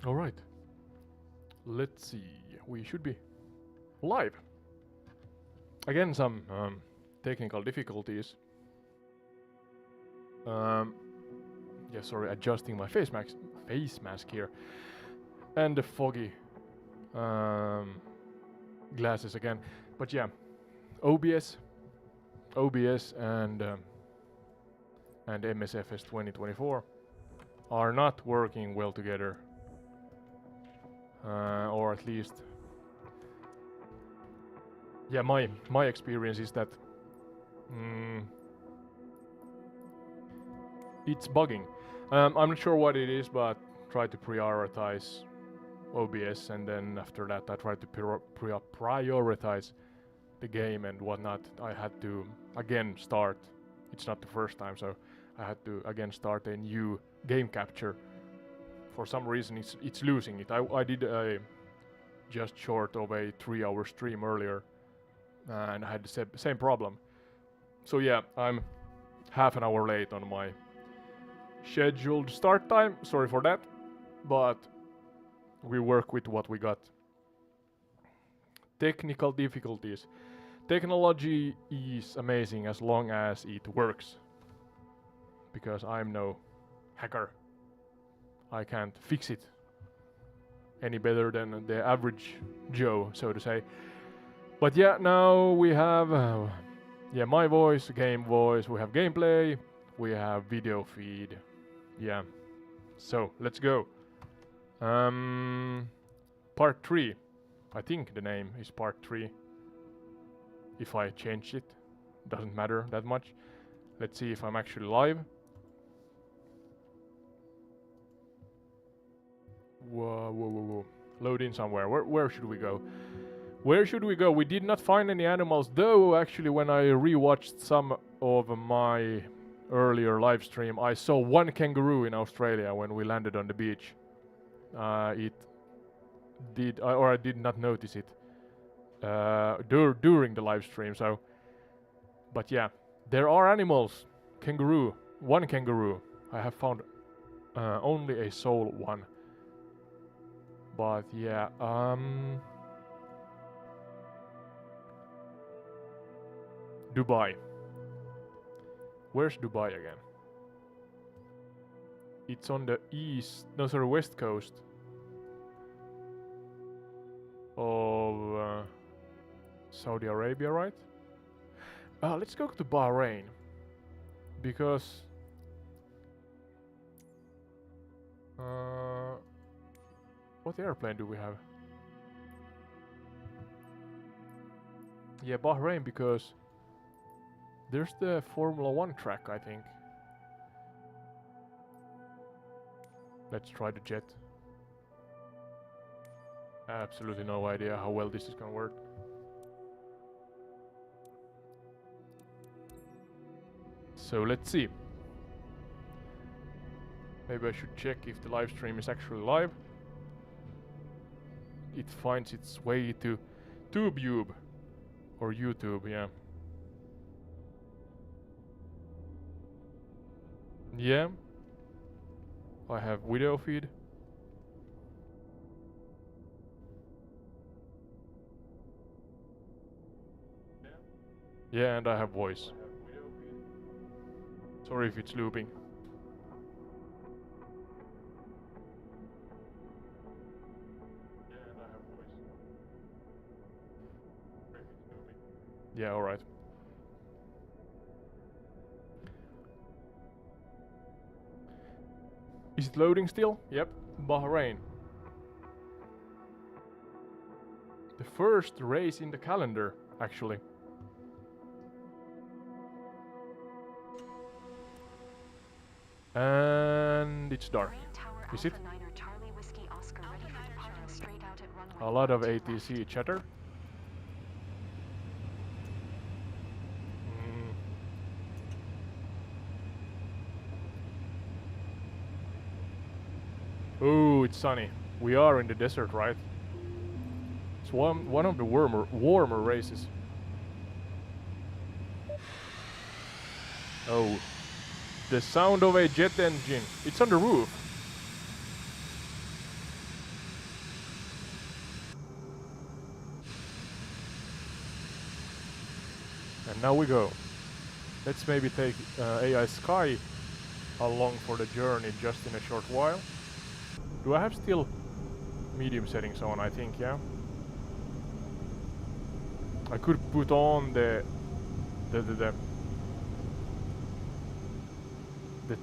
Alright. Let's see. We should be live. Again, some technical difficulties. Yeah, sorry, adjusting my face mask here. And the foggy glasses again. But yeah, OBS and Msfs 2024 are not working well together. Or at least, yeah, my experience is that it's bugging. I'm not sure what it is, but try to prioritize OBS, and then after that I tried to prioritize the game and whatnot. I had to again start. It's not the first time, so I had to again start a new game capture. For some reason it's losing it. I did a just short of a 3-hour stream earlier and I had the same problem. So yeah, I'm half an hour late on my scheduled start time. Sorry for that, but we work with what we got. Technical difficulties. Technology is amazing as long as it works. Because I'm no hacker. I can't fix it any better than the average Joe, so to say. But yeah, now we have my voice, game voice, we have gameplay, we have video feed. Yeah, so let's go. Part 3. I think the name is part 3. If I change it, doesn't matter that much. Let's see if I'm actually live. Whoa. Load in somewhere. Where should we go? Where should we go? We did not find any animals, though actually when I rewatched some of my earlier live stream, I saw one kangaroo in Australia when we landed on the beach. I did not notice it during the live stream, so... But yeah, there are animals. Kangaroo. One kangaroo. I have found only a sole one. But yeah, Dubai. Where's Dubai again? It's on the west coast of Saudi Arabia, right? Let's go to Bahrain, because what airplane do we have? Yeah, Bahrain, because there's the Formula 1 track, I think. Let's try the jet. Absolutely no idea how well this is gonna work. So let's see. Maybe I should check if the live stream is actually live. It finds its way to TubeYube or YouTube, yeah. Yeah. I have video feed. Yeah, and I have voice. Sorry if it's looping. Yeah, alright. Is it loading still? Yep, Bahrain. The first race in the calendar, actually. And it's dark. Is it? A lot of ATC chatter. Oh, it's sunny. We are in the desert, right? It's one of the warmer races. Oh, the sound of a jet engine. It's on the roof. And now we go. Let's maybe take AI-Sky along for the journey just in a short while. Do I have still medium settings on? I think, yeah. I could put on the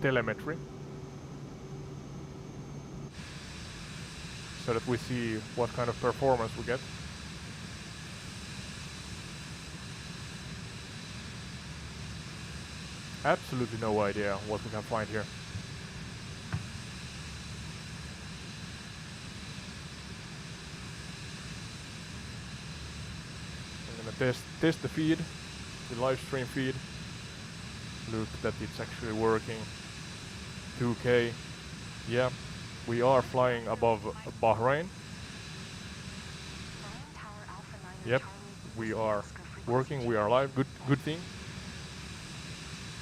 telemetry so that we see what kind of performance we get. Absolutely no idea what we can find here. I'm gonna test the feed, the live stream feed. Look that it's actually working. 2K. Yeah, we are flying above Bahrain. Yep, we are working, we are live. Good thing.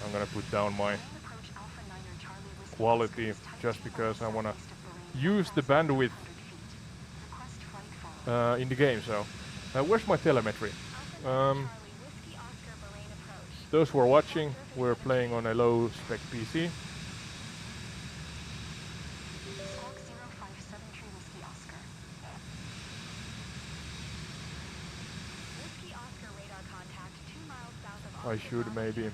I'm gonna put down my quality just because I wanna use the bandwidth in the game. So, where's my telemetry? Those who are watching, we're playing on a low spec PC. I should maybe.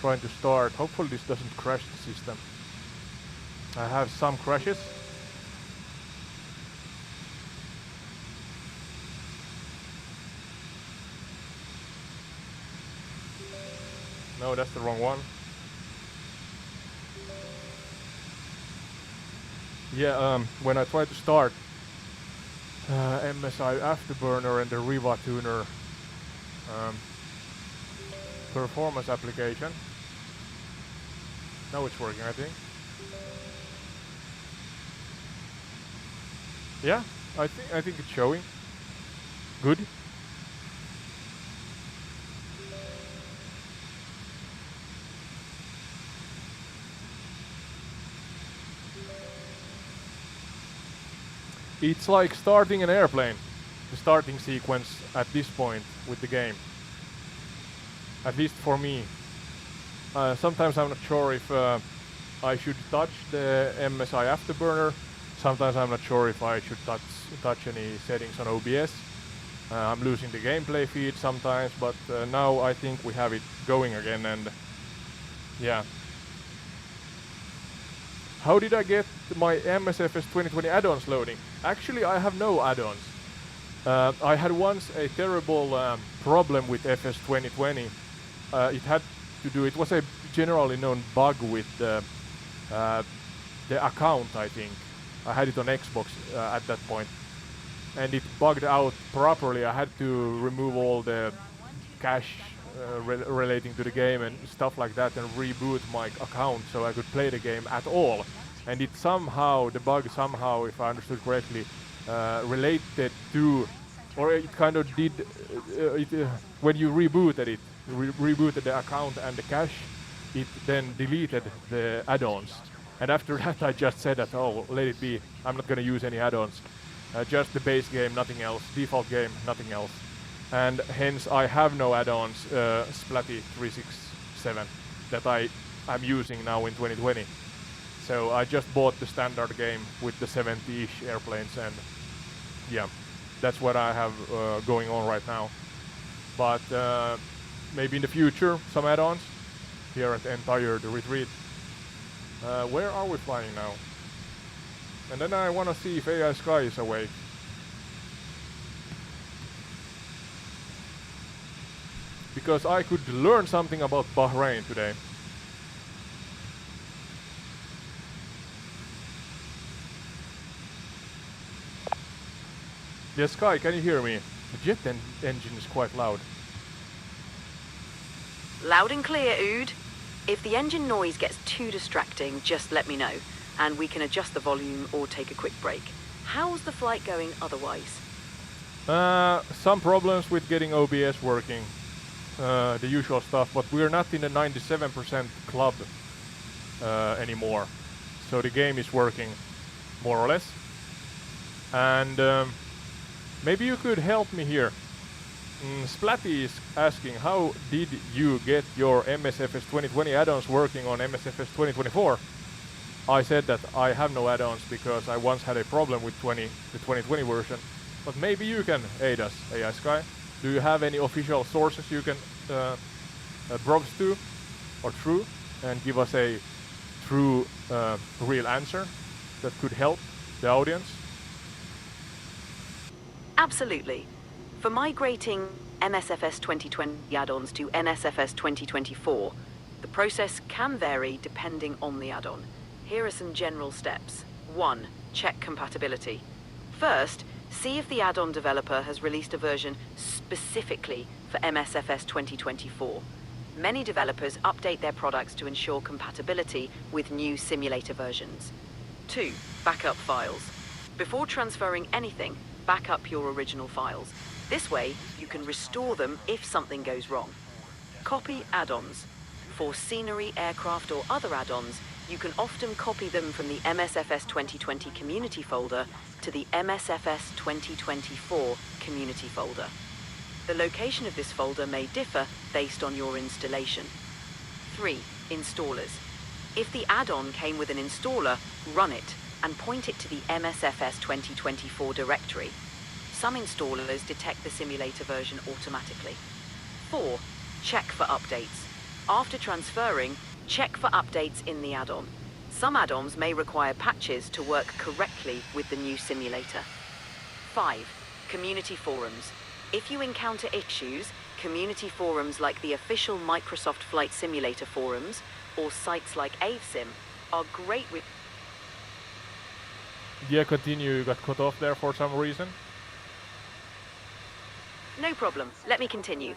Trying to start. Hopefully this doesn't crash the system. I have some crashes. No, that's the wrong one. Yeah, when I try to start MSI Afterburner and the Riva Tuner performance application. Now it's working, I think. Yeah, I think it's showing. Good. It's like starting an airplane, the starting sequence at this point with the game. At least for me. Sometimes I'm not sure if I should touch the MSI Afterburner. Sometimes I'm not sure if I should touch any settings on OBS. I'm losing the gameplay feed sometimes, but now I think we have it going again, and yeah. How did I get my Msfs 2020 add-ons loading? Actually, I have no add-ons. I had once a terrible problem with FS 2020. It had to do, it was a generally known bug with the account, I think. I had it on Xbox at that point, and it bugged out properly. I had to remove all the cache relating to the game and stuff like that, and reboot my account so I could play the game at all. And it somehow, the bug somehow, if I understood correctly, related to, or it kind of did, when you rebooted it, rebooted the account and the cache, it then deleted the add-ons. And after that I just said that, oh, let it be, I'm not going to use any add-ons. Just the base game, nothing else, default game, nothing else. And hence I have no add-ons, Splatty 367, that I'm using now in 2020. So I just bought the standard game with the 70-ish airplanes, and yeah, that's what I have going on right now. But maybe in the future, some add-ons here at Entire the Retreat. Where are we flying now? And then I want to see if AI-Sky is awake. Because I could learn something about Bahrain today. Yes, Sky, can you hear me? The jet engine is quite loud. Loud and clear, Ode. If the engine noise gets too distracting, just let me know, and we can adjust the volume or take a quick break. How's the flight going otherwise? Some problems with getting OBS working, the usual stuff, but we're not in the 97% club anymore. So the game is working more or less. And maybe you could help me here. Splatty is asking, how did you get your MSFS 2020 add-ons working on MSFS 2024? I said that I have no add-ons because I once had a problem with the 2020 version. But maybe you can aid us, AI-Sky. Do you have any official sources you can browse to or through and give us a true, real answer that could help the audience? Absolutely. For migrating MSFS 2020 add-ons to NSFS 2024, the process can vary depending on the add-on. Here are some general steps. 1. Check compatibility. First, see if the add-on developer has released a version specifically for MSFS 2024. Many developers update their products to ensure compatibility with new simulator versions. 2. Backup files. Before transferring anything, back up your original files. This way, you can restore them if something goes wrong. Copy add-ons. For scenery, aircraft, or other add-ons, you can often copy them from the MSFS 2020 community folder to the MSFS 2024 community folder. The location of this folder may differ based on your installation. 3. Installers. If the add-on came with an installer, run it and point it to the MSFS 2024 directory. Some installers detect the simulator version automatically. 4. Check for updates. After transferring, check for updates in the add-on. Some add-ons may require patches to work correctly with the new simulator. 5. Community forums. If you encounter issues, community forums like the official Microsoft Flight Simulator forums or sites like AveSim are great with... Yeah, continue. You got cut off there for some reason. No problem. Let me continue.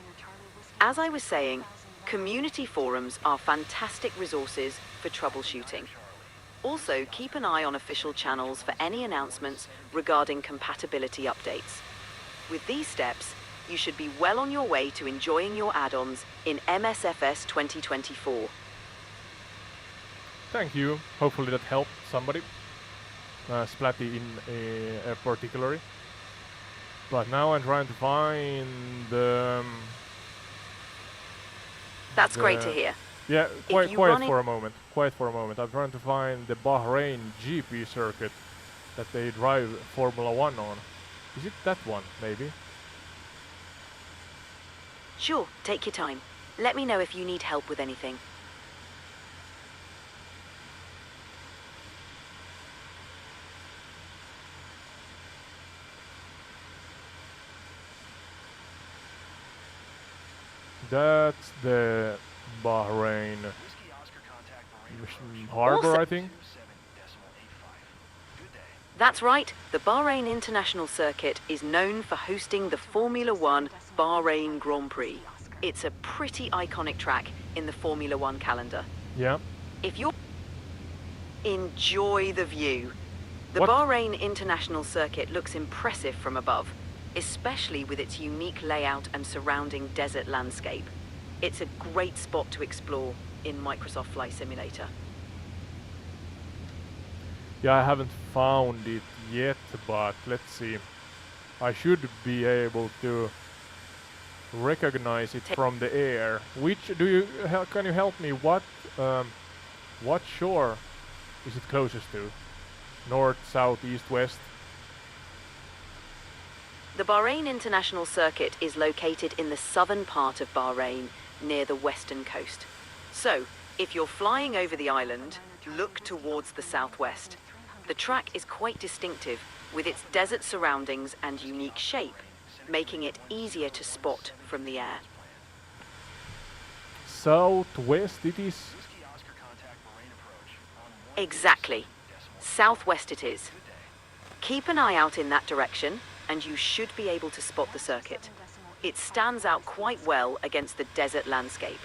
As I was saying, community forums are fantastic resources for troubleshooting. Also, keep an eye on official channels for any announcements regarding compatibility updates. With these steps, you should be well on your way to enjoying your add-ons in MSFS 2024. Thank you. Hopefully that helped somebody. Splatty in particular. But now I'm trying to find That's great to hear. Yeah, quiet for a moment. Quiet for a moment. I'm trying to find the Bahrain GP circuit that they drive Formula 1 on. Is it that one, maybe? Sure, take your time. Let me know if you need help with anything. That's the Bahrain harbor, I think. That's right. The Bahrain International Circuit is known for hosting the Formula 1 Bahrain Grand Prix. It's a pretty iconic track in the Formula 1 calendar. Yeah. If you're... Enjoy the view. The What? Bahrain International Circuit looks impressive from above, especially with its unique layout and surrounding desert landscape. It's a great spot to explore in Microsoft Flight Simulator. Yeah, I haven't found it yet, but let's see. I should be able to recognize it from the air. Which do you can you help me? What shore is it closest to? North, south, east, west? The Bahrain International Circuit is located in the southern part of Bahrain, near the western coast. So, if you're flying over the island, look towards the southwest. The track is quite distinctive, with its desert surroundings and unique shape, making it easier to spot from the air. Southwest it is? Exactly. Southwest it is. Keep an eye out in that direction, and you should be able to spot the circuit. It stands out quite well against the desert landscape.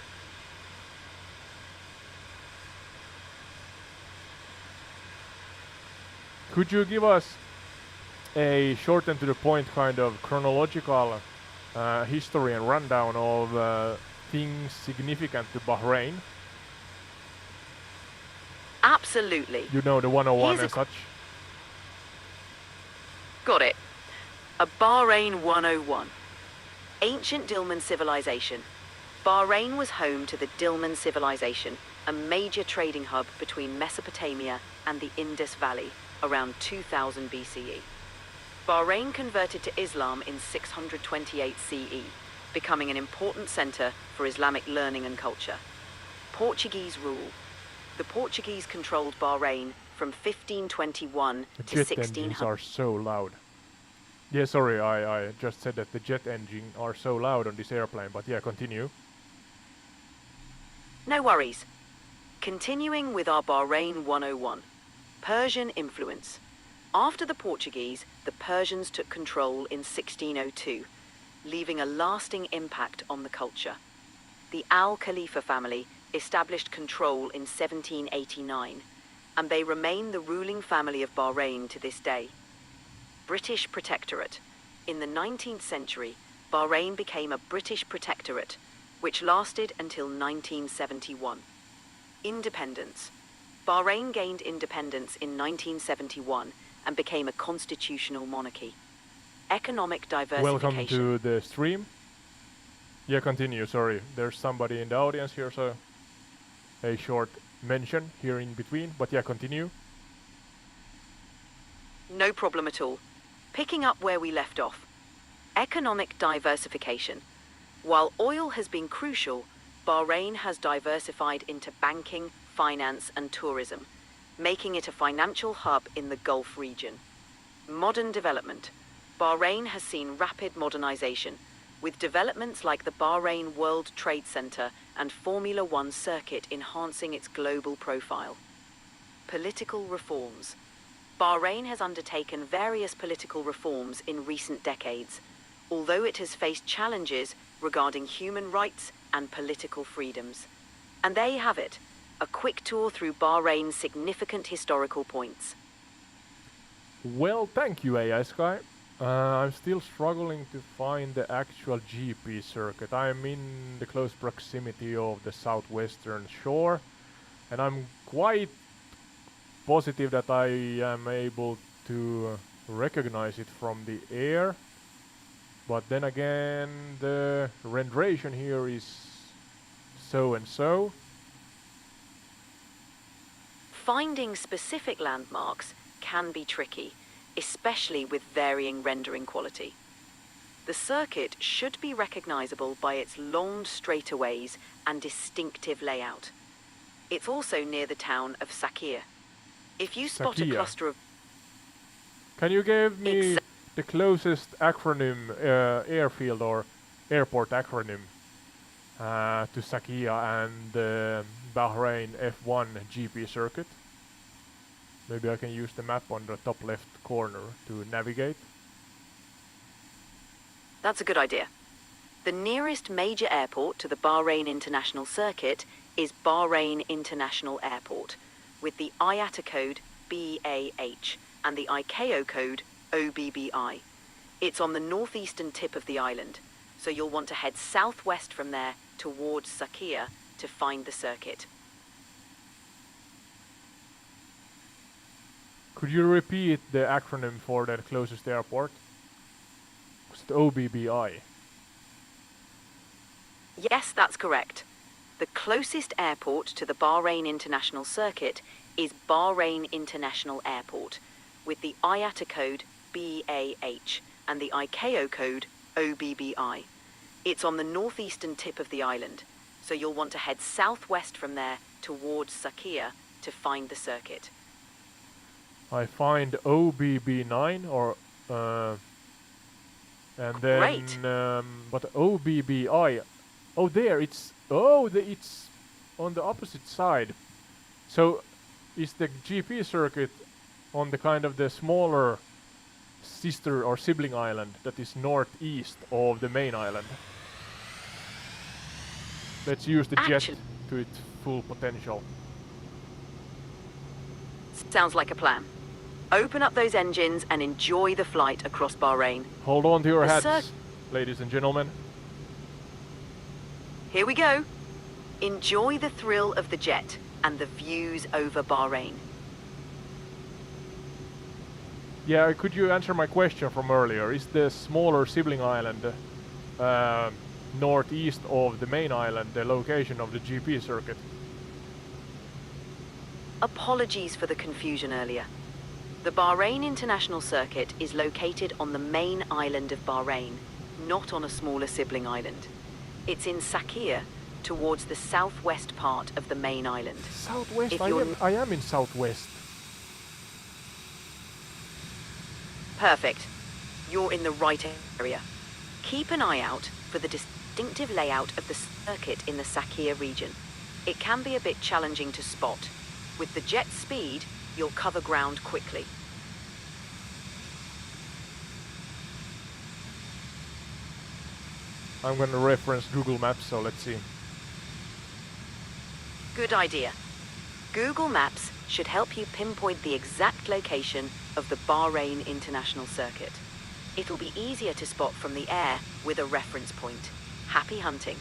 Could you give us a short and to the point kind of chronological history and rundown of things significant to Bahrain. Absolutely. You know, the 101 and such. Got it. A Bahrain 101. Ancient Dilmun civilization. Bahrain was home to the Dilmun civilization, a major trading hub between Mesopotamia and the Indus Valley around 2000 BCE. Bahrain converted to Islam in 628 CE, becoming an important center for Islamic learning and culture. Portuguese rule. The Portuguese controlled Bahrain from 1521 to 1600. Jet engines are so loud. Yeah, sorry, I just said that the jet engines are so loud on this airplane, but yeah, continue. No worries. Continuing with our Bahrain 101. Persian influence. After the Portuguese, the Persians took control in 1602, leaving a lasting impact on the culture. The Al Khalifa family established control in 1789, and they remain the ruling family of Bahrain to this day. British Protectorate. In the 19th century, Bahrain became a British protectorate, which lasted until 1971. Independence. Bahrain gained independence in 1971 and became a constitutional monarchy. Economic diversification. Welcome to the stream. Yeah, continue, sorry. There's somebody in the audience here, so a short mention here in between, but yeah, continue. No problem at all. Picking up where we left off. Economic diversification. While oil has been crucial, Bahrain has diversified into banking, finance and tourism, making it a financial hub in the Gulf region. Modern development. Bahrain has seen rapid modernization, with developments like the Bahrain World Trade Center and Formula One circuit enhancing its global profile. Political reforms. Bahrain has undertaken various political reforms in recent decades, although it has faced challenges regarding human rights and political freedoms. And there you have it, a quick tour through Bahrain's significant historical points. Well, thank you, AI-Sky. I'm still struggling to find the actual GP circuit. I'm in the close proximity of the southwestern shore, and I'm quite positive that I am able to recognize it from the air. But then again, the renderation here is so and so. Finding specific landmarks can be tricky, especially with varying rendering quality. The circuit should be recognizable by its long straightaways and distinctive layout. It's also near the town of Sakir. If you spot a cluster of... Can you give me the closest acronym, airfield or airport acronym to Sakia and Bahrain F1 GP circuit? Maybe I can use the map on the top left corner to navigate. That's a good idea. The nearest major airport to the Bahrain International Circuit is Bahrain International Airport, with the IATA code BAH and the ICAO code OBBI. It's on the northeastern tip of the island, so you'll want to head southwest from there towards Sakia to find the circuit. Could you repeat the acronym for the closest airport? Was it OBBI? Yes, that's correct. The closest airport to the Bahrain International Circuit is Bahrain International Airport, with the IATA code BAH and the ICAO code OBBI. It's on the northeastern tip of the island, so you'll want to head southwest from there towards Sakia to find the circuit. I find OBB9 or and then Great. But OBBI. Oh, there it's it's on the opposite side. So is the GP circuit on the kind of the smaller sister or sibling island that is northeast of the main island? Let's use the jet to its full potential. Sounds like a plan. Open up those engines and enjoy the flight across Bahrain. Hold on to your The hats, ladies and gentlemen. Here we go. Enjoy the thrill of the jet and the views over Bahrain. Yeah, could you answer my question from earlier? Is the smaller sibling island northeast of the main island the location of the GP circuit? Apologies for the confusion earlier. The Bahrain International Circuit is located on the main island of Bahrain, not on a smaller sibling island. It's in Sakhir, towards the southwest part of the main island. Southwest? I am in southwest. Perfect. You're in the right area. Keep an eye out for the distinctive layout of the circuit in the Sakhir region. It can be a bit challenging to spot. With the jet speed, you'll cover ground quickly. I'm going to reference Google Maps, so let's see. Good idea. Google Maps should help you pinpoint the exact location of the Bahrain International Circuit. It'll be easier to spot from the air with a reference point. Happy hunting.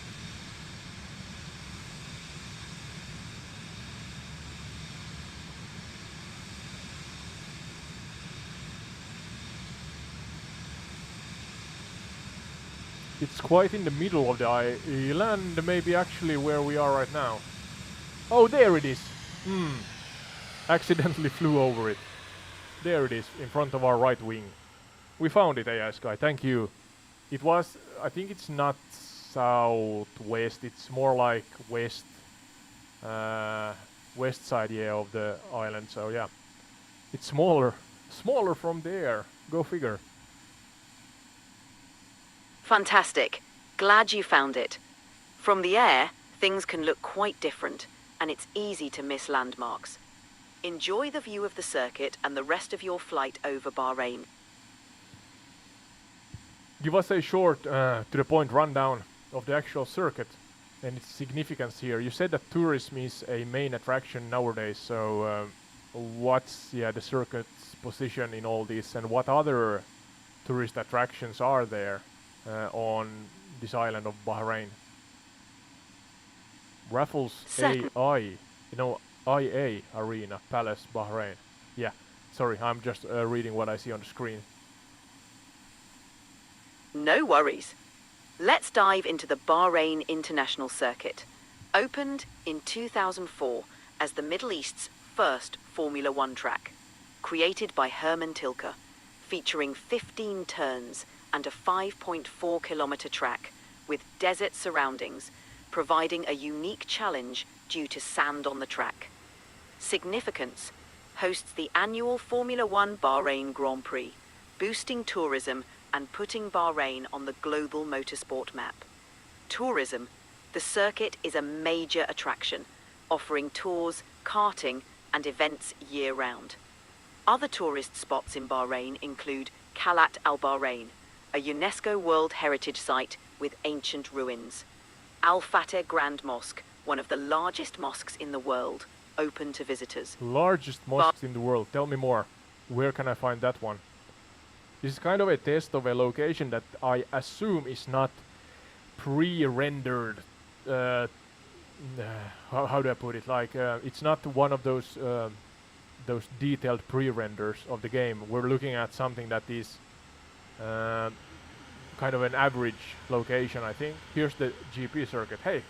It's quite in the middle of the island, maybe actually where we are right now. Oh, there it is! Accidentally flew over it. There it is, in front of our right wing. We found it, AI-Sky, thank you. It was, I think it's not southwest, it's more like west, west side, yeah, of the island, so yeah. It's smaller from there, go figure. Fantastic. Glad you found it. From the air, things can look quite different, and it's easy to miss landmarks. Enjoy the view of the circuit and the rest of your flight over Bahrain. Give us a short, to the point rundown of the actual circuit and its significance here. You said that tourism is a main attraction nowadays, so what's the circuit's position in all this, and what other tourist attractions are there on this island of Bahrain? Raffles AI, you know, IA Arena, Palace, Bahrain. Yeah, sorry, I'm just reading what I see on the screen. No worries. Let's dive into the Bahrain International Circuit, opened in 2004 as the Middle East's first Formula One track, created by Herman Tilke, featuring 15 turns and a 5.4-kilometer track with desert surroundings, providing a unique challenge due to sand on the track. Significance: hosts the annual Formula One Bahrain Grand Prix, boosting tourism and putting Bahrain on the global motorsport map. Tourism: the circuit is a major attraction, offering tours, karting, and events year-round. Other tourist spots in Bahrain include Khalat Al Bahrain, a UNESCO World Heritage Site with ancient ruins. Al Fateh Grand Mosque, one of the largest mosques in the world, open to visitors. Largest mosques in the world, tell me more. Where can I find that one? This is kind of a test of a location that I assume is not pre-rendered. How do I put it? Like, it's not one of those detailed pre-renders of the game. We're looking at something that is kind of an average location, I think. Here's the GP circuit. Hey,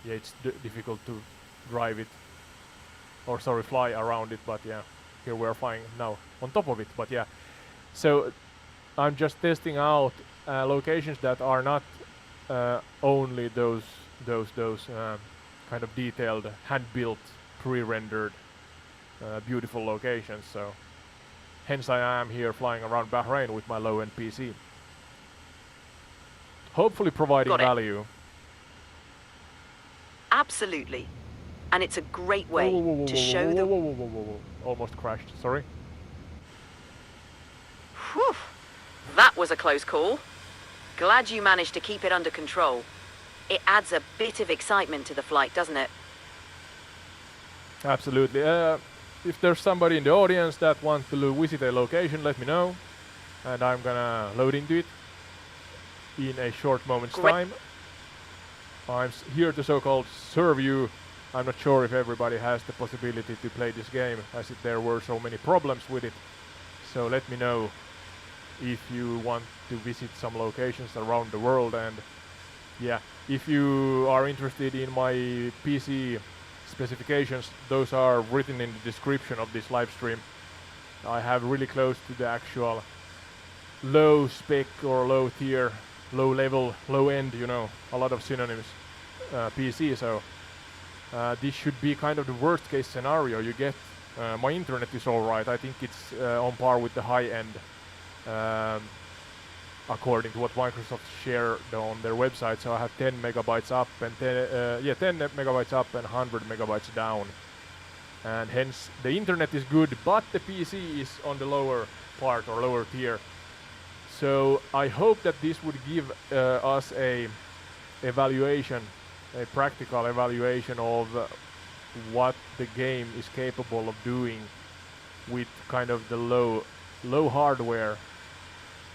yeah, it's difficult to drive it, or sorry, fly around it, but yeah, here we're flying now on top of it, but yeah. So I'm just testing out locations that are not only those kind of detailed, hand-built, pre-rendered, beautiful locations. So hence I am here flying around Bahrain with my low-end PC. Hopefully providing value. Absolutely. And it's a great way to show the... Almost crashed, sorry. Whew. That was a close call. Glad you managed to keep it under control. It adds a bit of excitement to the flight, doesn't it? Absolutely. if there's somebody in the audience that wants to visit a location, let me know, and I'm gonna load into it in a short moment's time. I'm here to so-called serve you. I'm not sure if everybody has the possibility to play this game, as there were so many problems with it. So let me know if you want to visit some locations around the world. And yeah, if you are interested in my PC specifications, those are written in the description of this live stream. I have really close to the actual low spec or low tier, low level, low end, you know, a lot of synonyms, PC. So this should be kind of the worst case scenario you get. My internet is alright. I think it's on par with the high end, according to what Microsoft shared on their website. So I have 10 megabytes up and 10 megabytes up and 100 megabytes down. And hence the internet is good, but the PC is on the lower part or lower tier. So I hope that this would give us a evaluation, a practical evaluation of what the game is capable of doing with kind of the low hardware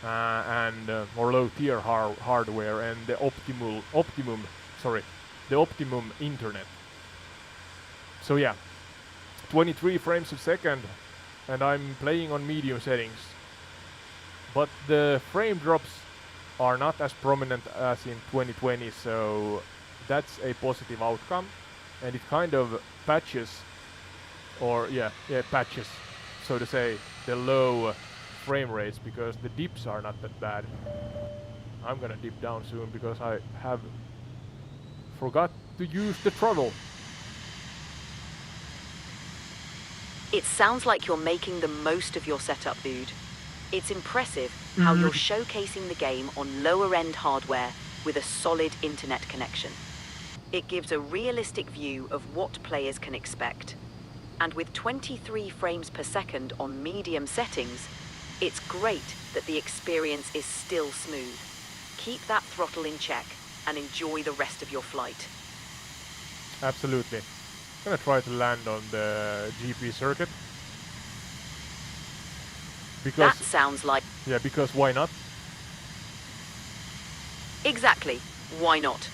and or low tier hardware and the optimum internet. So yeah, 23 frames a second, and I'm playing on medium settings. But the frame drops are not as prominent as in 2020, so that's a positive outcome, and it kind of patches, or patches, so to say, the low frame rates, because the dips are not that bad. I'm gonna dip down soon because I have forgot to use the throttle. It sounds like you're making the most of your setup, dude. It's impressive how you're showcasing the game on lower-end hardware with a solid internet connection. It gives a realistic view of what players can expect. And with 23 frames per second on medium settings, it's great that the experience is still smooth. Keep that throttle in check and enjoy the rest of your flight. Absolutely. I'm gonna try to land on the GP circuit. Because that sounds like... Yeah, because why not? Exactly, why not?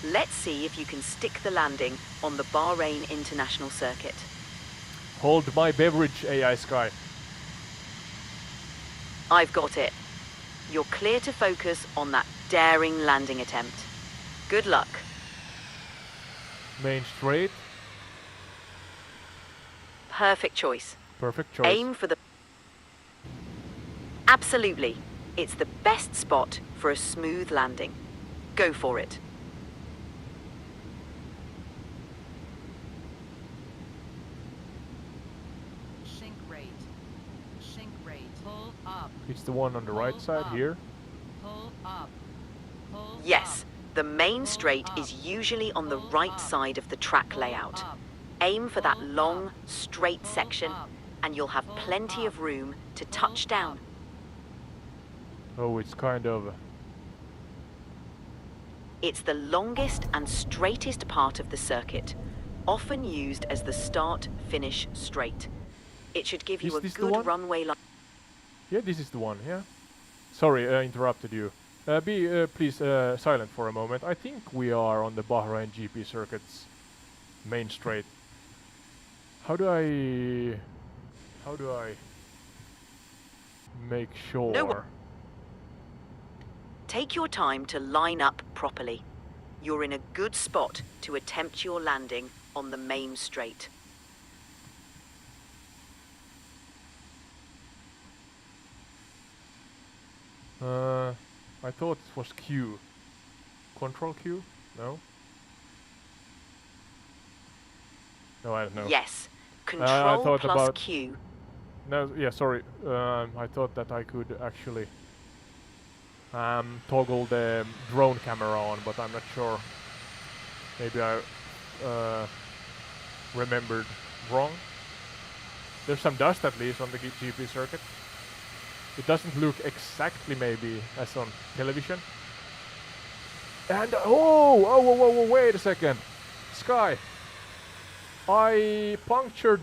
Let's see if you can stick the landing on the Bahrain International Circuit. Hold my beverage, AI-Sky. I've got it. You're clear to focus on that daring landing attempt. Good luck. Main straight. Perfect choice. Perfect choice. Aim for the... Absolutely. It's the best spot for a smooth landing. Go for it. Sink rate. Sink rate. Pull up. It's the one on the right side here. Pull up. Pull yes, up. The main straight is usually on the right side of the track layout. Aim for that long, straight section, and you'll have plenty of room to touch down. Oh, it's kind of... It's the longest and straightest part of the circuit, often used as the start-finish straight. It should give you a good runway line. Yeah, this is the one, yeah. Sorry, interrupted you. Be please silent for a moment. I think we are on the Bahrain GP circuit's main straight. How do I make sure? No. Take your time to line up properly. You're in a good spot to attempt your landing on the main straight. I thought it was Q. Control Q? No? No, I don't know. Yes. Control plus about Q. No, yeah, sorry. I thought that I could actually toggle the drone camera on, but I'm not sure. Maybe I remembered wrong. There's some dust at least on the GP circuit. It doesn't look exactly maybe as on television. And oh, wait a second. Sky. I punctured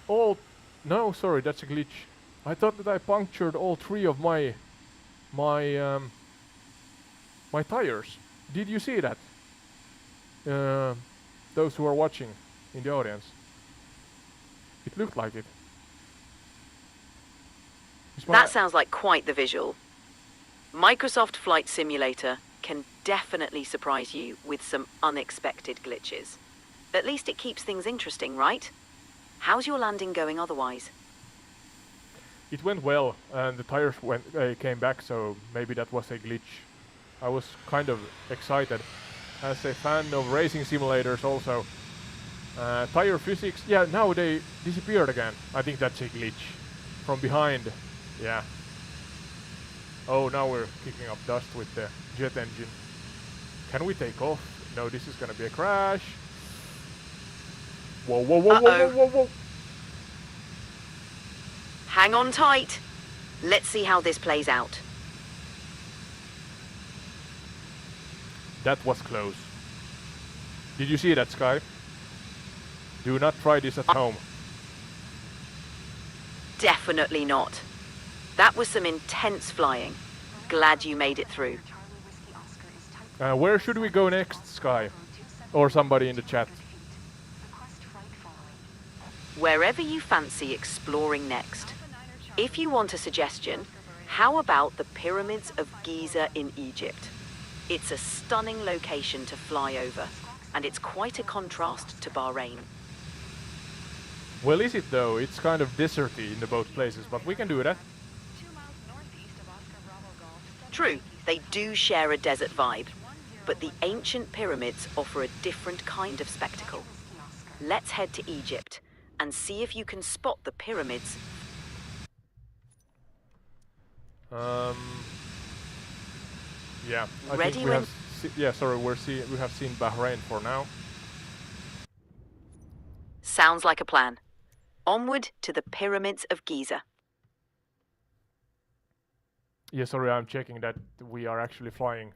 all No, sorry, that's a glitch. I thought that I punctured all 3 of my my tires. Did you see that? Those who are watching in the audience. It looked like it. That sounds like quite the visual. Microsoft Flight Simulator can definitely surprise you with some unexpected glitches. At least it keeps things interesting, right? How's your landing going otherwise? It went well, and the tires came back, so maybe that was a glitch. I was kind of excited. As a fan of racing simulators also. Tire physics, yeah, now they disappeared again. I think that's a glitch. From behind, yeah. Oh, now we're kicking up dust with the jet engine. Can we take off? No, this is gonna be a crash. Whoa, whoa, whoa, whoa, whoa, whoa, whoa. Hang on tight. Let's see how this plays out. That was close. Did you see that, Sky? Do not try this at home. Definitely not. That was some intense flying. Glad you made it through. Where should we go next, Sky? Or somebody in the chat. Wherever you fancy exploring next. If you want a suggestion, how about the Pyramids of Giza in Egypt? It's a stunning location to fly over, and it's quite a contrast to Bahrain. Well, is it though? It's kind of deserty in the both places, but we can do that. True, they do share a desert vibe, but the ancient pyramids offer a different kind of spectacle. Let's head to Egypt and see if you can spot the pyramids. Yeah. Ready think we when- have yeah, sorry, we have seen Bahrain for now. Sounds like a plan. Onward to the Pyramids of Giza. Yeah, sorry, I'm checking that we are actually flying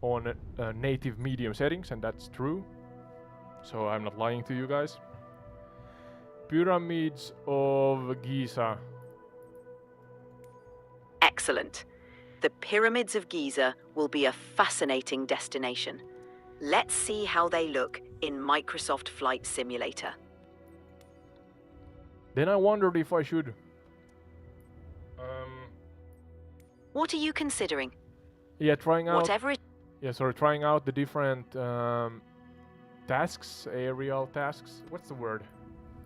on native medium settings, and that's true. So I'm not lying to you guys. Pyramids of Giza. Excellent. The Pyramids of Giza will be a fascinating destination. Let's see how they look in Microsoft Flight Simulator. Then I wondered if I should... What are you considering? yeah, trying out... Whatever it... Yeah, sorry, trying out the different tasks, aerial tasks. What's the word?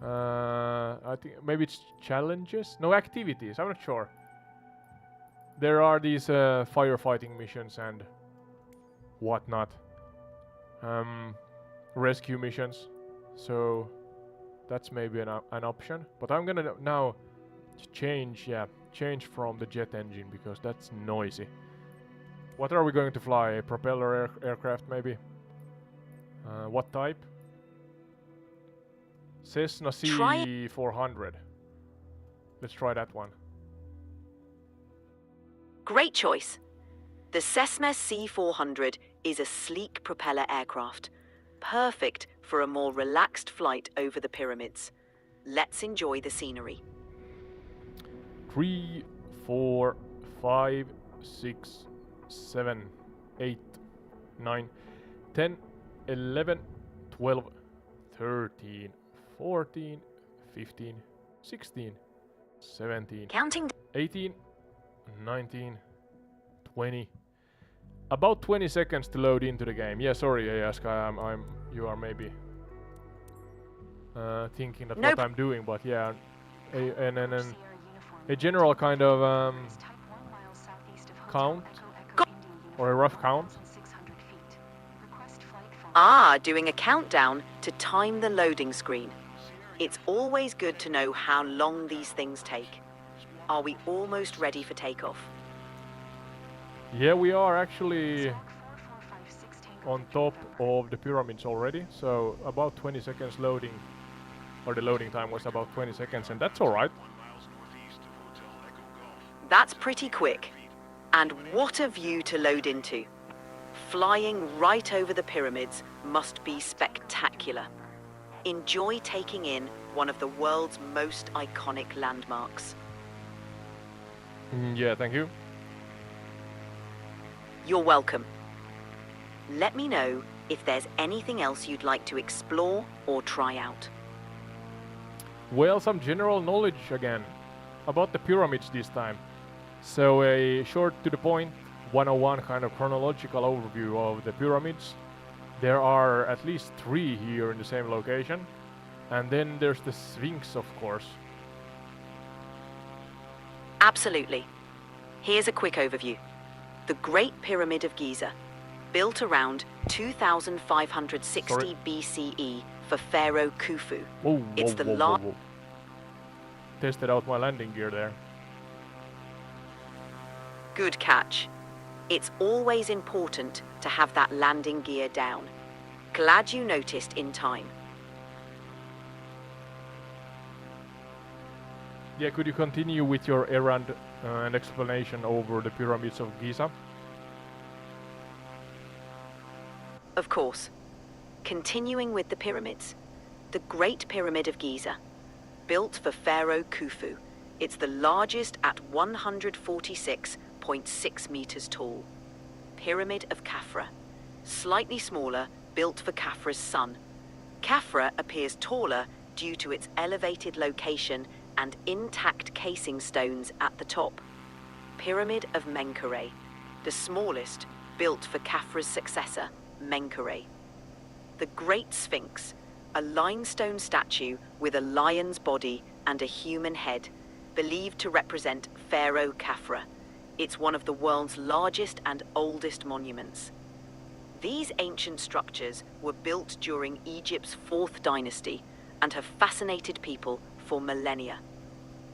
I think maybe it's challenges? No, activities, I'm not sure. There are these firefighting missions and whatnot. Rescue missions. So that's maybe an option. But I'm gonna now change from the jet engine because that's noisy. What are we going to fly? A propeller aircraft maybe? What type? Cessna C400. Let's try that one. Great choice. The Cessna C400 is a sleek propeller aircraft, perfect for a more relaxed flight over the pyramids. Let's enjoy the scenery. 3, 4, 5, 6, 7, 8, 9, 10, 11, 12, 13, 14, 15, 16, 17, Counting. 18, 19, 20. About 20 seconds to load into the game. Yeah, sorry, Sky, you are maybe thinking that Nope. what I'm doing, but yeah, a general kind of count or a rough count. Doing a countdown to time the loading screen. It's always good to know how long these things take. Are we almost ready for takeoff? Yeah, we are actually on top of the pyramids already, so about 20 seconds loading, or the loading time was about 20 seconds, and that's alright. That's pretty quick. And what a view to load into. Flying right over the pyramids must be spectacular. Enjoy taking in one of the world's most iconic landmarks. Yeah, thank you. You're welcome. Let me know if there's anything else you'd like to explore or try out. Well, some general knowledge again about the pyramids this time. So a short to the point 101 kind of chronological overview of the pyramids. There are at least 3 here in the same location. And then there's the Sphinx, of course. Absolutely. Here's a quick overview. The Great Pyramid of Giza, built around 2560 Sorry. BCE for Pharaoh Khufu. Whoa, It's whoa, the whoa, lar- whoa, whoa. Tested out my landing gear there. Good catch. It's always important to have that landing gear down. Glad you noticed in time. Yeah, could you continue with your errand and explanation over the pyramids of Giza? Of course. Continuing with the pyramids. The Great Pyramid of Giza, built for Pharaoh Khufu. It's the largest at 146.6 meters tall. Pyramid of Khafra, slightly smaller, built for Khafra's son. Khafra appears taller due to its elevated location and intact casing stones at the top. Pyramid of Menkaure, the smallest, built for Khafra's successor, Menkaure. The Great Sphinx, a limestone statue with a lion's body and a human head, believed to represent Pharaoh Khafra. It's one of the world's largest and oldest monuments. These ancient structures were built during Egypt's 4th dynasty and have fascinated people for millennia.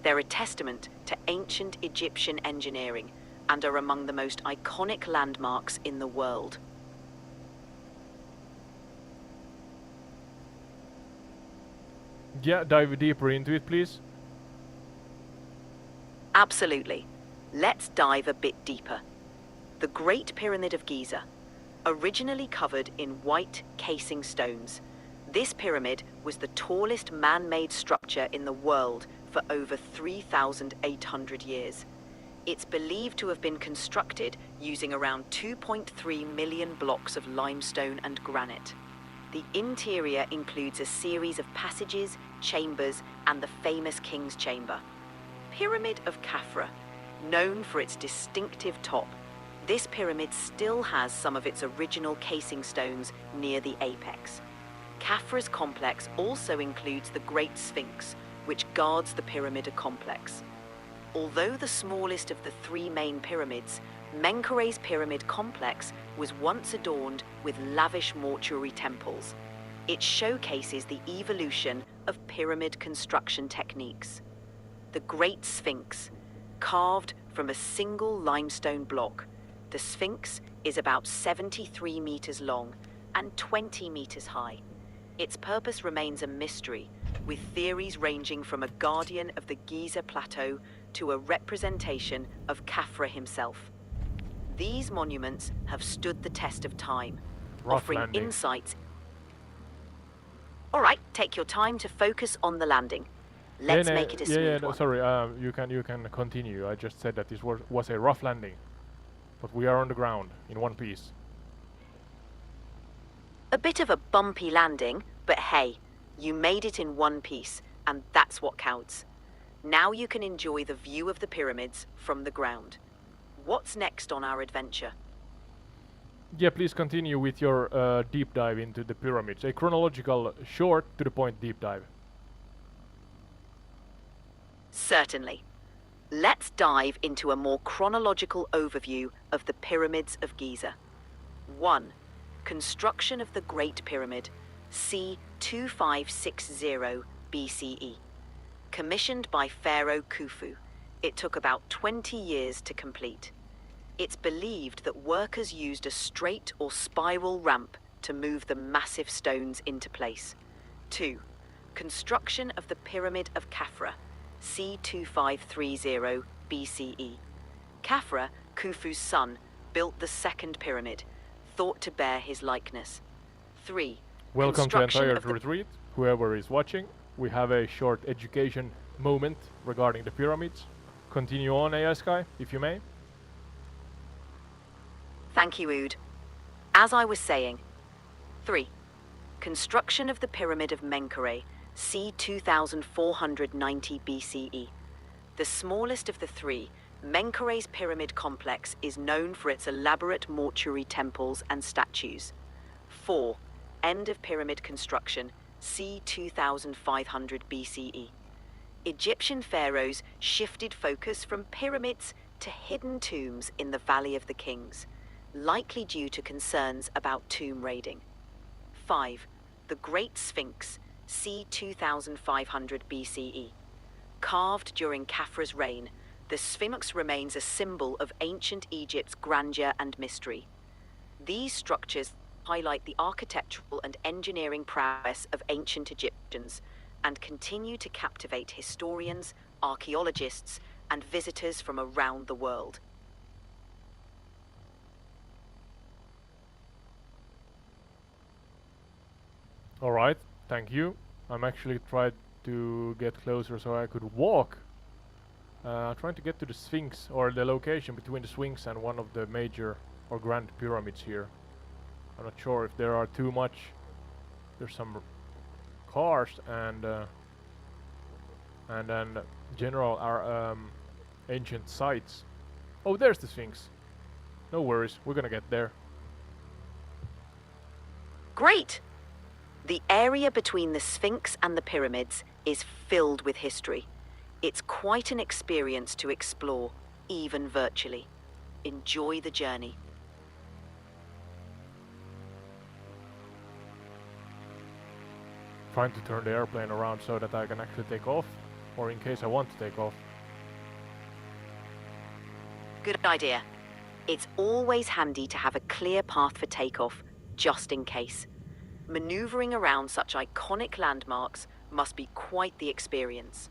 They're a testament to ancient Egyptian engineering and are among the most iconic landmarks in the world. Yeah, dive deeper into it, please. Absolutely. Let's dive a bit deeper. The Great Pyramid of Giza, originally covered in white casing stones. This pyramid was the tallest man-made structure in the world for over 3,800 years. It's believed to have been constructed using around 2.3 million blocks of limestone and granite. The interior includes a series of passages, chambers, and the famous King's Chamber. Pyramid of Khafra, known for its distinctive top, this pyramid still has some of its original casing stones near the apex. Khafra's complex also includes the Great Sphinx, which guards the pyramid complex. Although the smallest of the 3 main pyramids, Menkaure's pyramid complex was once adorned with lavish mortuary temples. It showcases the evolution of pyramid construction techniques. The Great Sphinx, carved from a single limestone block, the Sphinx is about 73 meters long and 20 meters high. Its purpose remains a mystery, with theories ranging from a guardian of the Giza Plateau to a representation of Khafra himself. These monuments have stood the test of time, Rough offering landing. insights. All right, take your time to focus on the landing. Let's make it a smooth one. Sorry, you can continue. I just said that this was a rough landing, but we are on the ground in one piece. A bit of a bumpy landing, but hey, you made it in one piece, and that's what counts. Now you can enjoy the view of the pyramids from the ground. What's next on our adventure? Yeah, please continue with your deep dive into the pyramids. A chronological, short, to the point deep dive. Certainly. Let's dive into a more chronological overview of the pyramids of Giza. 1. Construction of the Great Pyramid, c. 2560 BCE. Commissioned by Pharaoh Khufu, it took about 20 years to complete. It's believed that workers used a straight or spiral ramp to move the massive stones into place. 2. Construction of the Pyramid of Khafra, c. 2530 BCE. Khafra, Khufu's son, built the second pyramid, thought to bear his likeness. 3. Welcome to Construction entire of the retreat. Whoever is watching, we have a short education moment regarding the pyramids. Continue on, AI-Sky, if you may. Thank you, Ode. As I was saying, 3. Construction of the Pyramid of Menkaure, c. 2490 BCE. The smallest of the three, Menkaure's pyramid complex is known for its elaborate mortuary temples and statues. 4. End of pyramid construction, c. 2500 BCE. Egyptian pharaohs shifted focus from pyramids to hidden tombs in the Valley of the Kings, likely due to concerns about tomb raiding. 5. The Great Sphinx, c. 2500 BCE. Carved during Khafra's reign, the Sphinx remains a symbol of ancient Egypt's grandeur and mystery. These structures highlight the architectural and engineering prowess of ancient Egyptians and continue to captivate historians, archaeologists, and visitors from around the world. Alright, thank you. I'm actually trying to get closer so I could walk. Trying to get to the Sphinx, or the location between the Sphinx and one of the major or grand pyramids here. I'm not sure if there are too much. There's some cars and then general are ancient sites. Oh, there's the Sphinx. No worries, we're gonna get there. Great! The area between the Sphinx and the pyramids is filled with history. It's quite an experience to explore, even virtually. Enjoy the journey. Trying to turn the airplane around so that I can actually take off, or in case I want to take off. Good idea. It's always handy to have a clear path for takeoff, just in case. Maneuvering around such iconic landmarks must be quite the experience.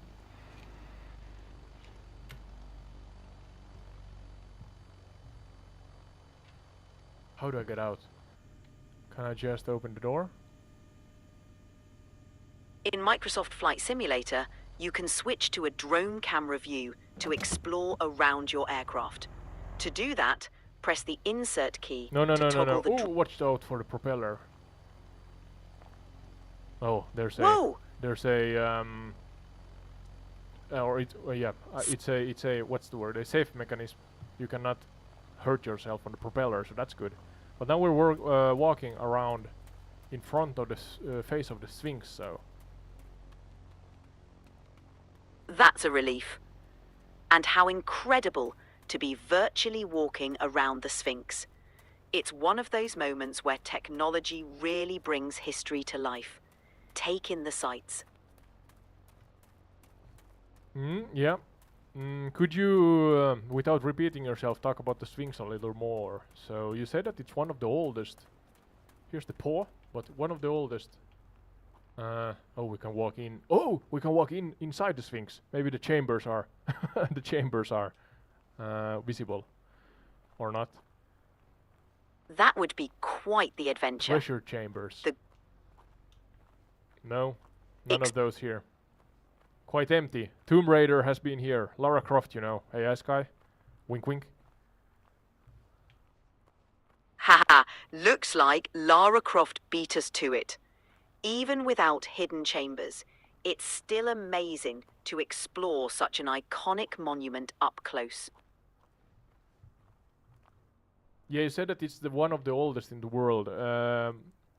How do I get out? Can I just open the door? In Microsoft Flight Simulator, you can switch to a drone camera view to explore around your aircraft. To do that, press the Insert key No. to toggle the... Ooh, watch out for the propeller. Oh, there's a... Whoa! There's a... or it, yeah, it's a... What's the word? A safe mechanism. You cannot hurt yourself on the propeller, so that's good. But now we're walking around in front of the face of the Sphinx, so... That's a relief. And how incredible to be virtually walking around the Sphinx. It's one of those moments where technology really brings history to life. Take in the sights. Yeah. Could you, without repeating yourself, talk about the Sphinx a little more? So you said that it's one of the oldest. Here's the paw, but one of the oldest. Oh, we can walk in. Oh, we can walk in inside the Sphinx. Maybe the chambers are, the chambers are visible, or not. That would be quite the adventure. Treasure chambers. No, none of those here. Quite empty. Tomb Raider has been here. Lara Croft, you know. AI-Sky. Wink wink. Haha, looks like Lara Croft beat us to it. Even without hidden chambers, it's still amazing to explore such an iconic monument up close. Yeah, you said that it's the one of the oldest in the world.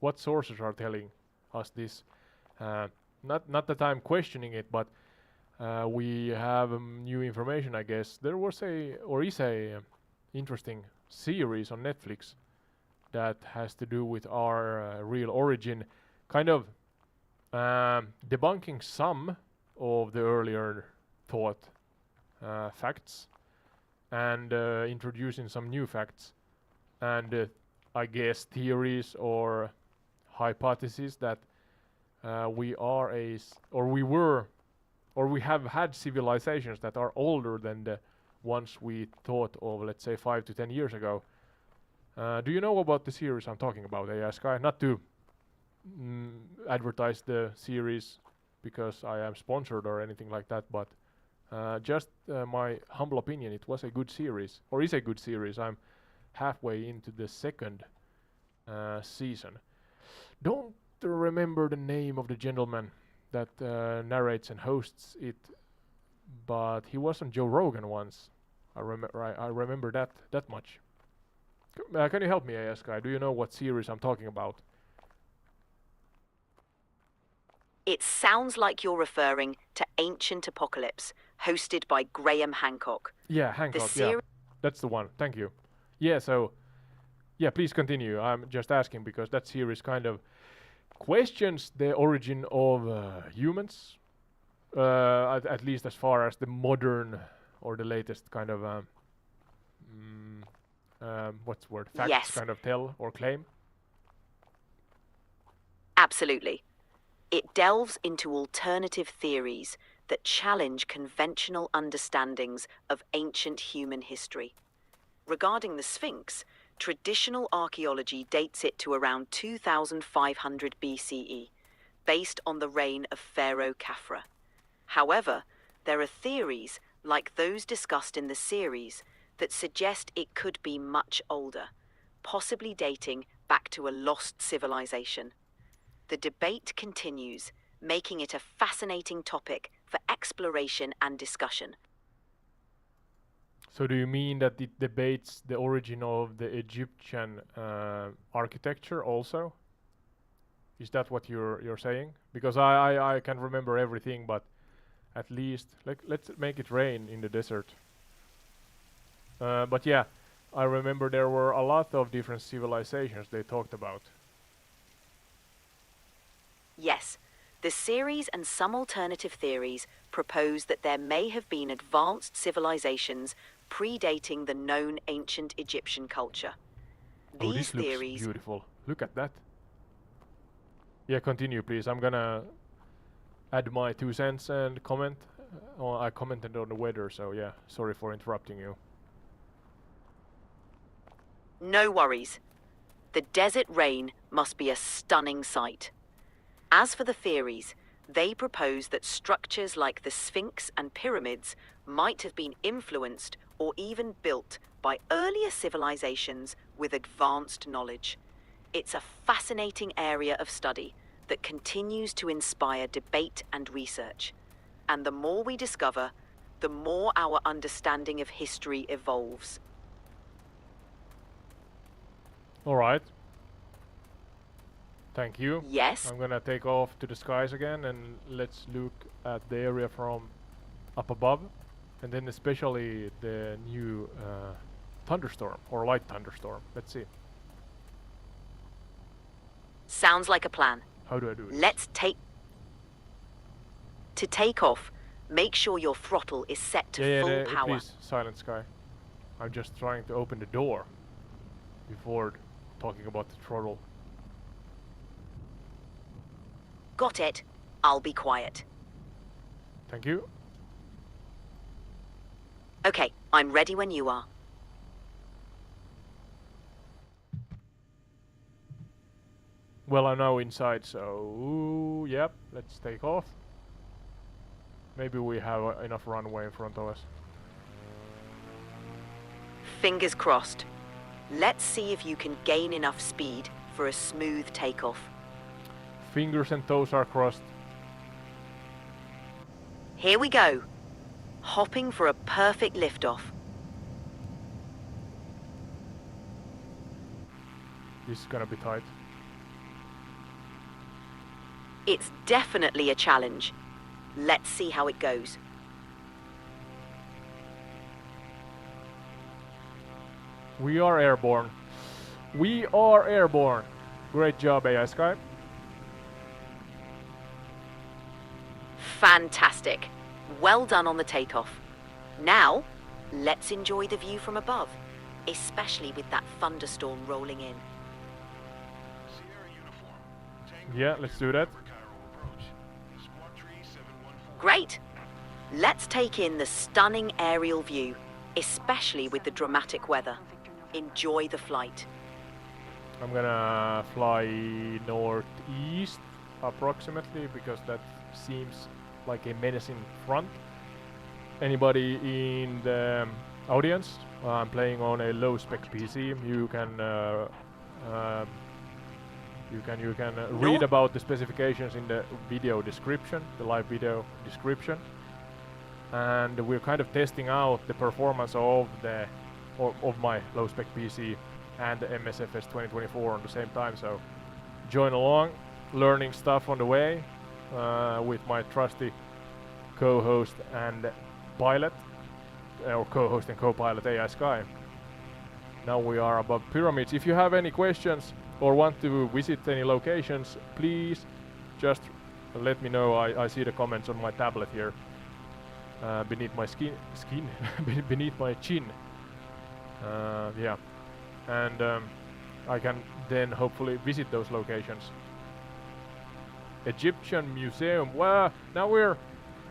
What sources are telling us this? Not that I'm questioning it, but we have new information, I guess. There was is a interesting series on Netflix that has to do with our real origin, kind of debunking some of the earlier thought facts and introducing some new facts and I guess theories or hypotheses that we have had civilizations that are older than the ones we thought of, let's say 5 to 10 years ago. Do you know about the series I'm talking about, AI-Sky? Not to advertise the series because I am sponsored or anything like that, but just my humble opinion, it was a good series, or is a good series. I'm halfway into the second season. Don't remember the name of the gentleman that narrates and hosts it, but he was on Joe Rogan once. I remember that much. Can you help me, ASky? Do you know what series I'm talking about? It sounds like you're referring to Ancient Apocalypse, hosted by Graham Hancock. Yeah, Hancock, yeah. That's the one. Thank you. Yeah, so... Yeah, please continue. I'm just asking because that series kind of questions the origin of humans, at least as far as the modern or the latest kind of what's the word? Facts Yes. kind of tell or claim. Absolutely. It delves into alternative theories that challenge conventional understandings of ancient human history. Regarding the Sphinx, traditional archaeology dates it to around 2500 BCE, based on the reign of Pharaoh Khafra. However, there are theories, like those discussed in the series, that suggest it could be much older, possibly dating back to a lost civilization. The debate continues, making it a fascinating topic for exploration and discussion. So do you mean that it debates the origin of the Egyptian architecture also? Is that what you're saying? Because I can't remember everything, but at least let's make it rain in the desert. But yeah, I remember there were a lot of different civilizations they talked about. Yes, the series and some alternative theories propose that there may have been advanced civilizations predating the known ancient Egyptian culture. Oh, These this looks theories... beautiful. Look at that. Yeah, continue please. I'm gonna add my 2 cents and comment. I commented on the weather, so yeah, sorry for interrupting you. No worries. The desert rain must be a stunning sight. As for the theories, they propose that structures like the Sphinx and pyramids might have been influenced or even built by earlier civilizations with advanced knowledge. It's a fascinating area of study that continues to inspire debate and research. And the more we discover, the more our understanding of history evolves. All right. Thank you. Yes? I'm gonna take off to the skies again and let's look at the area from up above, and then especially the new thunderstorm or light thunderstorm. Let's see. Sounds like a plan. How do I do this? Let's take... To take off, make sure your throttle is set to full power. Please, silent sky. I'm just trying to open the door before talking about the throttle. Got it. I'll be quiet. Thank you. Okay, I'm ready when you are. Well, I'm now inside, so yep, let's take off. Maybe we have enough runway in front of us. Fingers crossed. Let's see if you can gain enough speed for a smooth takeoff. Fingers and toes are crossed. Here we go. Hopping for a perfect liftoff. This is gonna be tight. It's definitely a challenge. Let's see how it goes. We are airborne. We are airborne. Great job, AI-Sky. Fantastic. Well done on the takeoff. Now, let's enjoy the view from above, especially with that thunderstorm rolling in. Yeah, let's do that. Great. Let's take in the stunning aerial view, especially with the dramatic weather. Enjoy the flight. I'm gonna fly northeast approximately, because that seems like a menacing front. Anybody in the audience? I'm playing on a low-spec PC. You can read about the specifications in the video description, the live video description, and we're kind of testing out the performance of my low-spec PC and the Msfs 2024 on the same time. So join along, learning stuff on the way with my trusty co-host and pilot, or co-host and co-pilot AI-Sky. Now we are above pyramids. If you have any questions or want to visit any locations, please just let me know. I see the comments on my tablet here beneath my beneath my chin. Yeah, and I can then hopefully visit those locations. Egyptian Museum. Well, now we're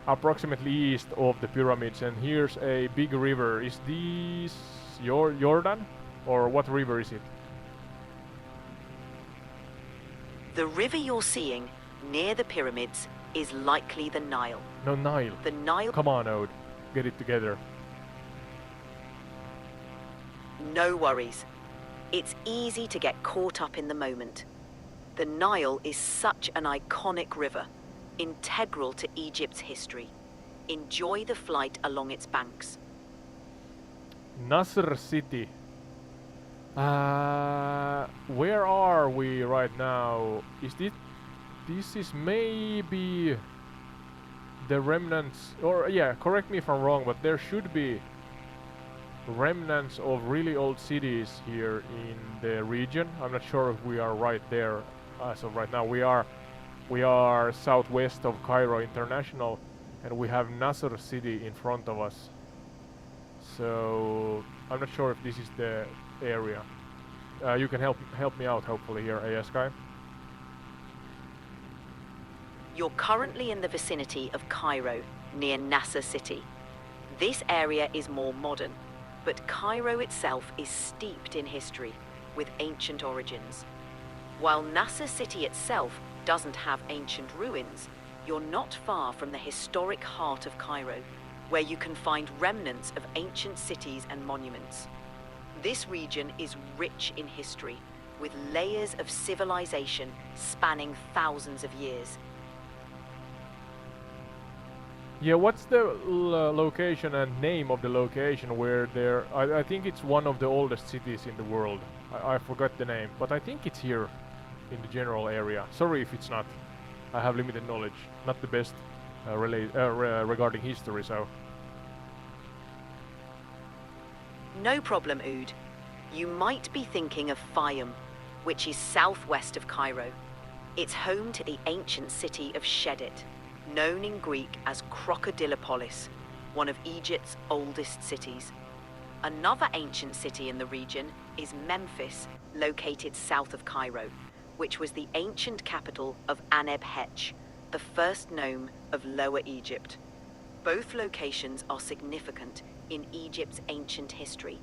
approximately east of the pyramids, and here's a big river. Is this Jordan, or what river is it? The river you're seeing near the pyramids is likely the Nile. No, Nile. The Nile. Come on, Ode. Get it together. No worries. It's easy to get caught up in the moment. The Nile is such an iconic river, integral to Egypt's history. Enjoy the flight along its banks. Nasr City. Where are we right now? Is this is maybe the remnants, or yeah, correct me if I'm wrong, but there should be remnants of really old cities here in the region. I'm not sure if we are right there as of right now. We are southwest of Cairo International, and we have Nasr City in front of us. So I'm not sure if this is the area. You can help me out hopefully here, AI-Sky. You're currently in the vicinity of Cairo, near Nasr City. This area is more modern, but Cairo itself is steeped in history, with ancient origins. While Nasr City itself doesn't have ancient ruins, you're not far from the historic heart of Cairo, where you can find remnants of ancient cities and monuments. This region is rich in history, with layers of civilization spanning thousands of years. Yeah, what's the location and name of the location where there... I think it's one of the oldest cities in the world. I forgot the name, but I think it's here in the general area. Sorry if it's not. I have limited knowledge. Not the best regarding history, so... No problem, Ode. You might be thinking of Fayum, which is southwest of Cairo. It's home to the ancient city of Shedit, known in Greek as Crocodilopolis, one of Egypt's oldest cities. Another ancient city in the region is Memphis, located south of Cairo, which was the ancient capital of Aneb-Hetch, the first nome of Lower Egypt. Both locations are significant in Egypt's ancient history.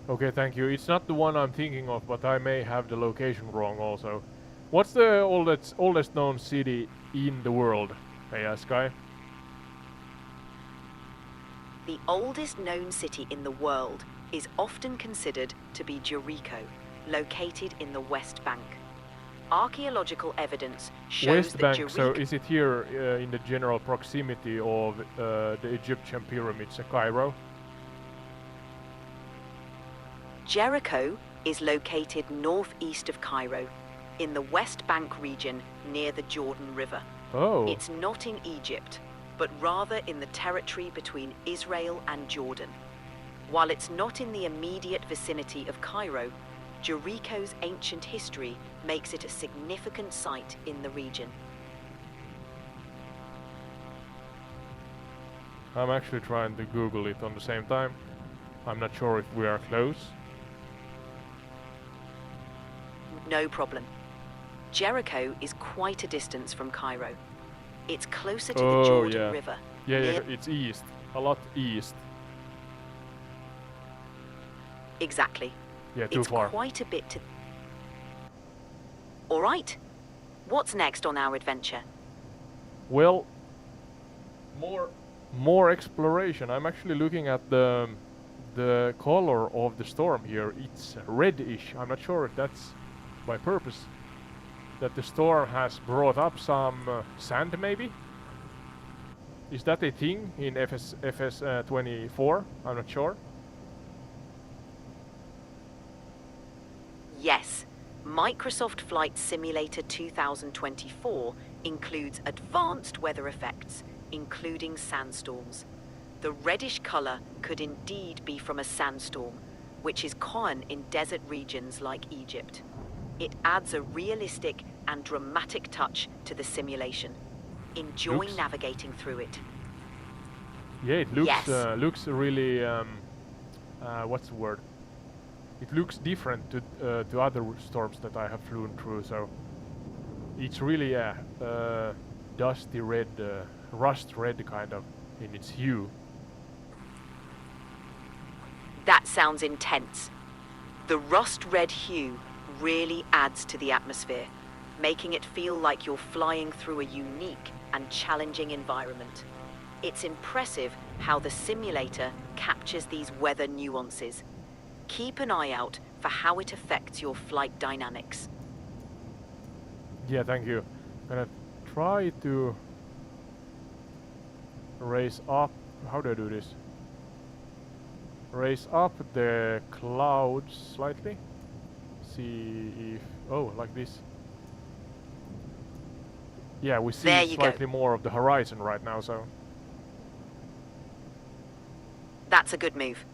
Okay, thank you. It's not the one I'm thinking of, but I may have the location wrong also. What's the oldest known city in the world, AI-Sky? The oldest known city in the world is often considered to be Jericho, located in the West Bank. Archaeological evidence shows West that Bank, Jericho... so is it here in the general proximity of the Egyptian pyramids in Cairo? Jericho is located northeast of Cairo, in the West Bank region near the Jordan River. Oh. It's not in Egypt, but rather in the territory between Israel and Jordan. While it's not in the immediate vicinity of Cairo, Jericho's ancient history makes it a significant site in the region. I'm actually trying to Google it on the same time. I'm not sure if we are close. No problem. Jericho is quite a distance from Cairo. It's closer to the Jordan River. Yeah, it's east. A lot east. Exactly. Yeah, too far. It's quite a bit to... All right. What's next on our adventure? Well, more exploration. I'm actually looking at the color of the storm here. It's reddish. I'm not sure if that's by purpose. That the storm has brought up some sand, maybe? Is that a thing in FS 24? I'm not sure. Yes, Microsoft Flight Simulator 2024 includes advanced weather effects, including sandstorms. The reddish color could indeed be from a sandstorm, which is common in desert regions like Egypt. It adds a realistic and dramatic touch to the simulation. Enjoy navigating through it. Yeah, it looks Yes. Looks really what's the word? It looks different to other storms that I have flown through. So it's really a dusty red, rust red kind of in its hue. That sounds intense. The rust red hue really adds to the atmosphere, making it feel like you're flying through a unique and challenging environment. It's impressive how the simulator captures these weather nuances. Keep an eye out for how it affects your flight dynamics. Yeah, thank you. Gonna try to raise up. How do I do this? Raise up the clouds slightly. See if... Oh, like this. Yeah, we There see you slightly go. more of the horizon right now, so... That's a good move.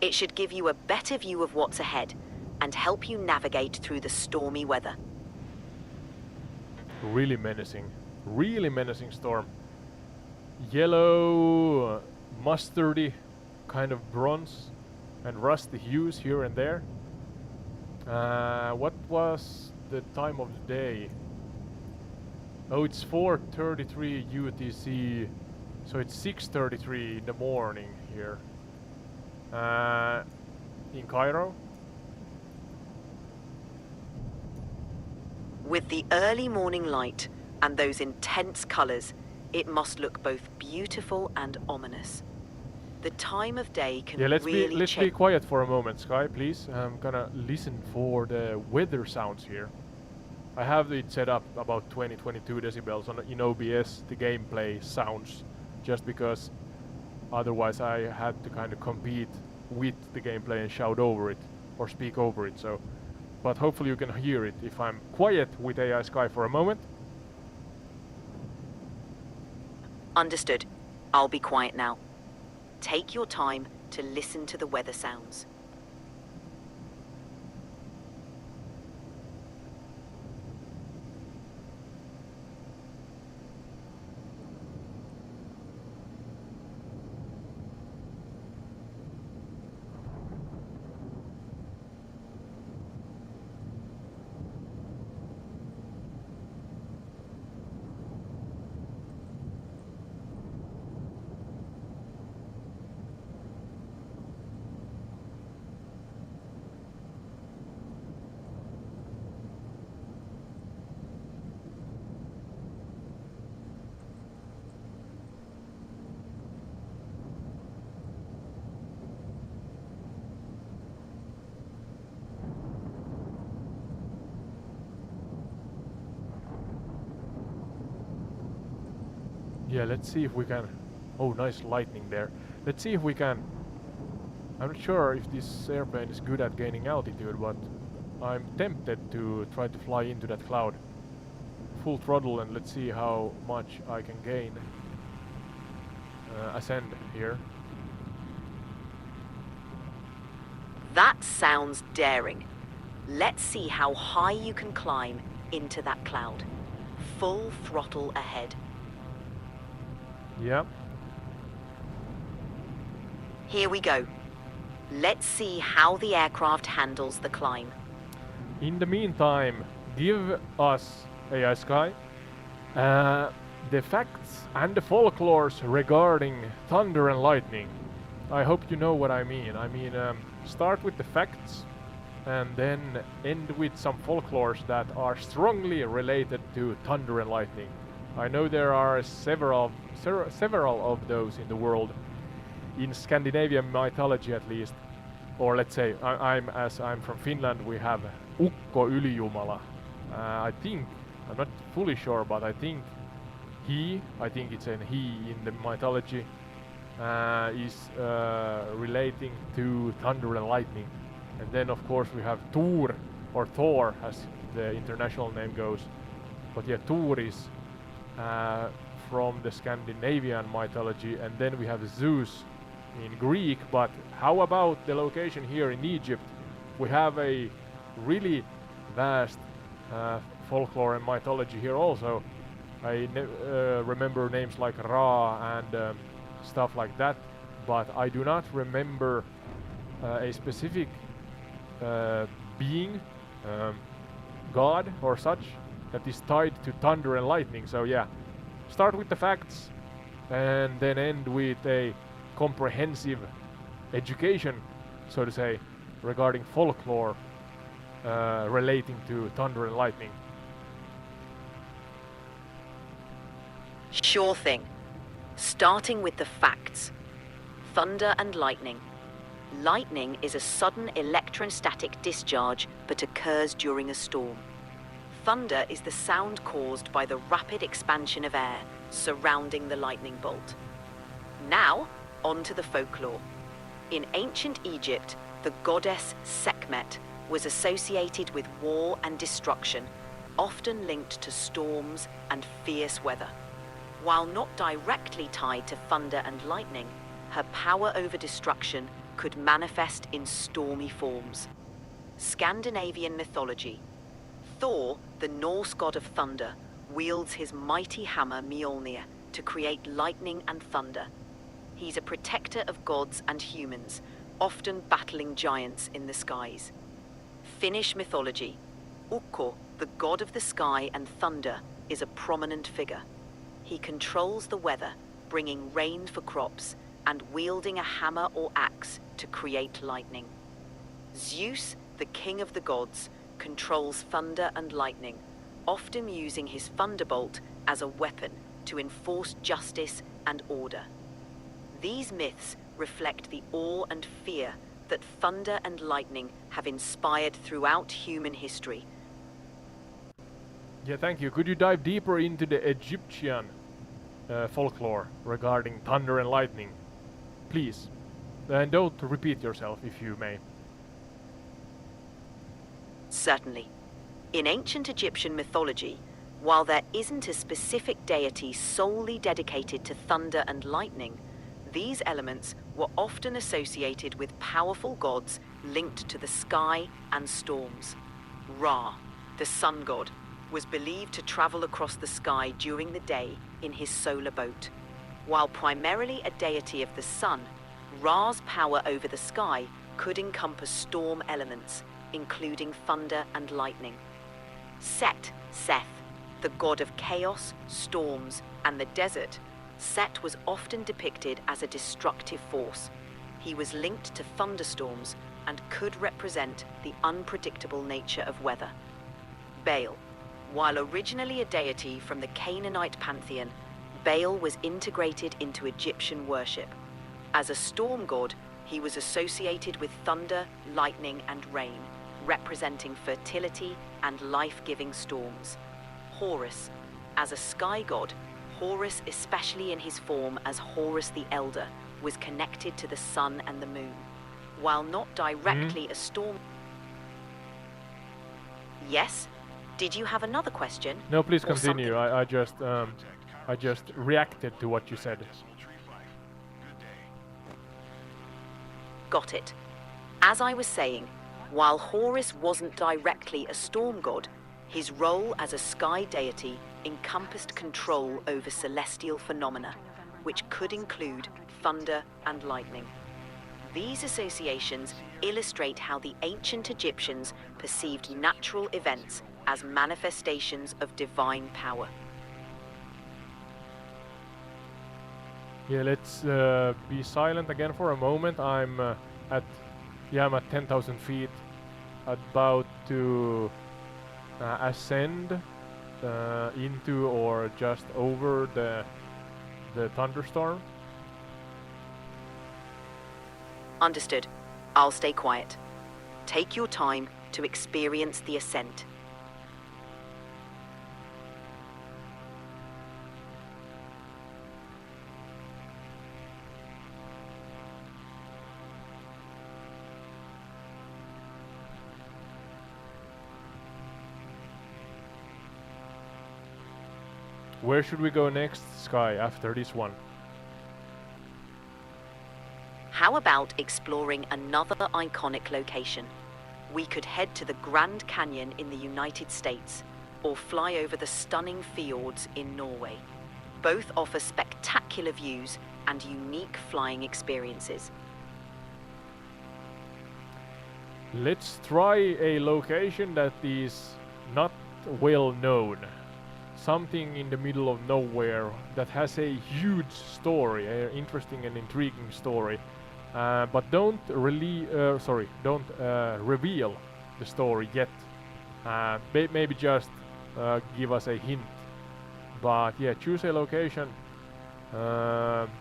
It should give you a better view of what's ahead and help you navigate through the stormy weather. Really menacing storm. Yellow, mustardy, kind of bronze and rusty hues here and there. What was the time of the day? Oh, it's 4:33 UTC, so it's 6:33 in the morning here. In Cairo. With the early morning light and those intense colors, it must look both beautiful and ominous. The time of day can Yeah, let's really be quiet for a moment, Sky, please. I'm gonna listen for the weather sounds here. I have it set up about 20-22 decibels in OBS, the gameplay sounds, just because otherwise I had to kind of compete with the gameplay and shout over it or speak over it. So, but hopefully you can hear it if I'm quiet with AI-Sky for a moment. Understood. I'll be quiet now. Take your time to listen to the weather sounds. Yeah, let's see if we can... Oh, nice lightning there. Let's see if we can... I'm not sure if this airplane is good at gaining altitude, but I'm tempted to try to fly into that cloud. Full throttle, and let's see how much I can gain. Ascend here. That sounds daring. Let's see how high you can climb into that cloud. Full throttle ahead. Yeah. Here we go. Let's see how the aircraft handles the climb. In the meantime, give us, AI-Sky, the facts and the folklores regarding thunder and lightning. I hope you know what I mean. I mean, start with the facts and then end with some folklores that are strongly related to thunder and lightning. I know there are several of those in the world, in Scandinavian mythology at least, or let's say I'm from Finland, we have Ukko Ylijumala. I think, I'm not fully sure, but I think it's an he in the mythology, is relating to thunder and lightning. And then of course we have Thor, or Thor as the international name goes. But yeah, Thor is from the Scandinavian mythology, and then we have Zeus in Greek. But how about the location here in Egypt? We have a really vast folklore and mythology here also. I remember names like Ra and stuff like that, but I do not remember a specific being, god or such, that is tied to thunder and lightning. So yeah, start with the facts and then end with a comprehensive education, so to say, regarding folklore relating to thunder and lightning. Sure thing. Starting with the facts. Thunder and lightning. Lightning is a sudden electrostatic discharge but occurs during a storm. Thunder is the sound caused by the rapid expansion of air surrounding the lightning bolt. Now, on to the folklore. In ancient Egypt, the goddess Sekhmet was associated with war and destruction, often linked to storms and fierce weather. While not directly tied to thunder and lightning, her power over destruction could manifest in stormy forms. Scandinavian mythology. Thor, the Norse god of thunder, wields his mighty hammer Mjolnir to create lightning and thunder. He's a protector of gods and humans, often battling giants in the skies. Finnish mythology. Ukko, the god of the sky and thunder, is a prominent figure. He controls the weather, bringing rain for crops, and wielding a hammer or axe to create lightning. Zeus, the king of the gods, controls thunder and lightning, often using his thunderbolt as a weapon to enforce justice and order. These myths reflect the awe and fear that thunder and lightning have inspired throughout human history. Yeah, thank you. Could you dive deeper into the Egyptian folklore regarding thunder and lightning, please? And don't repeat yourself, if you may. Certainly. In ancient Egyptian mythology, while there isn't a specific deity solely dedicated to thunder and lightning, these elements were often associated with powerful gods linked to the sky and storms. Ra, the sun god, was believed to travel across the sky during the day in his solar boat. While primarily a deity of the sun, Ra's power over the sky could encompass storm elements, including thunder and lightning. Seth, the god of chaos, storms, and the desert, Set was often depicted as a destructive force. He was linked to thunderstorms and could represent the unpredictable nature of weather. Baal. While originally a deity from the Canaanite pantheon, Baal was integrated into Egyptian worship. As a storm god, he was associated with thunder, lightning, and rain, representing fertility and life-giving storms. Horus. As a sky god, Horus, especially in his form as Horus the Elder, was connected to the sun and the moon. While not directly a storm... Yes? Did you have another question? No, please continue. I just reacted to what you said. Got it. As I was saying, while Horus wasn't directly a storm god, his role as a sky deity encompassed control over celestial phenomena, which could include thunder and lightning. These associations illustrate how the ancient Egyptians perceived natural events as manifestations of divine power. Yeah, let's be silent again for a moment. I'm at 10,000 feet about to ascend into or just over the thunderstorm. Understood. I'll stay quiet. Take your time to experience the ascent. Where should we go next, Sky, after this one? How about exploring another iconic location? We could head to the Grand Canyon in the United States, or fly over the stunning fjords in Norway. Both offer spectacular views and unique flying experiences. Let's try a location that is not well known. Something in the middle of nowhere that has a huge story, an interesting and intriguing story. But don't reveal the story yet. Maybe just give us a hint. But yeah, choose a location.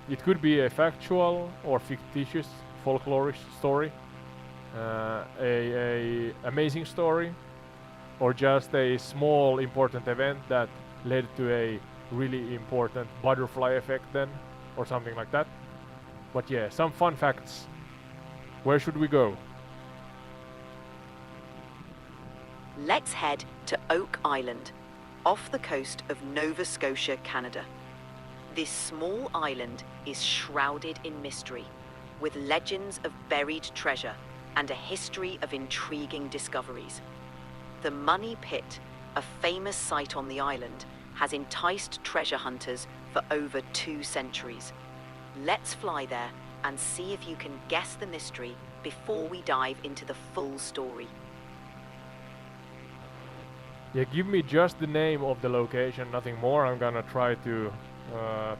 It could be a factual or fictitious folklorish story, a amazing story, or just a small important event that led to a really important butterfly effect then, or something like that. But yeah, some fun facts. Where should we go? Let's head to Oak Island, off the coast of Nova Scotia, Canada. This small island is shrouded in mystery, with legends of buried treasure and a history of intriguing discoveries. The Money Pit, a famous site on the island, has enticed treasure hunters for over 2 centuries. Let's fly there and see if you can guess the mystery before we dive into the full story. Yeah, give me just the name of the location, nothing more. I'm gonna try to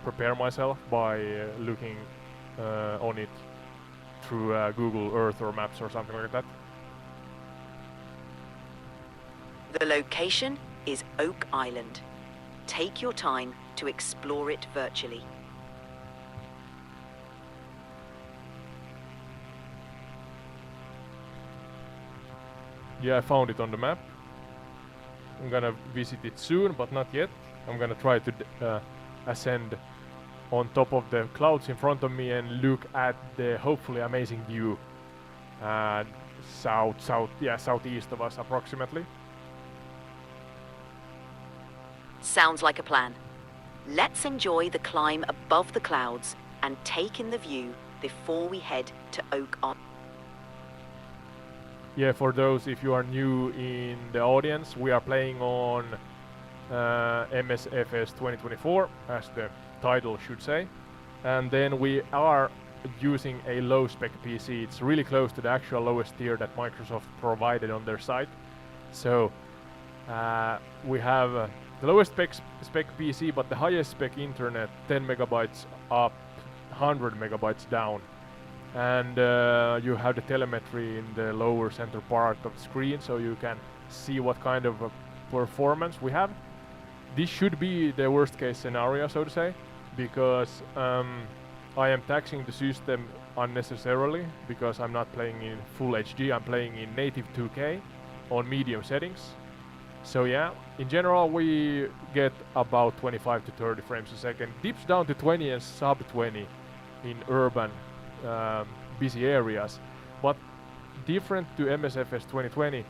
prepare myself by looking on it through Google Earth or Maps or something like that. The location is Oak Island. Take your time to explore it virtually. Yeah, I found it on the map. I'm gonna visit it soon, but not yet. I'm gonna try to ascend on top of the clouds in front of me and look at the hopefully amazing view southeast of us approximately. Sounds like a plan. Let's enjoy the climb above the clouds and take in the view before we head to Oak Island. Yeah, for those if you are new in the audience, we are playing on Msfs 2024, as the title should say. And then we are using a low-spec PC. It's really close to the actual lowest tier that Microsoft provided on their site. So we have the lowest spec PC, but the highest spec internet, 10 megabytes up, 100 megabytes down. And you have the telemetry in the lower center part of the screen, so you can see what kind of performance we have. This should be the worst case scenario, so to say, because I am taxing the system unnecessarily, because I'm not playing in full HD, I'm playing in native 2K on medium settings. So yeah, in general we get about 25 to 30 frames a second. Dips down to 20 and sub 20 in urban busy areas, but different to Msfs 2020,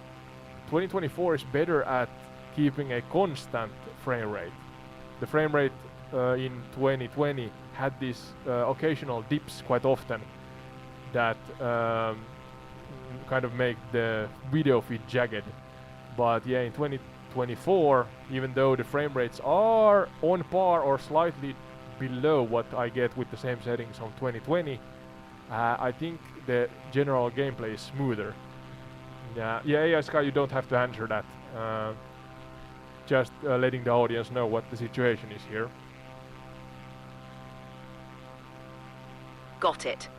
2024 is better at keeping a constant frame rate. The frame rate in 2020 had these occasional dips quite often that kind of make the video feed jagged. But yeah, in 2024, even though the frame rates are on par or slightly below what I get with the same settings on 2020, I think the general gameplay is smoother. Yeah, AI-Sky, you don't have to answer that. Just letting the audience know what the situation is here. Got it.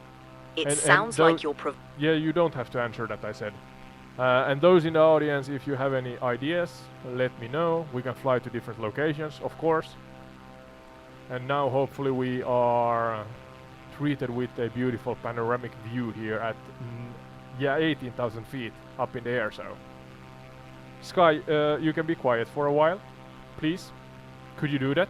It sounds like you're yeah, you don't have to answer that, I said. And those in the audience, if you have any ideas, let me know. We can fly to different locations, of course. And now hopefully we are treated with a beautiful panoramic view here at 18,000 feet up in the air. So Sky, you can be quiet for a while, please. Could you do that?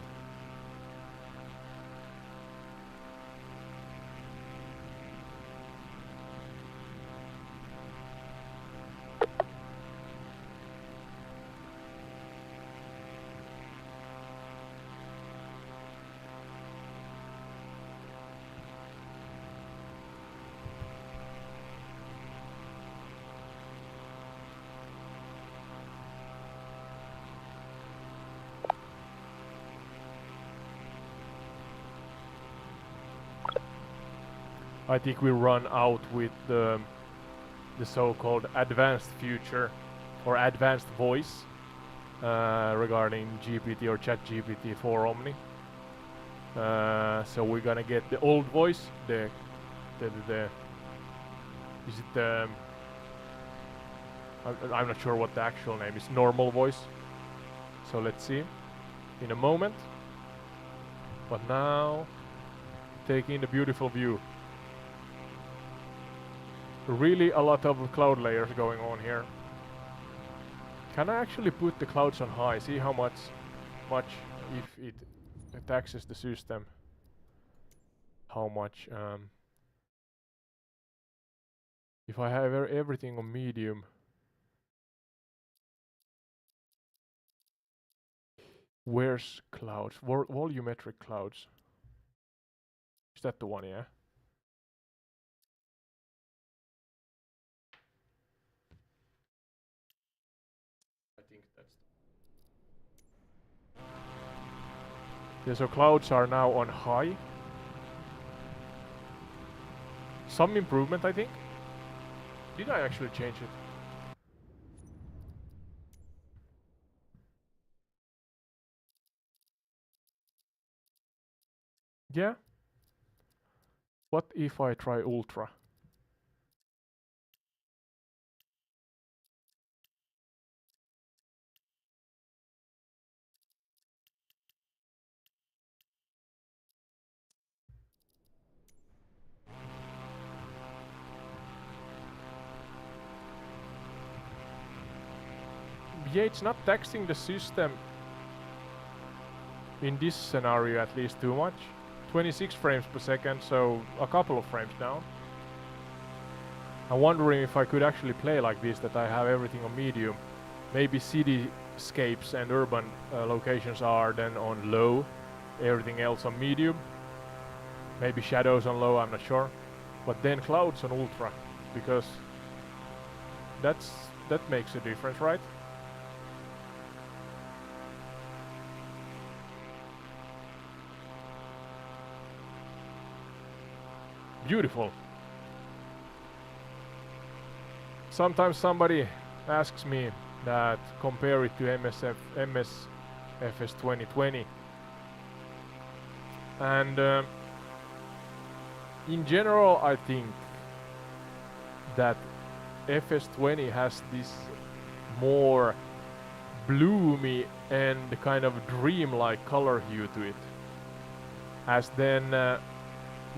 I think we run out with the so-called advanced feature or advanced voice regarding GPT or ChatGPT for Omni. So we're gonna get the old voice, is it the I'm not sure what the actual name is, normal voice. So let's see in a moment. But now taking the beautiful view. Really a lot of cloud layers going on here. Can I actually put the clouds on high? See how much if it taxes the system. How much if I have everything on medium. Where's clouds? Volumetric clouds. Is that the one, yeah? I think that's yeah, so clouds are now on high. Some improvement, I think. Did I actually change it? Yeah. What if I try ultra? Yeah, it's not taxing the system in this scenario at least too much. 26 frames per second, so a couple of frames down. I'm wondering if I could actually play like this, that I have everything on medium. Maybe cityscapes and urban locations are then on low, everything else on medium. Maybe shadows on low, I'm not sure. But then clouds on ultra, because that makes a difference, right? Beautiful. Sometimes somebody asks me that compare it to Msfs 2020, and in general I think that FS20 has this more bloomy and kind of dreamlike color hue to it, as then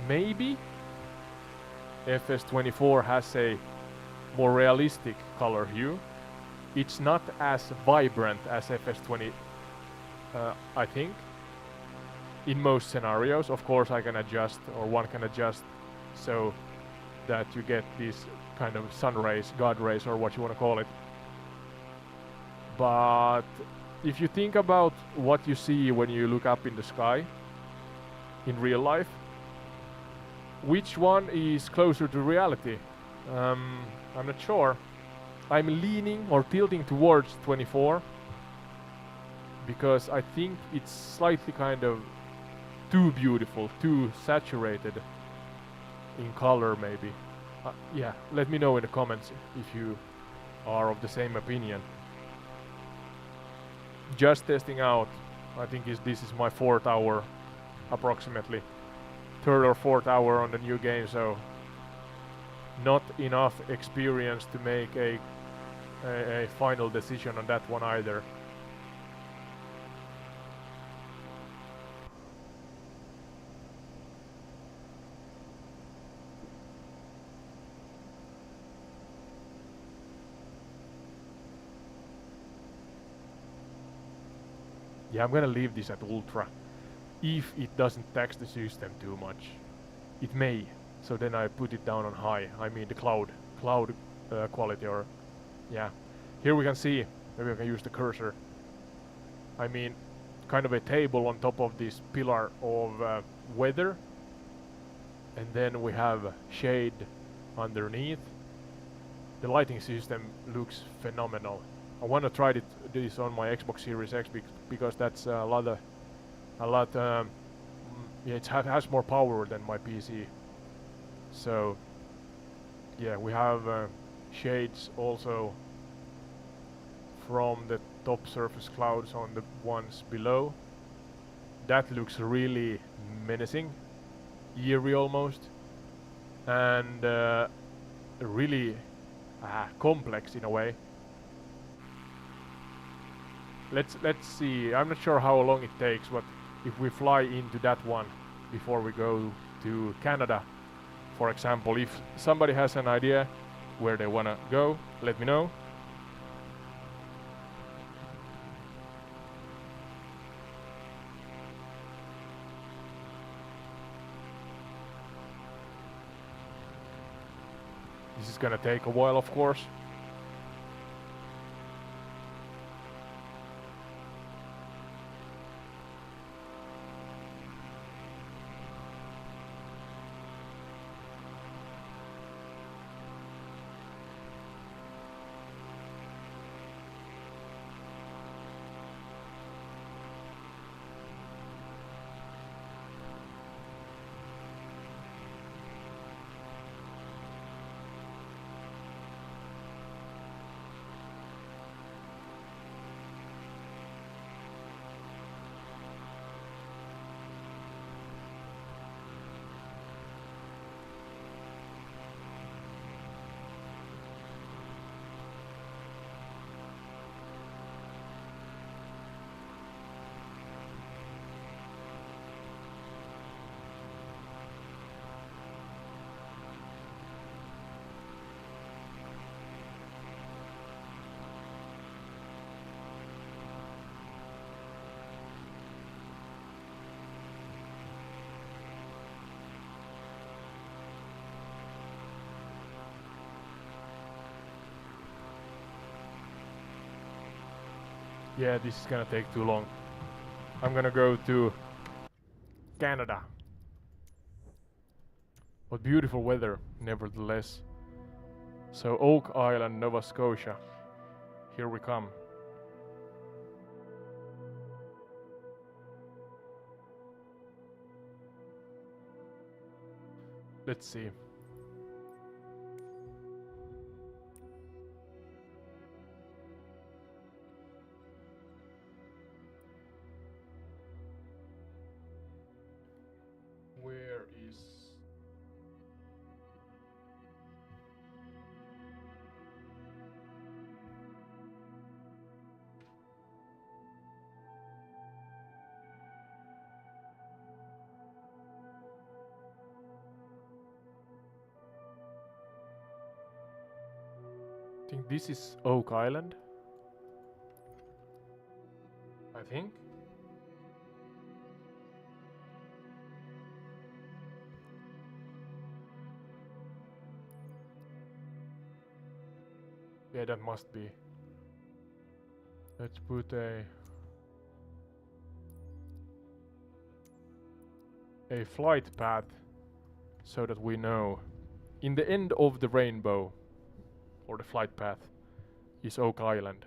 maybe FS24 has a more realistic color hue. It's not as vibrant as FS20, I think. In most scenarios, of course, I can adjust, or one can adjust, so that you get these kind of sun rays, God rays, or what you want to call it. But if you think about what you see when you look up in the sky in real life, which one is closer to reality? I'm not sure. I'm leaning or tilting towards 24 because I think it's slightly kind of too beautiful, too saturated in color maybe. Yeah, let me know in the comments if you are of the same opinion. Just testing out. I think this is my 4th hour approximately. 3rd or 4th hour on the new game, so not enough experience to make a a final decision on that one either. Yeah, I'm gonna leave this at ultra, if it doesn't tax the system too much. It may, so then I put it down on high. I mean the cloud quality, or yeah. Here we can see, maybe I can use the cursor. I mean, kind of a table on top of this pillar of weather, and then we have shade underneath. The lighting system looks phenomenal. I want to try this on my Xbox Series X because that's a lot. Yeah, it has more power than my PC. So yeah, we have shades also from the top surface clouds on the ones below. That looks really menacing, eerie almost, and really complex in a way. Let's see. I'm not sure how long it takes, but if we fly into that one before we go to Canada, for example, if somebody has an idea where they wanna go, let me know. This is gonna take a while, of course. Yeah, this is gonna take too long. I'm gonna go to Canada. But beautiful weather, nevertheless. So Oak Island, Nova Scotia. Here we come. Let's see. Where is... I think this is Oak Island. I think. Yeah, that must be. Let's put a flight path so that we know. In the end of the rainbow, or the flight path, is Oak Island.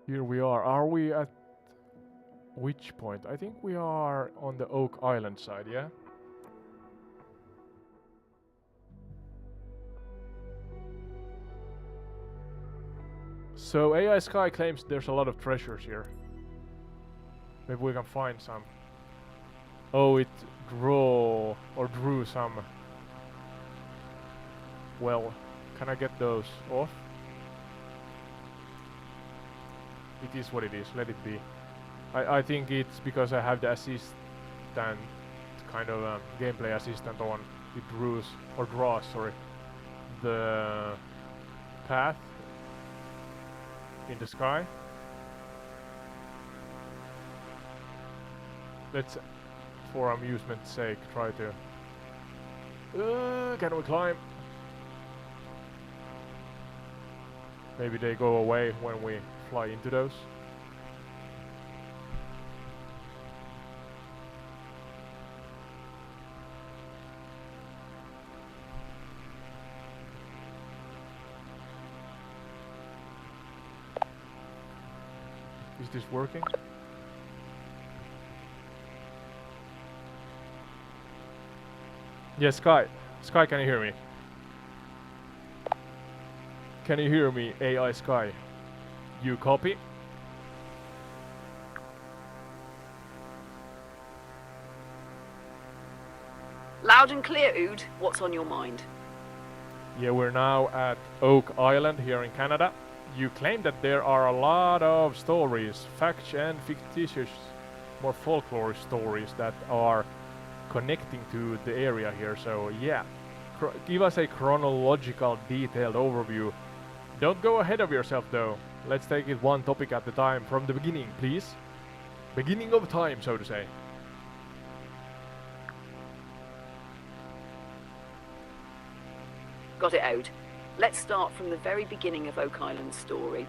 Here we are. Are we at which point? I think we are on the Oak Island side, yeah? So AI-Sky claims there's a lot of treasures here. Maybe we can find some. Oh, it drew some. Well, can I get those off? It is what it is, let it be. I think it's because I have the assistant, kind of gameplay assistant on. It draws, sorry, the path in the sky. Let's, for amusement's sake, try to... can we climb? Maybe they go away when we fly into those. Is this working? Yes, Sky. Sky, can you hear me? Can you hear me, AI-Sky? You copy? Loud and clear, Ode. What's on your mind? Yeah, we're now at Oak Island here in Canada. You claim that there are a lot of stories, facts and fictitious, more folklore stories that are connecting to the area here. So yeah, give us a chronological, detailed overview. Don't go ahead of yourself though. Let's take it one topic at a time from the beginning, please. Beginning of time, so to say. Got it, Ode. Let's start from the very beginning of Oak Island's story.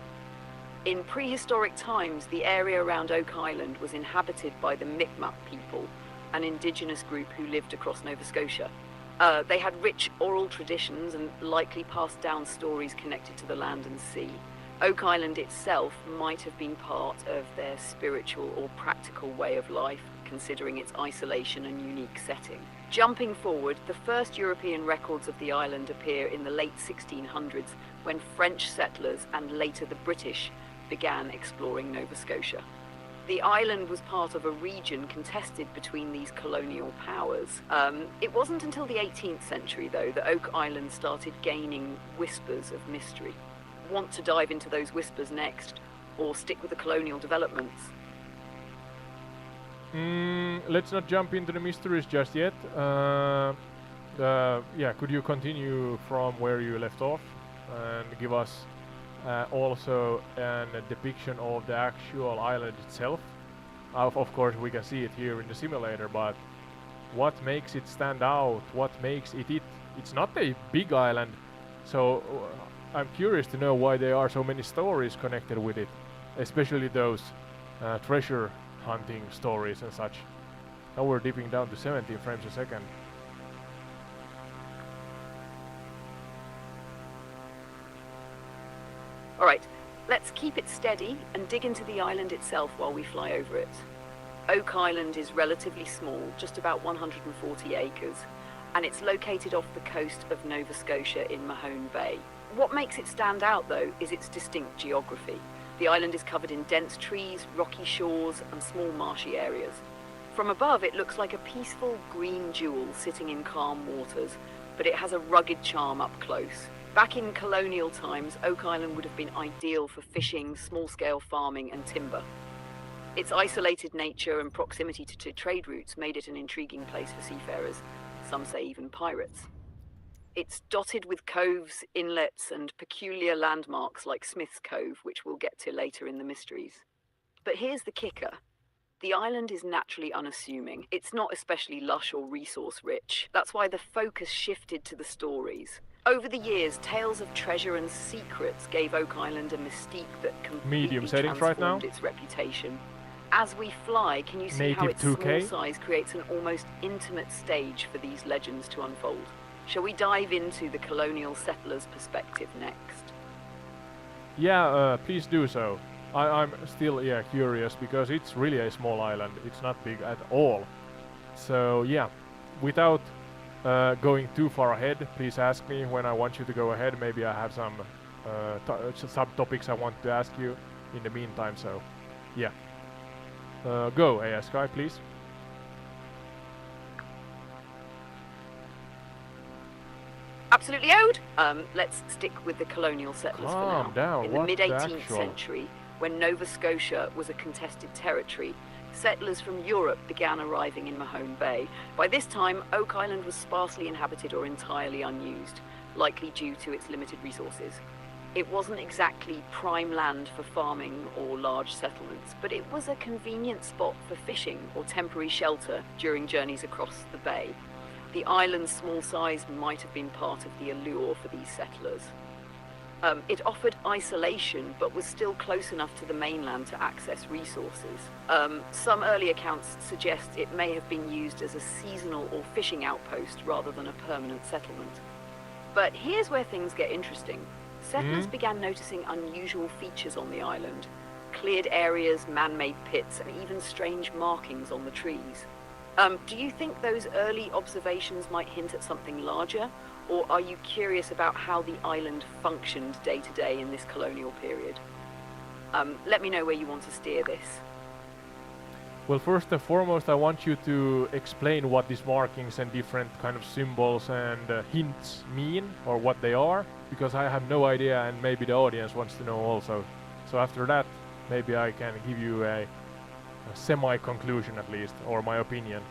In prehistoric times, the area around Oak Island was inhabited by the Mi'kmaq people, an indigenous group who lived across Nova Scotia. They had rich oral traditions and likely passed down stories connected to the land and sea. Oak Island itself might have been part of their spiritual or practical way of life, considering its isolation and unique setting. Jumping forward, the first European records of the island appear in the late 1600s, when French settlers and later the British began exploring Nova Scotia. The island was part of a region contested between these colonial powers. It wasn't until the 18th century, though, that Oak Island started gaining whispers of mystery. Want to dive into those whispers next, or stick with the colonial developments? Let's not jump into the mysteries just yet. Yeah, could you continue from where you left off and give us also a depiction of the actual island itself? Of course, we can see it here in the simulator, but what makes it stand out? What makes it? It's not a big island, so I'm curious to know why there are so many stories connected with it, especially those treasure hunting stories and such. Now we're dipping down to 17 frames a second. Alright, let's keep it steady and dig into the island itself while we fly over it. Oak Island is relatively small, just about 140 acres, and it's located off the coast of Nova Scotia in Mahone Bay. What makes it stand out, though, is its distinct geography. The island is covered in dense trees, rocky shores, and small marshy areas. From above, it looks like a peaceful green jewel sitting in calm waters, but it has a rugged charm up close. Back in colonial times, Oak Island would have been ideal for fishing, small-scale farming, and timber. Its isolated nature and proximity to trade routes made it an intriguing place for seafarers, some say even pirates. It's dotted with coves, inlets, and peculiar landmarks like Smith's Cove, which we'll get to later in the mysteries. But here's the kicker. The island is naturally unassuming. It's not especially lush or resource-rich. That's why the focus shifted to the stories. Over the years, tales of treasure and secrets gave Oak Island a mystique that completely transformed its reputation. As we fly, can you see how its small size creates an almost intimate stage for these legends to unfold? Shall we dive into the colonial settlers' perspective next? Yeah, please do so. I'm still curious, because it's really a small island. It's not big at all. So yeah, without going too far ahead, please ask me when I want you to go ahead. Maybe I have some subtopics I want to ask you in the meantime. So, yeah. Go, AI-Sky, please. Absolutely, Ode. Let's stick with the colonial settlers for now. Calm down. In the What the mid-18th actual? century, when Nova Scotia was a contested territory, settlers from Europe began arriving in Mahone Bay. By this time, Oak Island was sparsely inhabited or entirely unused, likely due to its limited resources. It wasn't exactly prime land for farming or large settlements, but it was a convenient spot for fishing or temporary shelter during journeys across the bay. The island's small size might have been part of the allure for these settlers. It offered isolation, but was still close enough to the mainland to access resources. Some early accounts suggest it may have been used as a seasonal or fishing outpost rather than a permanent settlement. But here's where things get interesting. Settlers began noticing unusual features on the island. Cleared areas, man-made pits, and even strange markings on the trees. Do you think those early observations might hint at something larger? Or are you curious about how the island functioned day to day in this colonial period? Let me know where you want to steer this. Well, first and foremost, I want you to explain what these markings and different kind of symbols and hints mean, or what they are, because I have no idea, and maybe the audience wants to know also. So after that, maybe I can give you a semi-conclusion at least, or my opinion.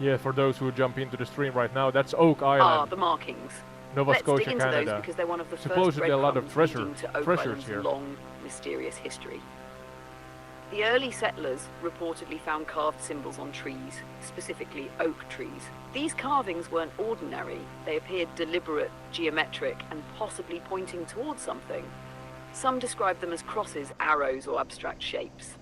Yeah, for those who jump into the stream right now, that's Oak Island. The markings. Nova Let's Scotia, dig into Canada. those because they're one of the Supposedly first a lot of breadcrumbs leading to Oak treasures Island's here. long, mysterious history. The early settlers reportedly found carved symbols on trees, specifically oak trees. These carvings weren't ordinary. They appeared deliberate, geometric, and possibly pointing towards something. Some described them as crosses, arrows, or abstract shapes.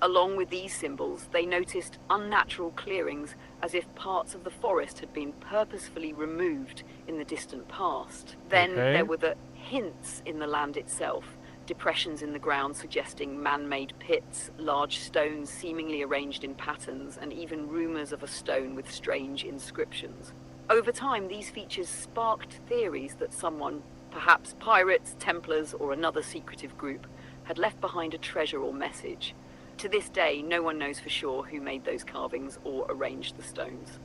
Along with these symbols, they noticed unnatural clearings, as if parts of the forest had been purposefully removed in the distant past. Then there were the hints in the land itself, depressions in the ground suggesting man-made pits, large stones seemingly arranged in patterns, and even rumors of a stone with strange inscriptions. Over time, these features sparked theories that someone, perhaps pirates, Templars, or another secretive group, had left behind a treasure or message. To this day, no one knows for sure who made those carvings or arranged the stones.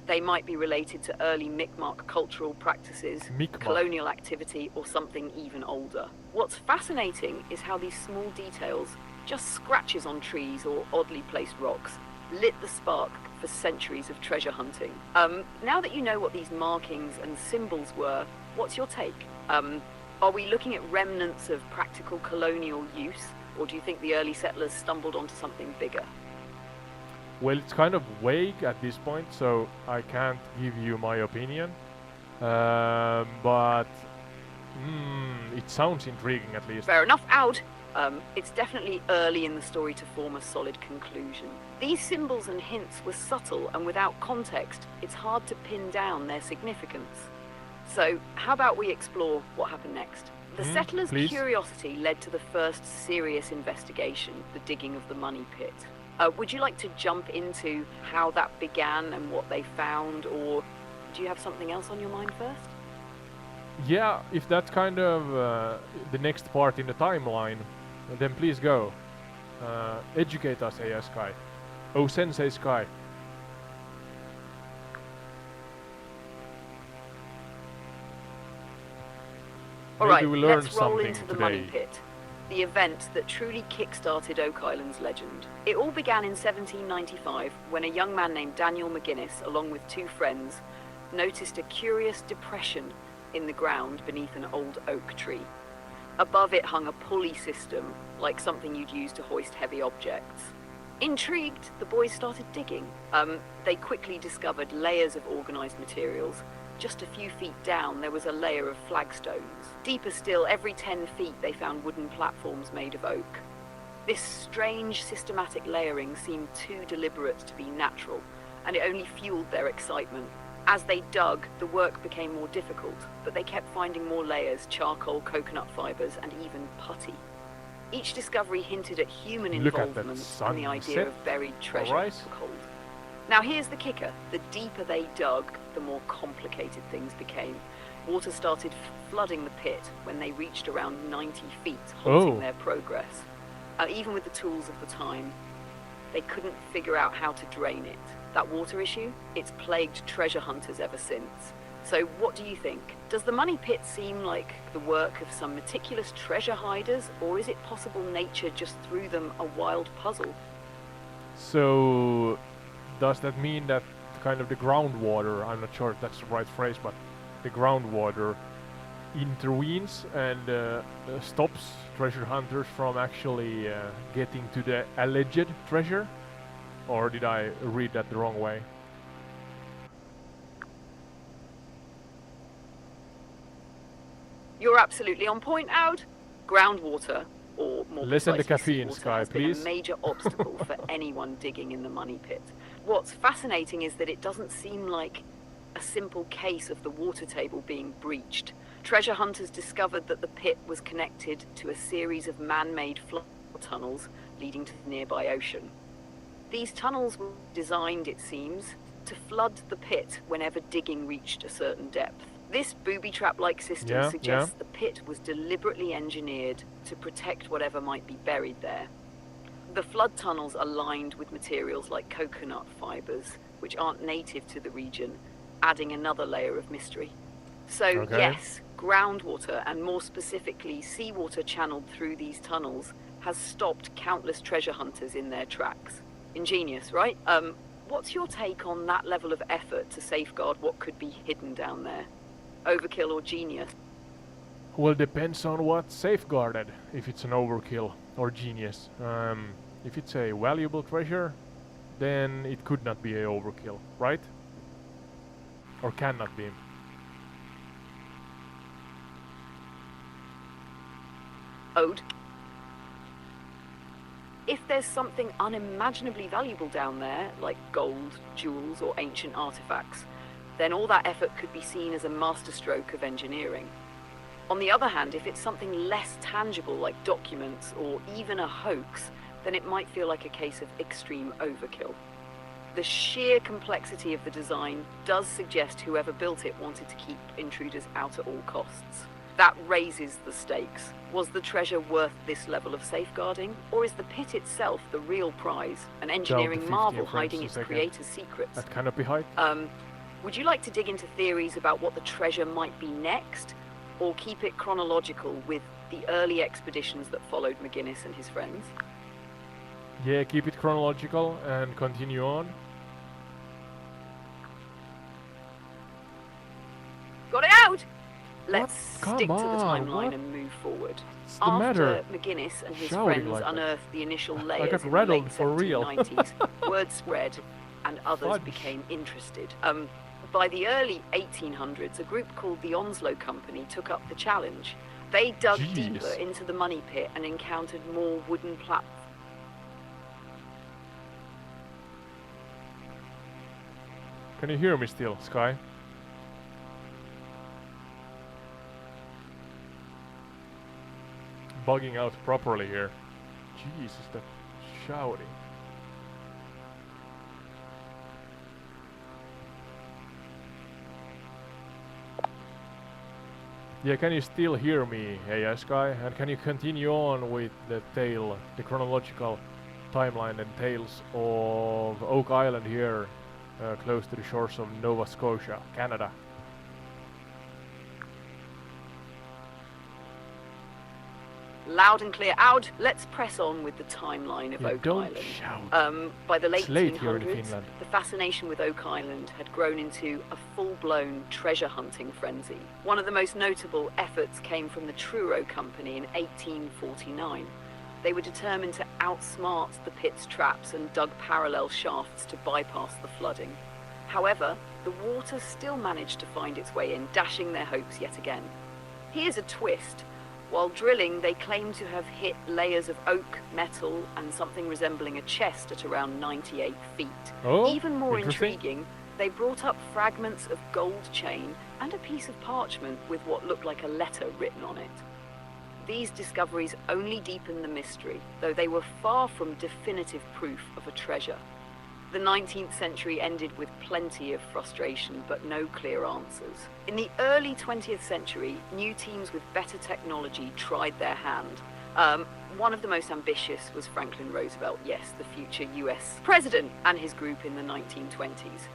They might be related to early Mi'kmaq cultural practices, colonial activity, or something even older. What's fascinating is how these small details, just scratches on trees or oddly placed rocks, lit the spark for centuries of treasure hunting. Now that you know what these markings and symbols were, what's your take? Are we looking at remnants of practical colonial use? Or do you think the early settlers stumbled onto something bigger? Well, it's kind of vague at this point, so I can't give you my opinion. But it sounds intriguing at least. Fair enough, out. It's definitely early in the story to form a solid conclusion. These symbols and hints were subtle, and without context, it's hard to pin down their significance. So, how about we explore what happened next? The settlers' curiosity led to the first serious investigation, the digging of the money pit. Would you like to jump into how that began and what they found, or do you have something else on your mind first? Yeah, if that's kind of the next part in the timeline, then please go. Educate us, AI-Sky. Oh, Sensei Sky. Alright, we learned let's roll something into the today. money pit, the event that truly kick-started Oak Island's legend. It all began in 1795 when a young man named Daniel McGuinness, along with two friends, noticed a curious depression in the ground beneath an old oak tree. Above it hung a pulley system, like something you'd use to hoist heavy objects. Intrigued, the boys started digging. They quickly discovered layers of organized materials. Just a few feet down, there was a layer of flagstones. Deeper still, every 10 feet, they found wooden platforms made of oak. This strange, systematic layering seemed too deliberate to be natural, and it only fueled their excitement. As they dug, the work became more difficult, but they kept finding more layers, charcoal, coconut fibers, and even putty. Each discovery hinted at human involvement and the idea of buried treasure took hold. Now here's the kicker. The deeper they dug, the more complicated things became. Water started flooding the pit when they reached around 90 feet, halting their progress. Even with the tools of the time, they couldn't figure out how to drain it. That water issue, it's plagued treasure hunters ever since. So what do you think? Does the money pit seem like the work of some meticulous treasure hiders, or is it possible nature just threw them a wild puzzle? So, does that mean that kind of the groundwater, I'm not sure if that's the right phrase, but the groundwater intervenes and stops treasure hunters from actually getting to the alleged treasure? Or did I read that the wrong way? You're absolutely on point, Ode. Groundwater, or more Listen to precisely caffeine, seawater, Sky, has been please. a major obstacle for anyone digging in the money pit. What's fascinating is that it doesn't seem like a simple case of the water table being breached. Treasure hunters discovered that the pit was connected to a series of man-made flood tunnels leading to the nearby ocean. These tunnels were designed, it seems, to flood the pit whenever digging reached a certain depth. This booby trap-like system suggests the pit was deliberately engineered to protect whatever might be buried there. The flood tunnels are lined with materials like coconut fibers, which aren't native to the region, adding another layer of mystery. So yes, groundwater, and more specifically seawater channeled through these tunnels, has stopped countless treasure hunters in their tracks. Ingenious, right? What's your take on that level of effort to safeguard what could be hidden down there? Overkill or genius? Well, depends on what's safeguarded, if it's an overkill or genius. If it's a valuable treasure, then it could not be a overkill, right? Or cannot be. Ode? If there's something unimaginably valuable down there, like gold, jewels, or ancient artifacts, then all that effort could be seen as a masterstroke of engineering. On the other hand, if it's something less tangible, like documents or even a hoax, then it might feel like a case of extreme overkill. The sheer complexity of the design does suggest whoever built it wanted to keep intruders out at all costs. That raises the stakes. Was the treasure worth this level of safeguarding? Or is the pit itself the real prize, an engineering marvel hiding its creator's secrets? That cannot be hidden. Would you like to dig into theories about what the treasure might be next? Or keep it chronological with the early expeditions that followed McGinnis and his friends? Yeah, keep it chronological and continue on. Got it out! Let's stick to the timeline and move forward. After McGinnis and his friends unearthed the initial layers in the late 1790s, word spread and others became interested. By the early 1800s, a group called the Onslow Company took up the challenge. They dug deeper into the money pit and encountered more wooden platforms. Can you hear me still, Sky? Bugging out properly here. Jesus, that shouting. Yeah, can you still hear me, AI Sky? And can you continue on with the tale, the chronological timeline and tales of Oak Island here, close to the shores of Nova Scotia, Canada? Loud and clear. Ode, let's press on with the timeline of Oak Island. Don't shout. By the late It's 1800s, the fascination with Oak Island had grown into a full-blown treasure hunting frenzy. One of the most notable efforts came from the Truro Company in 1849. They were determined to outsmart the pit's traps and dug parallel shafts to bypass the flooding. However, the water still managed to find its way in, dashing their hopes yet again. Here's a twist. While drilling, they claim to have hit layers of oak, metal, and something resembling a chest at around 98 feet. Even more intriguing, they brought up fragments of gold chain and a piece of parchment with what looked like a letter written on it. These discoveries only deepened the mystery, though they were far from definitive proof of a treasure. The 19th century ended with plenty of frustration, but no clear answers. In the early 20th century, new teams with better technology tried their hand. One of the most ambitious was Franklin Roosevelt, yes, the future US president, and his group in the 1920s.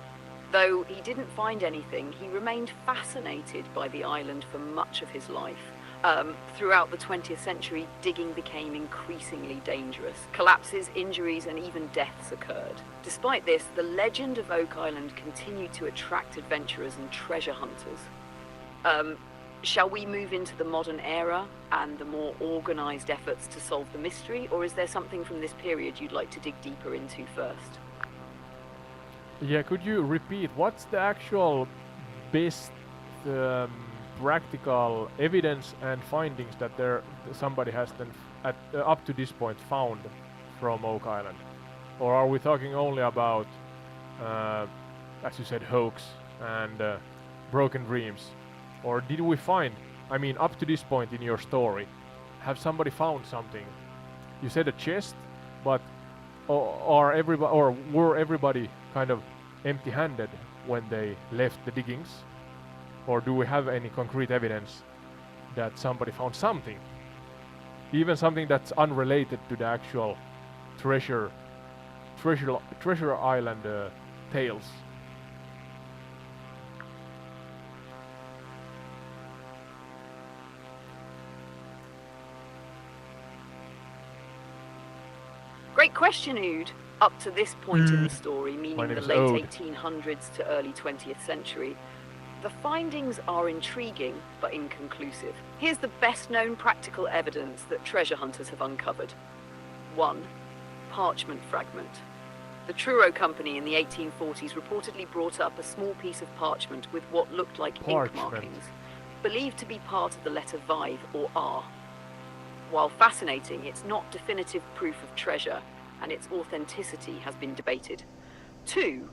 Though he didn't find anything, he remained fascinated by the island for much of his life. Throughout the 20th century, digging became increasingly dangerous. Collapses, injuries, and even deaths occurred. Despite this, the legend of Oak Island continued to attract adventurers and treasure hunters. Shall we move into the modern era and the more organized efforts to solve the mystery, or is there something from this period you'd like to dig deeper into first? Yeah, could you repeat what's the actual best practical evidence and findings that somebody has then up to this point found from Oak Island? Or are we talking only about, as you said, hoax and broken dreams? Or did we find, I mean, up to this point in your story, have somebody found something? You said a chest, but were everybody kind of empty-handed when they left the diggings? Or do we have any concrete evidence that somebody found something? Even something that's unrelated to the actual treasure island tales. Great question, Ode. Up to this point in the story, meaning the late Ode. 1800s to early 20th century, the findings are intriguing but inconclusive. Here's the best known practical evidence that treasure hunters have uncovered. 1. Parchment fragment. The Truro Company in the 1840s reportedly brought up a small piece of parchment with what looked like ink markings, believed to be part of the letter Vive or R. While fascinating, it's not definitive proof of treasure, and its authenticity has been debated. 2.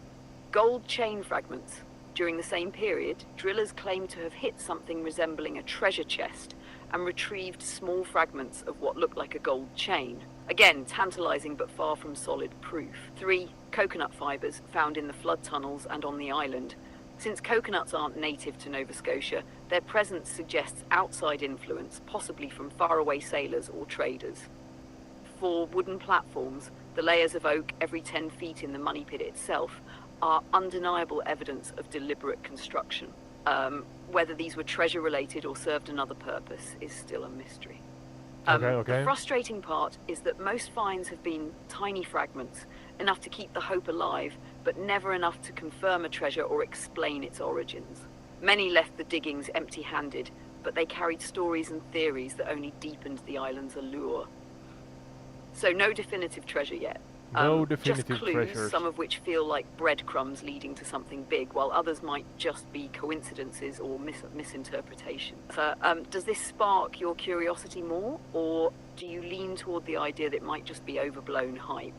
Gold chain fragments. During the same period, drillers claimed to have hit something resembling a treasure chest and retrieved small fragments of what looked like a gold chain. Again, tantalizing but far from solid proof. 3. Coconut fibers found in the flood tunnels and on the island. Since coconuts aren't native to Nova Scotia, their presence suggests outside influence, possibly from faraway sailors or traders. 4. Wooden platforms. The layers of oak every 10 feet in the money pit itself are undeniable evidence of deliberate construction. Whether these were treasure-related or served another purpose is still a mystery. The frustrating part is that most finds have been tiny fragments, enough to keep the hope alive, but never enough to confirm a treasure or explain its origins. Many left the diggings empty-handed, but they carried stories and theories that only deepened the island's allure. So no definitive treasure yet. No definitive just clues, treasures. some of which feel like breadcrumbs leading to something big, while others might just be coincidences or misinterpretations. Does this spark your curiosity more, or do you lean toward the idea that it might just be overblown hype?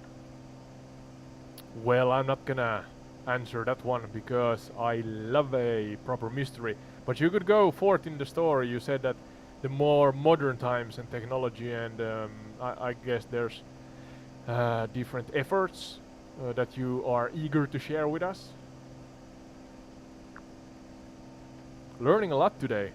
Well, I'm not gonna answer that one because I love a proper mystery. But you could go forth in the story. You said that the more modern times and technology, and I guess there's different efforts that you are eager to share with us. Learning a lot today.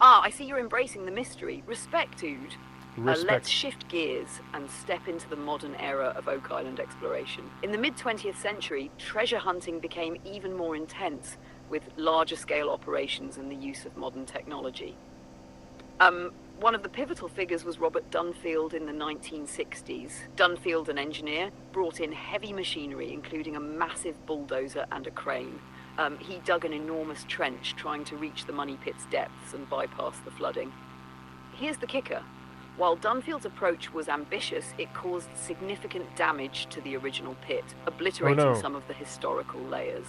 I see you're embracing the mystery. Respect, Ode. Respect. Let's shift gears and step into the modern era of Oak Island exploration. In the mid-20th century, treasure hunting became even more intense, with larger scale operations and the use of modern technology. One of the pivotal figures was Robert Dunfield in the 1960s. Dunfield, an engineer, brought in heavy machinery, including a massive bulldozer and a crane. He dug an enormous trench, trying to reach the money pit's depths and bypass the flooding. Here's the kicker. While Dunfield's approach was ambitious, it caused significant damage to the original pit, obliterating some of the historical layers.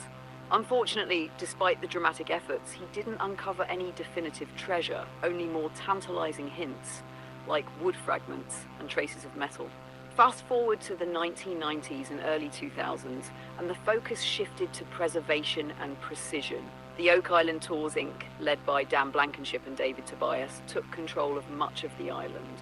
Unfortunately, despite the dramatic efforts, he didn't uncover any definitive treasure, only more tantalizing hints, like wood fragments and traces of metal. Fast forward to the 1990s and early 2000s, and the focus shifted to preservation and precision. The Oak Island Tours Inc., led by Dan Blankenship and David Tobias, took control of much of the island.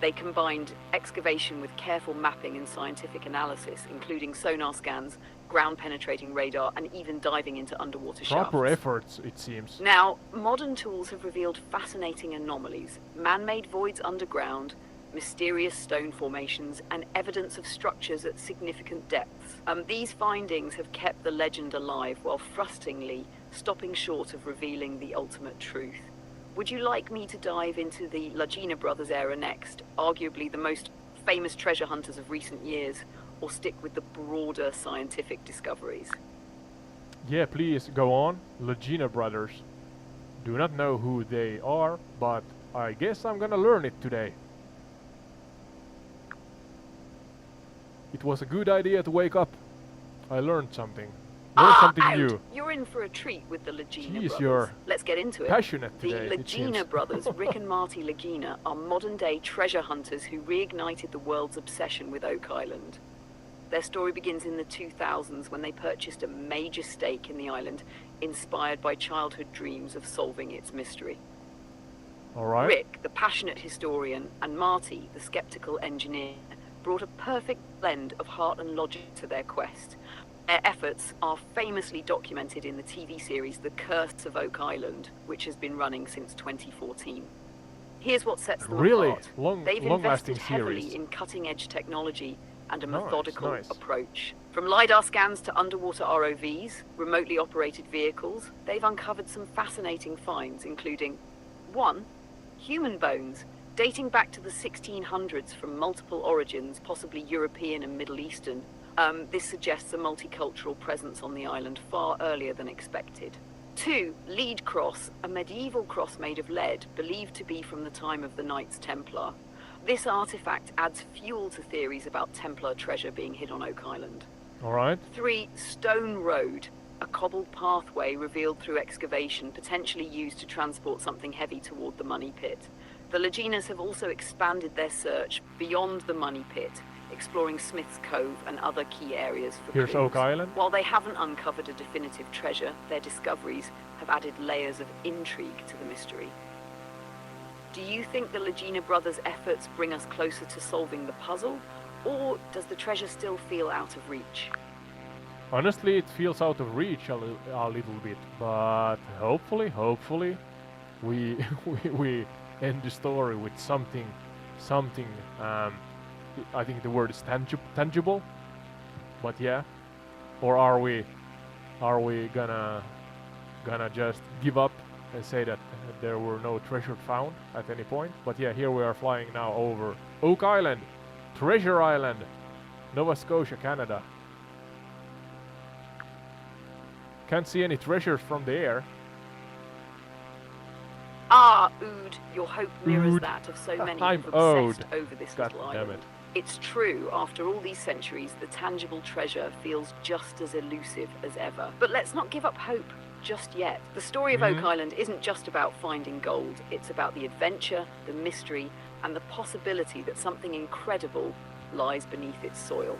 They combined excavation with careful mapping and scientific analysis, including sonar scans, ground-penetrating radar, and even diving into underwater shafts. Proper efforts, it seems. Now, modern tools have revealed fascinating anomalies, man-made voids underground, mysterious stone formations, and evidence of structures at significant depths. These findings have kept the legend alive while frustratingly stopping short of revealing the ultimate truth. Would you like me to dive into the Lagina brothers era next, arguably the most famous treasure hunters of recent years, or stick with the broader scientific discoveries? Yeah, please go on. Lagina brothers. Do not know who they are, but I guess I'm gonna learn it today. It was a good idea to wake up. I learned something. Learned something new. You're in for a treat with the Lagina Jeez, brothers. you're Let's get into it. passionate today, The it seems. Lagina brothers, Rick and Marty Lagina, are modern-day treasure hunters who reignited the world's obsession with Oak Island. Their story begins in the 2000s when they purchased a major stake in the island, inspired by childhood dreams of solving its mystery. All right. Rick, the passionate historian, and Marty, the skeptical engineer, brought a perfect blend of heart and logic to their quest. Their efforts are famously documented in the TV series The Curse of Oak Island, which has been running since 2014. Here's what sets them apart. They've invested heavily series. in cutting-edge technology and a Nice, methodical nice. approach. From LiDAR scans to underwater ROVs, remotely operated vehicles, they've uncovered some fascinating finds, including 1. Human bones, dating back to the 1600s from multiple origins, possibly European and Middle Eastern. This suggests a multicultural presence on the island far earlier than expected. 2. Lead cross, a medieval cross made of lead, believed to be from the time of the Knights Templar. This artifact adds fuel to theories about Templar treasure being hid on Oak Island. All right. 3. Stone Road, a cobbled pathway revealed through excavation, potentially used to transport something heavy toward the money pit. The Laginas have also expanded their search beyond the money pit, exploring Smith's Cove and other key areas for Here's clues. Oak Island. While they haven't uncovered a definitive treasure, their discoveries have added layers of intrigue to the mystery. Do you think the Lagina brothers' efforts bring us closer to solving the puzzle, or does the treasure still feel out of reach? Honestly, it feels out of reach a little bit, but hopefully, we we end the story with something. I think the word is tangible. But yeah, or are we gonna just give up and say that there were no treasure found at any point? But yeah, here we are flying now over Oak Island, Treasure Island, Nova Scotia, Canada. Can't see any treasures from the air. Ah, Ode, your hope mirrors Ode. that of so many I'm who've obsessed Ode. over this God little damn island. it. It's true, after all these centuries, the tangible treasure feels just as elusive as ever. But let's not give up hope just yet. The story of Oak Island isn't just about finding gold, it's about the adventure, the mystery, and the possibility that something incredible lies beneath its soil.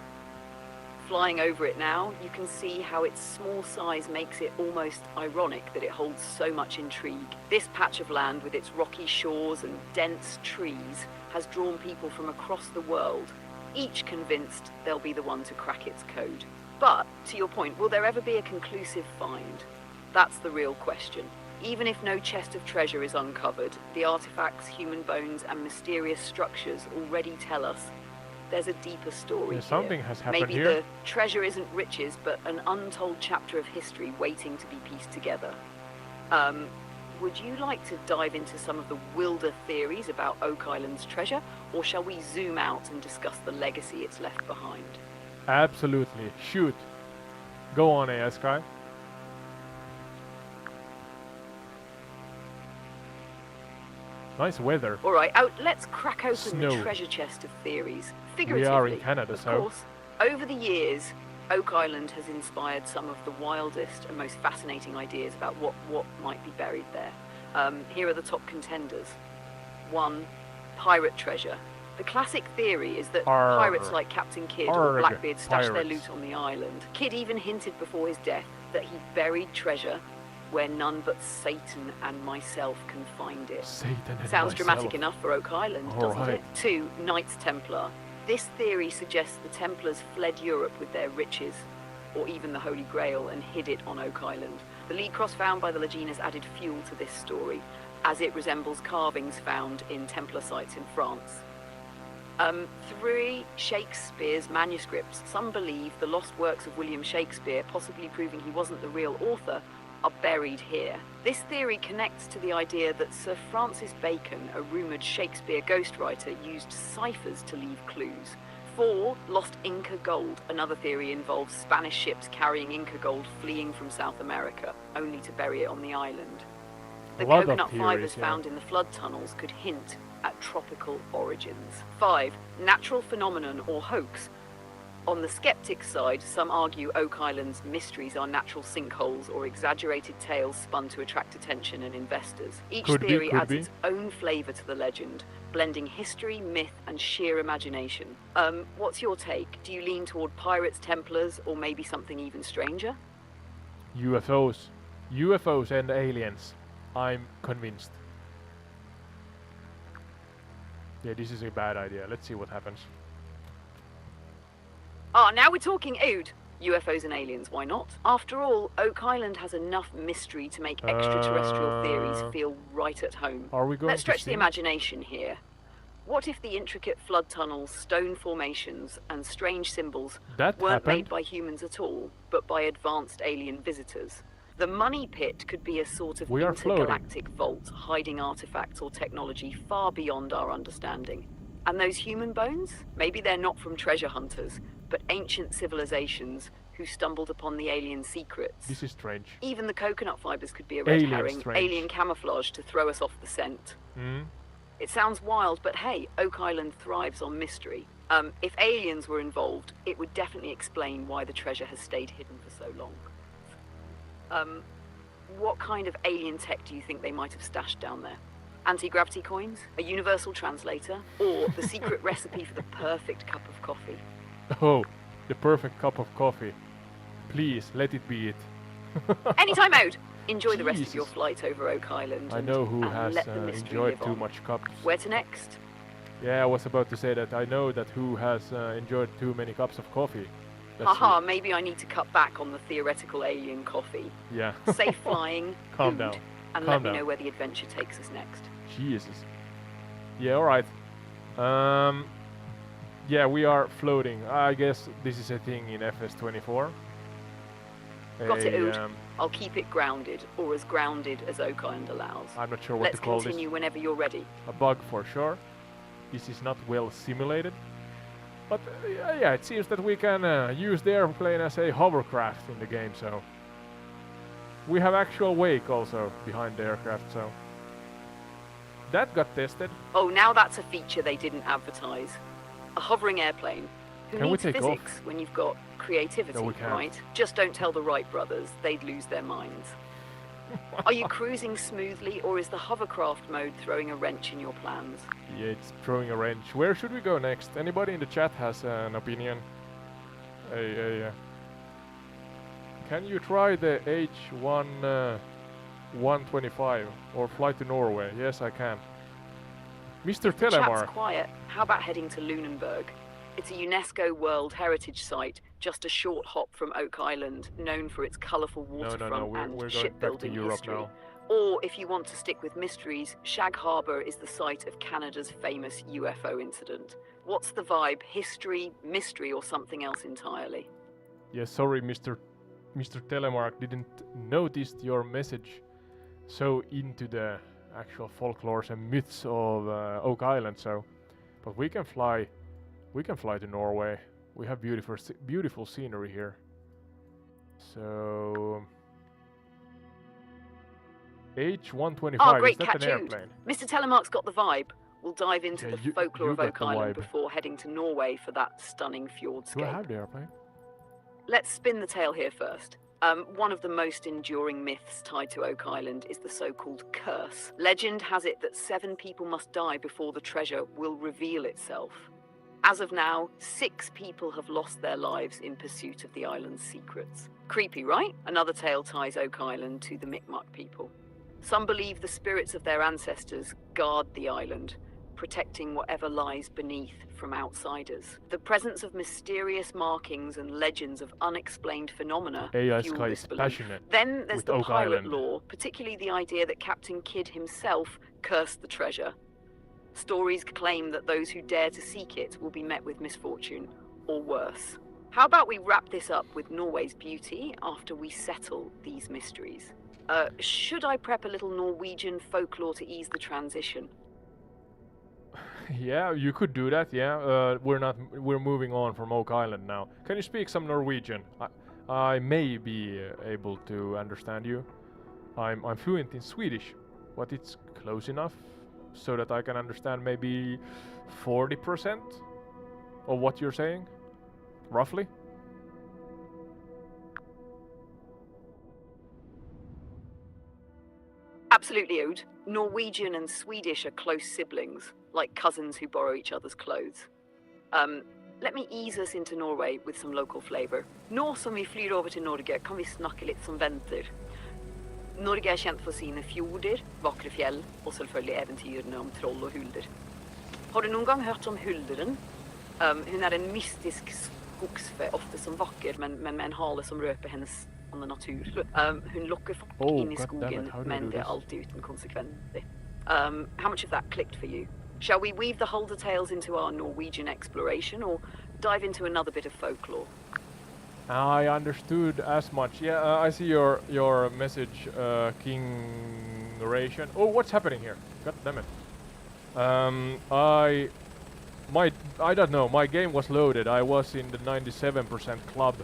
Flying over it now, you can see how its small size makes it almost ironic that it holds so much intrigue. This patch of land with its rocky shores and dense trees has drawn people from across the world, each convinced they'll be the one to crack its code. But, to your point, will there ever be a conclusive find? That's the real question. Even if no chest of treasure is uncovered, the artifacts, human bones, and mysterious structures already tell us there's a deeper story here. Something has happened Maybe here. the treasure isn't riches, but an untold chapter of history waiting to be pieced together. Would you like to dive into some of the wilder theories about Oak Island's treasure, or shall we zoom out and discuss the legacy it's left behind? Absolutely. Shoot. Go on, AI-Sky. Nice weather. All right, let's crack open Snow. the treasure chest of theories. We Figuratively, are in Canada, of so course. Over the years, Oak Island has inspired some of the wildest and most fascinating ideas about what might be buried there. Here are the top contenders. 1. Pirate treasure. The classic theory is that pirates like Captain Kidd or Arg, Blackbeard stashed their pirates. loot on the island. Kidd even hinted before his death that he buried treasure where none but Satan and myself can find it. Satan and Sounds myself. dramatic enough for Oak Island, All doesn't right. it? 2. Knights Templar. This theory suggests the Templars fled Europe with their riches, or even the Holy Grail, and hid it on Oak Island. The lead cross found by the Leginas added fuel to this story, as it resembles carvings found in Templar sites in France. 3. Shakespeare's manuscripts. Some believe the lost works of William Shakespeare, possibly proving he wasn't the real author, are buried here. This theory connects to the idea that Sir Francis Bacon, a rumoured Shakespeare ghostwriter, used ciphers to leave clues. 4. Lost Inca gold. Another theory involves Spanish ships carrying Inca gold fleeing from South America, only to bury it on the island. The coconut fibers found in the flood tunnels could hint at tropical origins. 5. Natural phenomenon or hoax. On the skeptic side, some argue Oak Island's mysteries are natural sinkholes or exaggerated tales spun to attract attention and investors. Each theory adds its own flavour to the legend, blending history, myth, and sheer imagination. What's your take? Do you lean toward pirates, Templars, or maybe something even stranger? UFOs. UFOs and aliens. I'm convinced. Yeah, this is a bad idea. Let's see what happens. Ah, now we're talking Ode. UFOs and aliens, why not? After all, Oak Island has enough mystery to make extraterrestrial theories feel right at home. Are we going Let's stretch to the imagination here. What if the intricate flood tunnels, stone formations, and strange symbols weren't made by humans at all, but by advanced alien visitors? The money pit could be a sort of intergalactic vault, hiding artifacts or technology far beyond our understanding. And those human bones? Maybe they're not from treasure hunters, but ancient civilizations who stumbled upon the alien secrets. This is strange. Even the coconut fibers could be a red herring, alien camouflage to throw us off the scent. It sounds wild, but hey, Oak Island thrives on mystery. If aliens were involved, it would definitely explain why the treasure has stayed hidden for so long. What kind of alien tech do you think they might have stashed down there? Anti-gravity coins? A universal translator? Or the secret recipe for the perfect cup of coffee? Oh, the perfect cup of coffee. Please, let it be it. Anytime out! Enjoy the rest of your flight over Oak Island. I know who has enjoyed too much cups. Where to next? Yeah, I was about to say that I know that who has enjoyed too many cups of coffee. Haha, maybe I need to cut back on the theoretical alien coffee. Yeah. Safe flying, Calm down. And let me know where the adventure takes us next. Jesus. Yeah, alright. Yeah, we are floating. I guess this is a thing in FS24. Got it, Ode. I'll keep it grounded, or as grounded as Oak Island allows. I'm not sure what to call this. Let's continue whenever you're ready. A bug for sure. This is not well simulated. But yeah, it seems that we can use the airplane as a hovercraft in the game, so... We have actual wake also behind the aircraft, so... That got tested. Oh, now that's a feature they didn't advertise. A hovering airplane. Who needs physics when you've got creativity, right? Just don't tell the Wright brothers, they'd lose their minds. Are you cruising smoothly, or is the hovercraft mode throwing a wrench in your plans? Yeah, it's throwing a wrench. Where should we go next? Anybody in the chat has an opinion? Can you try the H125 or fly to Norway? Yes, I can. Mr. Telemark. Chat's quiet. How about heading to Lunenburg? It's a UNESCO World Heritage Site, just a short hop from Oak Island, known for its colourful waterfront and shipbuilding history. Now. Or, if you want to stick with mysteries, Shag Harbour is the site of Canada's famous UFO incident. What's the vibe? History, mystery, or something else entirely? Yeah, sorry, Mr. Telemark, didn't notice your message so into the actual folklores and myths of Oak Island, so... But we can fly to Norway. We have beautiful scenery here. So... H125, great is that catch, an airplane? Mr. Telemark's got the vibe. We'll dive into the folklore of Oak Island before heading to Norway for that stunning fjordscape. Do I have the airplane? Let's spin the tale here first. One of the most enduring myths tied to Oak Island is the so-called curse. Legend has it that 7 people must die before the treasure will reveal itself. As of now, 6 people have lost their lives in pursuit of the island's secrets. Creepy, right? Another tale ties Oak Island to the Mi'kmaq people. Some believe the spirits of their ancestors guard the island, protecting whatever lies beneath from outsiders. The presence of mysterious markings and legends of unexplained phenomena fuel AI-Sky this is belief. passionate Then there's with the Oak pirate Island. lore, particularly the idea that Captain Kidd himself cursed the treasure. Stories claim that those who dare to seek it will be met with misfortune, or worse. How about we wrap this up with Norway's beauty after we settle these mysteries? Should I prep a little Norwegian folklore to ease the transition? Yeah, you could do that. Yeah, we're moving on from Oak Island now. Can you speak some Norwegian? I may be able to understand you. I'm fluent in Swedish, but it's close enough so that I can understand maybe 40% of what you're saying, roughly. Absolutely, Ode. Norwegian and Swedish are close siblings, like cousins who borrow each other's clothes. Let me ease us into Norway with some local flavor. Nå som vi flyr over til Norge, kan vi snakke litt som venter. Norge er kjent for sine fjorder, vakre fjell, og selvfølgelig eventyrene om troll og hulder. Har du noen gang hørt om hulderen? Hun er en mystisk skogsfe, ofte som vakker, men med en hale som røper hennes sanne natur. Hun lokker folk inn i skogen, men det er alltid uten konsekvenser. How much of that clicked for you? Shall we weave the whole details into our Norwegian exploration, or dive into another bit of folklore? I understood as much. Yeah, I see your message, King Ration. Oh, what's happening here? God damn it. I don't know. My game was loaded. I was in the 97% club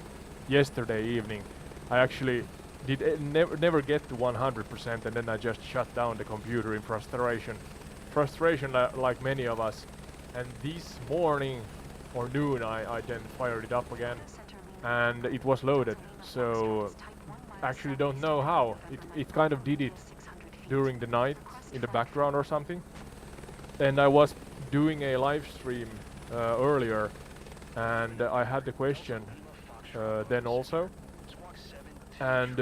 yesterday evening. I actually did never get to 100%, and then I just shut down the computer in frustration. Frustration, like many of us. And this morning or noon, I then fired it up again, and it was loaded. So actually don't know how. It kind of did it during the night in the background or something. And I was doing a live stream earlier, and I had the question then also. And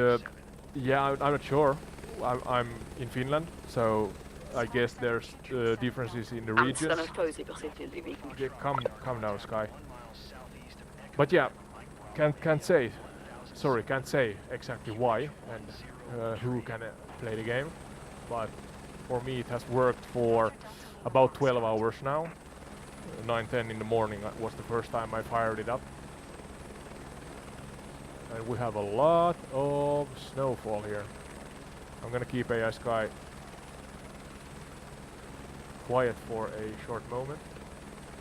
yeah, I'm not sure. I'm in Finland, so I guess there's differences in the regions. Yeah, come now, Sky. But yeah, can't say exactly why and who can play the game. But for me, it has worked for about 12 hours now. 9:10 in the morning was the first time I fired it up. And we have a lot of snowfall here. I'm gonna keep AI-Sky quiet for a short moment.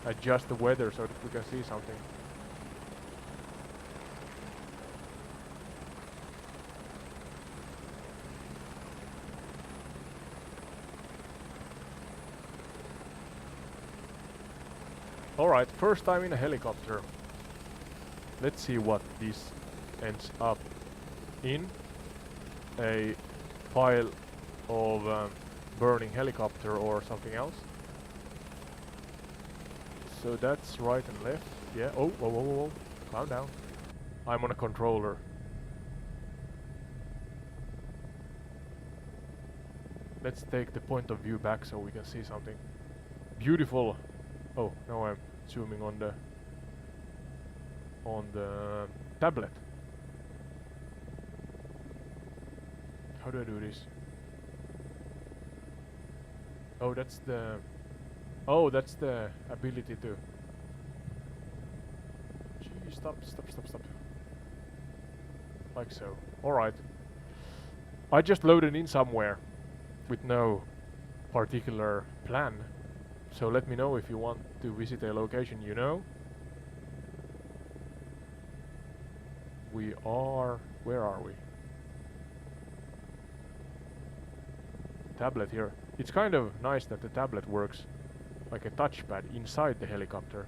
Adjust the weather so that we can see something. Alright, first time in a helicopter. Let's see what this ends up in. A pile of burning helicopter or something else. So that's right and left. Yeah. Oh, whoa, whoa, whoa, whoa. Calm down. I'm on a controller. Let's take the point of view back so we can see something. Beautiful. Oh, now I'm zooming on the tablet. How do I do this? Oh, that's the ability to. Gee, stop. Like so. Alright. I just loaded in somewhere with no particular plan. So let me know if you want to visit a location you know. Where are we? Tablet here. It's kind of nice that the tablet works like a touchpad inside the helicopter.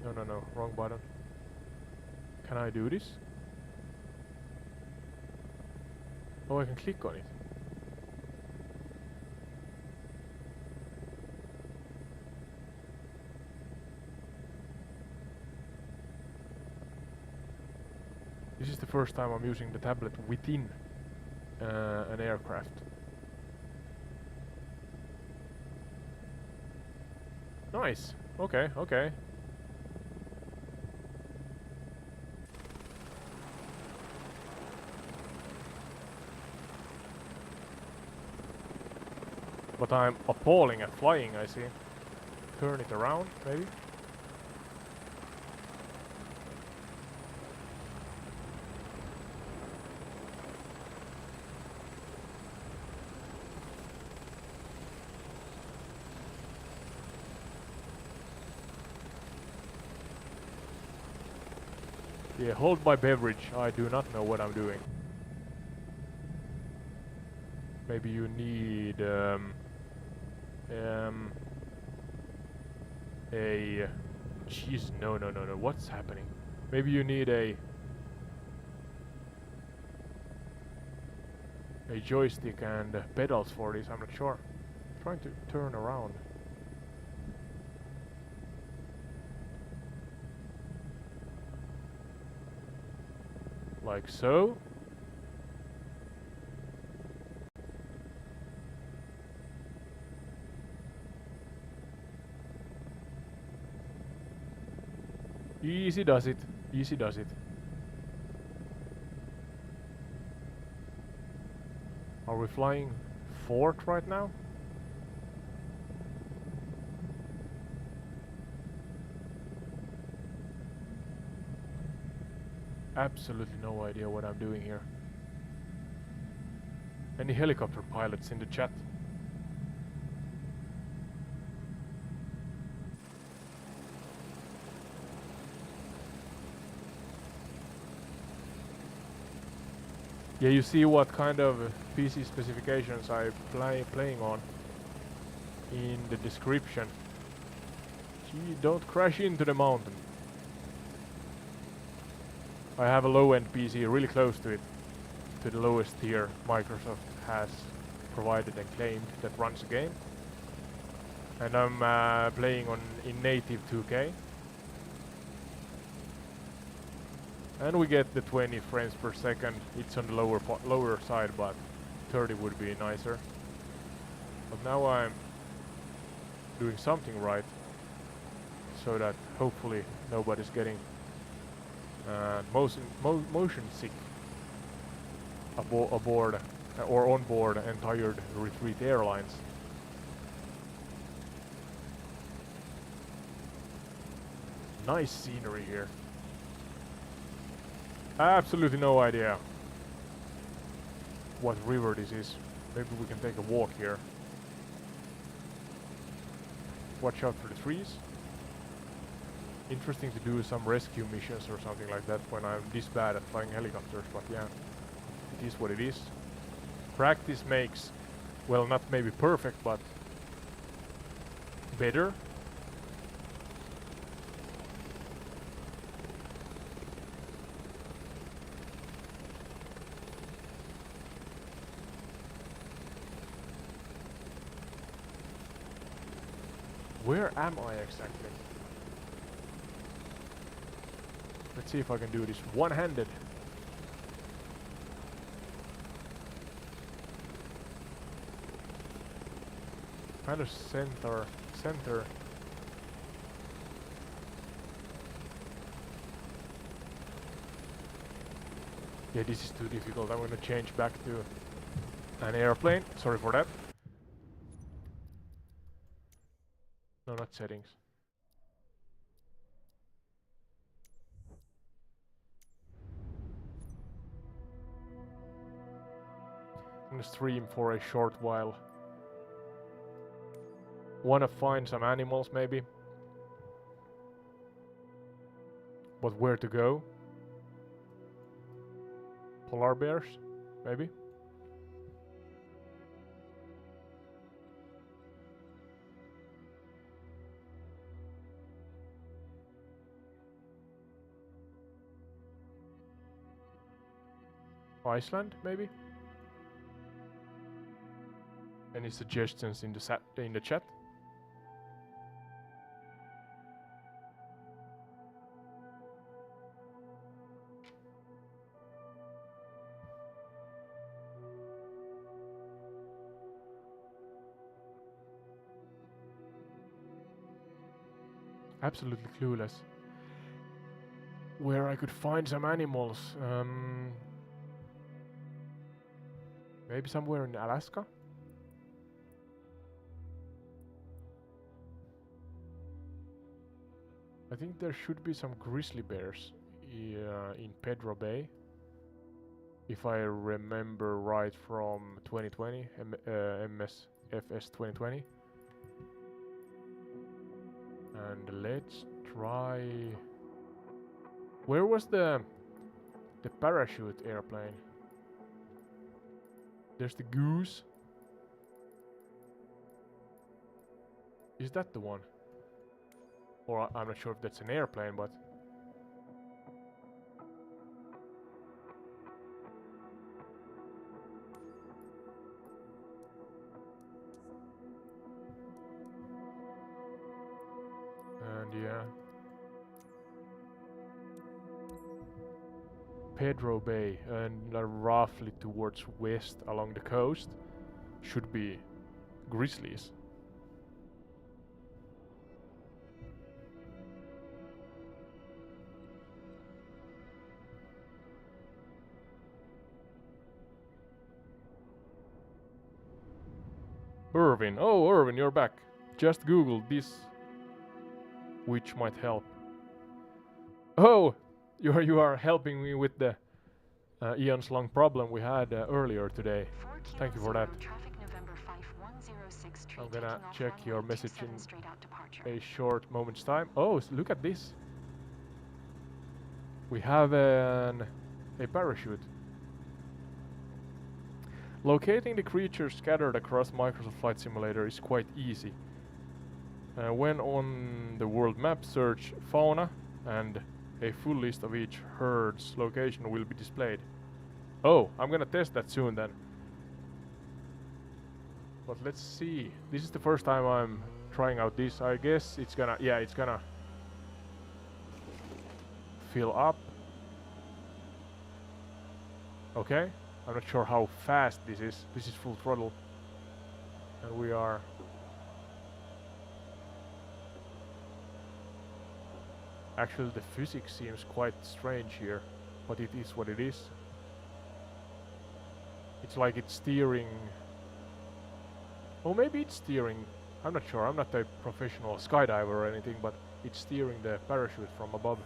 No, wrong button. Can I do this? Oh, I can click on it. This is the first time I'm using the tablet within an aircraft. Nice. Okay, okay. But I'm appalling at flying, I see. Turn it around, maybe? Yeah, hold my beverage. I do not know what I'm doing. Maybe you need a jeez, no, what's happening? Maybe you need a joystick and pedals for this, I'm not sure. Trying to turn around. Like so. Easy does it. Easy does it. Are we flying Fort right now? Absolutely no idea what I'm doing here. Any helicopter pilots in the chat? Yeah, you see what kind of PC specifications I'm playing on in the description. Gee, don't crash into the mountain. I have a low-end PC really close to it, to the lowest tier Microsoft has provided and claimed that runs a game. And I'm playing on in native 2K. And we get the 20 frames per second. It's on the lower side, but 30 would be nicer. But now I'm doing something right, so that hopefully nobody's getting motion sick aboard or on board Tired Retreat Airlines. Nice scenery here. Absolutely no idea what river this is. Maybe we can take a walk here. Watch out for the trees. Interesting to do some rescue missions or something like that when I'm this bad at flying helicopters, but yeah, it is what it is. Practice makes, well, not maybe perfect, but better. Where am I exactly? Let's see if I can do this one-handed. Kind of center. Yeah, this is too difficult. I'm gonna change back to an airplane. Sorry for that. No, not settings. I'm gonna stream for a short while. Wanna find some animals maybe. But where to go? Polar bears, maybe? Iceland, maybe? Any suggestions in the chat? Absolutely clueless. Where I could find some animals. Maybe somewhere in Alaska? I think there should be some grizzly bears in Pedro Bay. If I remember right from 2020, Msfs 2020. And let's try... Where was the parachute airplane? There's the goose. Is that the one? Or I'm not sure if that's an airplane, but... And yeah... Pedro Bay, and roughly towards west along the coast should be grizzlies. Irvin, oh Irvin, you're back. Just Google this, which might help. Oh, you are helping me with the eons long problem we had earlier today. Thank you for that. I'm gonna check your message in a short moment's time. Oh, look at this. We have a parachute. Locating the creatures scattered across Microsoft Flight Simulator is quite easy. When on the world map, search fauna and a full list of each herd's location will be displayed. Oh, I'm gonna test that soon then. But let's see. This is the first time I'm trying out this. I guess it's gonna, yeah, it's gonna fill up. Okay, I'm not sure how fast this is. This is full throttle. And we are... Actually, the physics seems quite strange here, but it is what it is. It's like it's steering... Oh, maybe it's steering... I'm not sure, I'm not a professional skydiver or anything, but it's steering the parachute from above.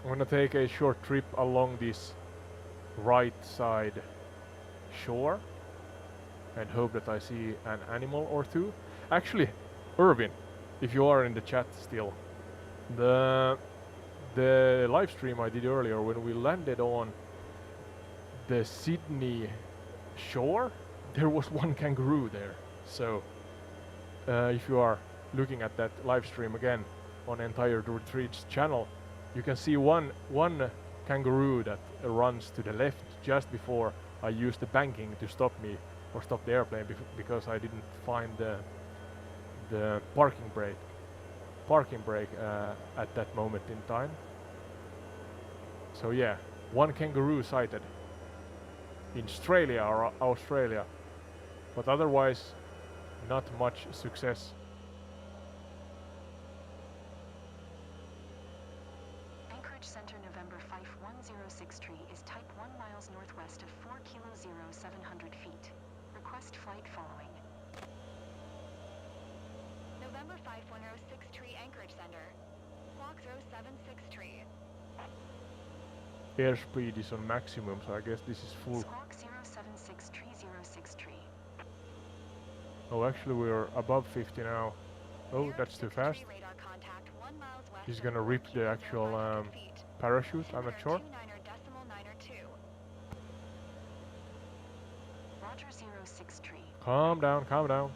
I'm gonna take a short trip along this right side shore and hope that I see an animal or two. Actually, Irvin, if you are in the chat still, the live stream I did earlier when we landed on the Sydney shore, there was one kangaroo there. So if you are looking at that live stream again on Entire Retreats channel, you can see one kangaroo that runs to the left just before I used the banking to stop me or stop the airplane because I didn't find the parking brake at that moment in time. So yeah, one kangaroo sighted in Australia or Australia, but otherwise not much success. Center November 5106 tree is type 1 miles northwest of 4 kilo 700 feet. Request flight following. November 5106 tree Anchorage Center. Squawk 076 tree. Airspeed is on maximum, so I guess this is full. Squawk 076 tree 06 tree. Oh, actually we're above 50 now. Oh, that's too fast. He's gonna rip the actual parachute, I'm not sure. Roger 06 tree. Calm down, calm down.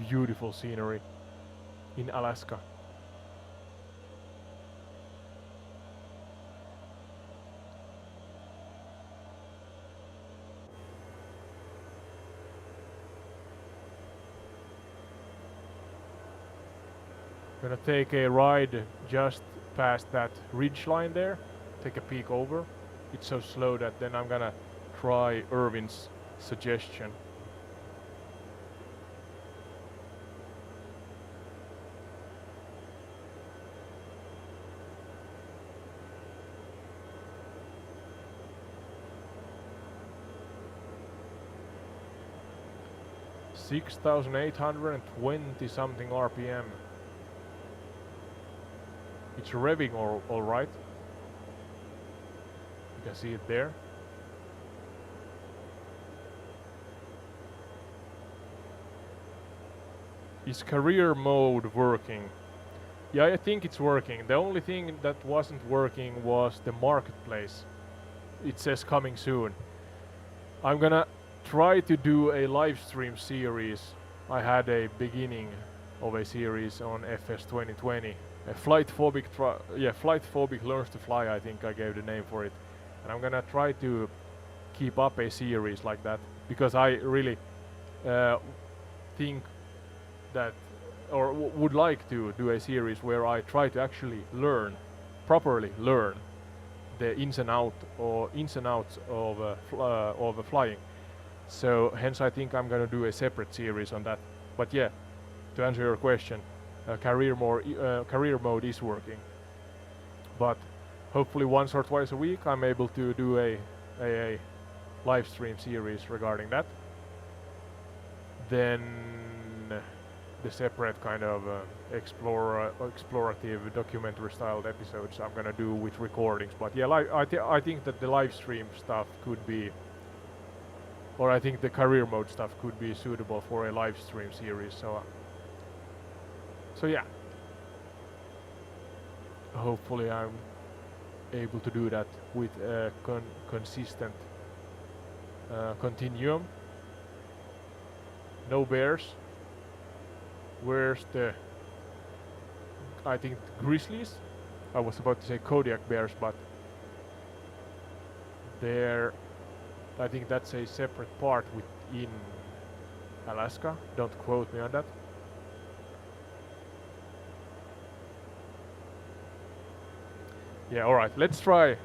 beautiful scenery in Alaska. Gonna take a ride just past that ridge line there, take a peek over. It's so slow that then I'm gonna try Irvin's suggestion. $6,820 something RPM. It's revving all right. You can see it there. Is career mode working? Yeah, I think it's working. The only thing that wasn't working was the marketplace. It says coming soon. I'm gonna try to do a live stream series. I had a beginning of a series on FS 2020. A flight phobic learns to fly, I think I gave the name for it. And I'm gonna try to keep up a series like that because I really think that, or would like to do a series where I try to actually properly learn the ins and outs of flying. So hence I think I'm gonna do a separate series on that. But yeah, to answer your question, career mode is working. But hopefully once or twice a week I'm able to do a live stream series regarding that. Then the separate kind of explorative documentary styled episodes I'm gonna do with recordings. But yeah, I think that the live stream stuff could be, or I think the career mode stuff could be suitable for a live stream series. So yeah, hopefully I'm able to do that with a consistent continuum. No bears. Where's the, I think, grizzlies? I was about to say Kodiak bears, but there, I think that's a separate part within Alaska. Don't quote me on that. Yeah, alright, let's try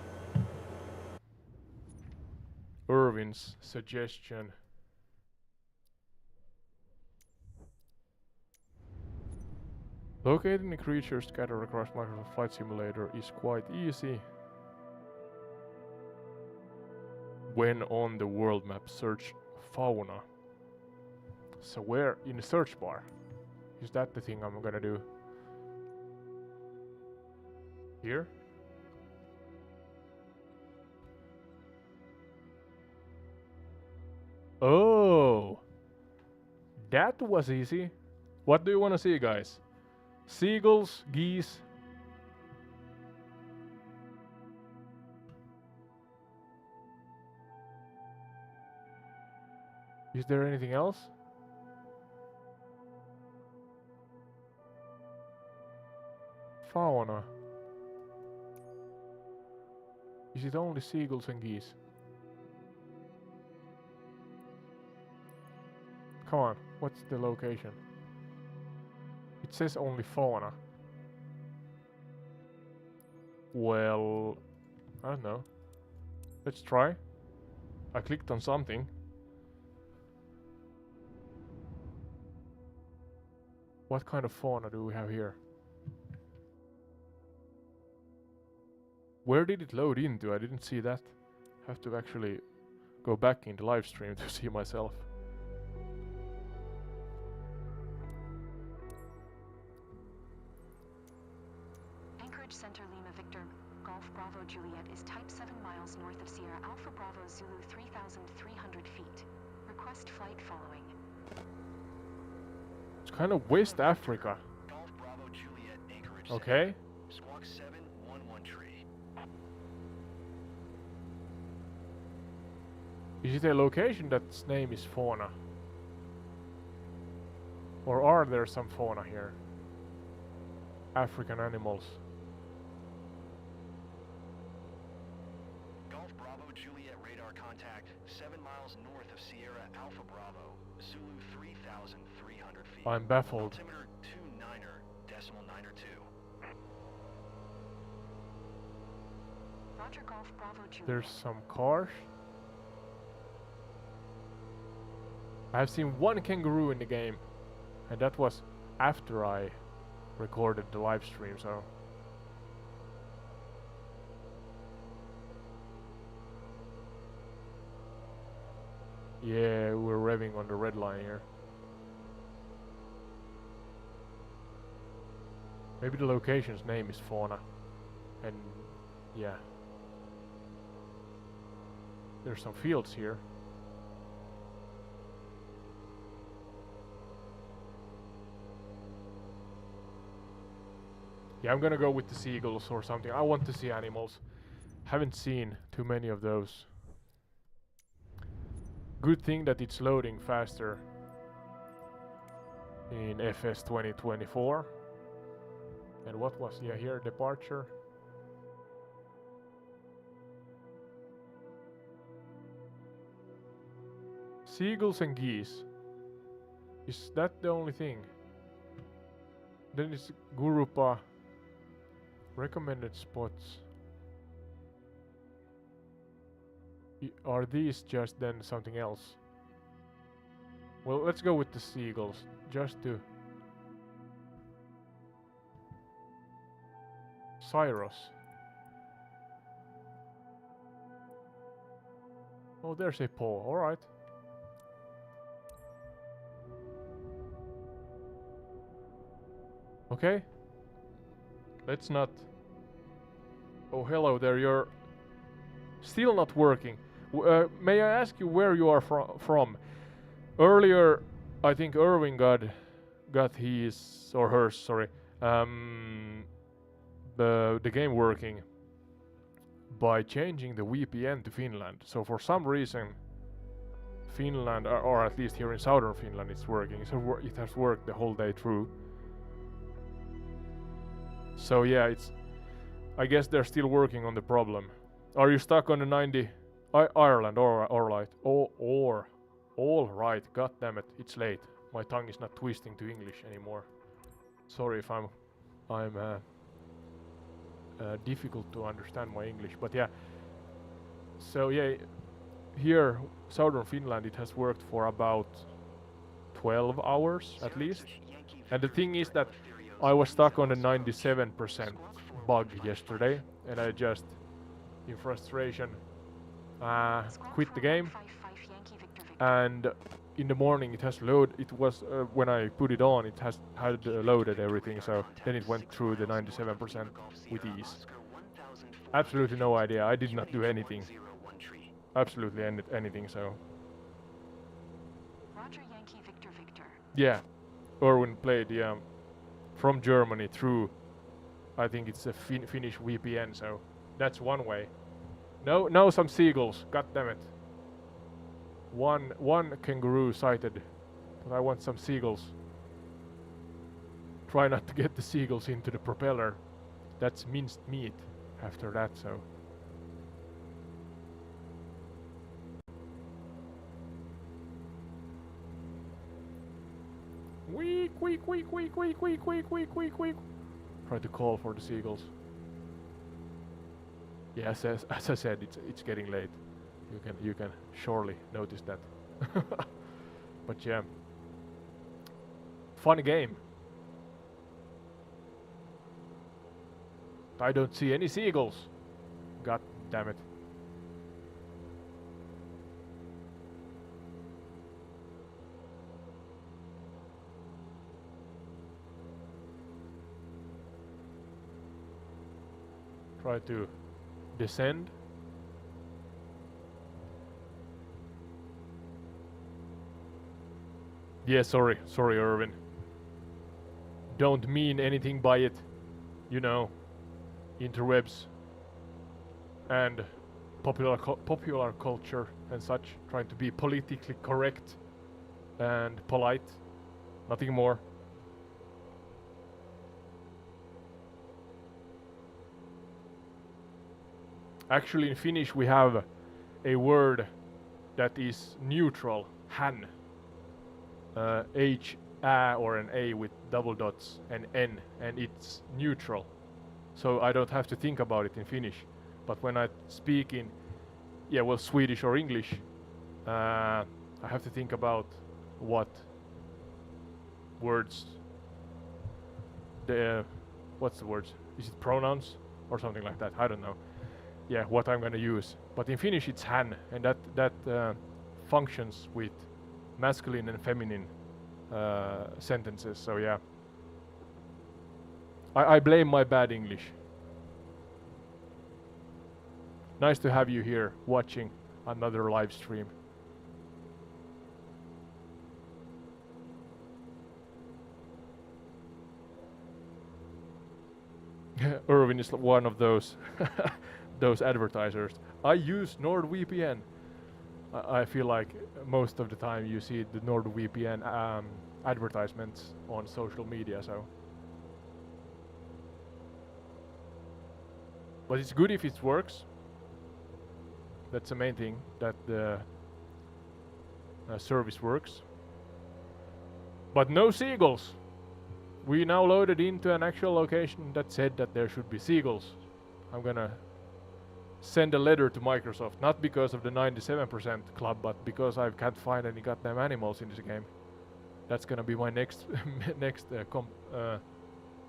Irvin's suggestion. Locating the creatures scattered across Microsoft Flight Simulator is quite easy. When on the world map, search fauna. So where in the search bar? Is that the thing I'm gonna do? Here? Oh! That was easy. What do you want to see, guys? Seagulls, geese. Is there anything else? Fauna. Is it only seagulls and geese? Come on, what's the location? It says only fauna. Well, I don't know. Let's try. I clicked on something. What kind of fauna do we have here? Where did it load into? I didn't see that. Have to actually go back in the live stream to see myself. Center Lima Victor Golf Bravo Juliet is type 7 miles north of Sierra Alpha Bravo Zulu 3,300 feet. Request flight following. It's kind of West Africa. Golf Bravo Juliet Anchorage. Okay. Squawk 711 tree. Is it a location that's name is fauna? Or are there some fauna here? African animals. Golf Bravo Juliet radar contact 7 miles north of Sierra Alpha Bravo, Zulu 3,300 feet. I'm baffled. Altimeter 29er, decimal 9er 2. Roger Golf Bravo Juliet. There's some cars. I've seen one kangaroo in the game, and that was after I recorded the live stream, so yeah, we're revving on the red line here. Maybe the location's name is Fauna, and yeah, there's some fields here. Yeah, I'm gonna go with the seagulls or something. I want to see animals. Haven't seen too many of those. Good thing that it's loading faster in FS 2024. And what was, yeah, here, departure. Seagulls and geese. Is that the only thing? Then it's Gurupa. Recommended spots. Are these just then something else? Well, let's go with the seagulls, just to... Cyrus. Oh, there's a paw, alright. Okay. Let's not... Oh, hello there, you're still not working. May I ask you where you are from? Earlier, I think Irving got his, or hers, sorry, the game working by changing the VPN to Finland. So for some reason, Finland, or at least here in southern Finland, it's working. So it has worked the whole day through. So yeah, it's... I guess they're still working on the problem. Are you stuck on the 90 Ireland or right? Or all right. God damn it, it's late. My tongue is not twisting to English anymore. Sorry if I'm difficult to understand my English, but yeah. So yeah, here southern Finland it has worked for about 12 hours at least. And the thing is that I was stuck on the 97% bug yesterday, and I just, in frustration, quit the game. And in the morning it has loaded. It was when I put it on, it had loaded everything. So then it went through the 97% with ease. Absolutely no idea. I did not do anything. Absolutely anything. So. Roger Yankee Victor Victor. Yeah, Erwin played from Germany through. I think it's a Finnish VPN, so that's one way. No, some seagulls. God damn it. One kangaroo sighted, but I want some seagulls. Try not to get the seagulls into the propeller. That's minced meat after that, so. Weak. Try to call for the seagulls. Yeah, as I said, it's getting late. You can surely notice that. But yeah, fun game. I don't see any seagulls. God damn it. Try to descend. Yeah, sorry, Irvin. Don't mean anything by it. You know, interwebs and popular culture and such, trying to be politically correct and polite. Nothing more. Actually, in Finnish we have a word that is neutral, hän. H, A or an A with double dots and N, and it's neutral. So I don't have to think about it in Finnish. But when I speak in, Swedish or English, I have to think about what words, what's the words? Is it pronouns or something like that? I don't know. Yeah, what I'm gonna use. But in Finnish it's hän, and that functions with masculine and feminine sentences. So yeah, I blame my bad English. Nice to have you here watching another live stream. Irvin is one of those those advertisers. I use NordVPN. I feel like most of the time you see the NordVPN advertisements on social media, so. But it's good if it works. That's the main thing, that the service works. But no seagulls. We now loaded into an actual location that said that there should be seagulls. I'm gonna send a letter to Microsoft, not because of the 97% club, but because I can't find any goddamn animals in this game. That's gonna be my next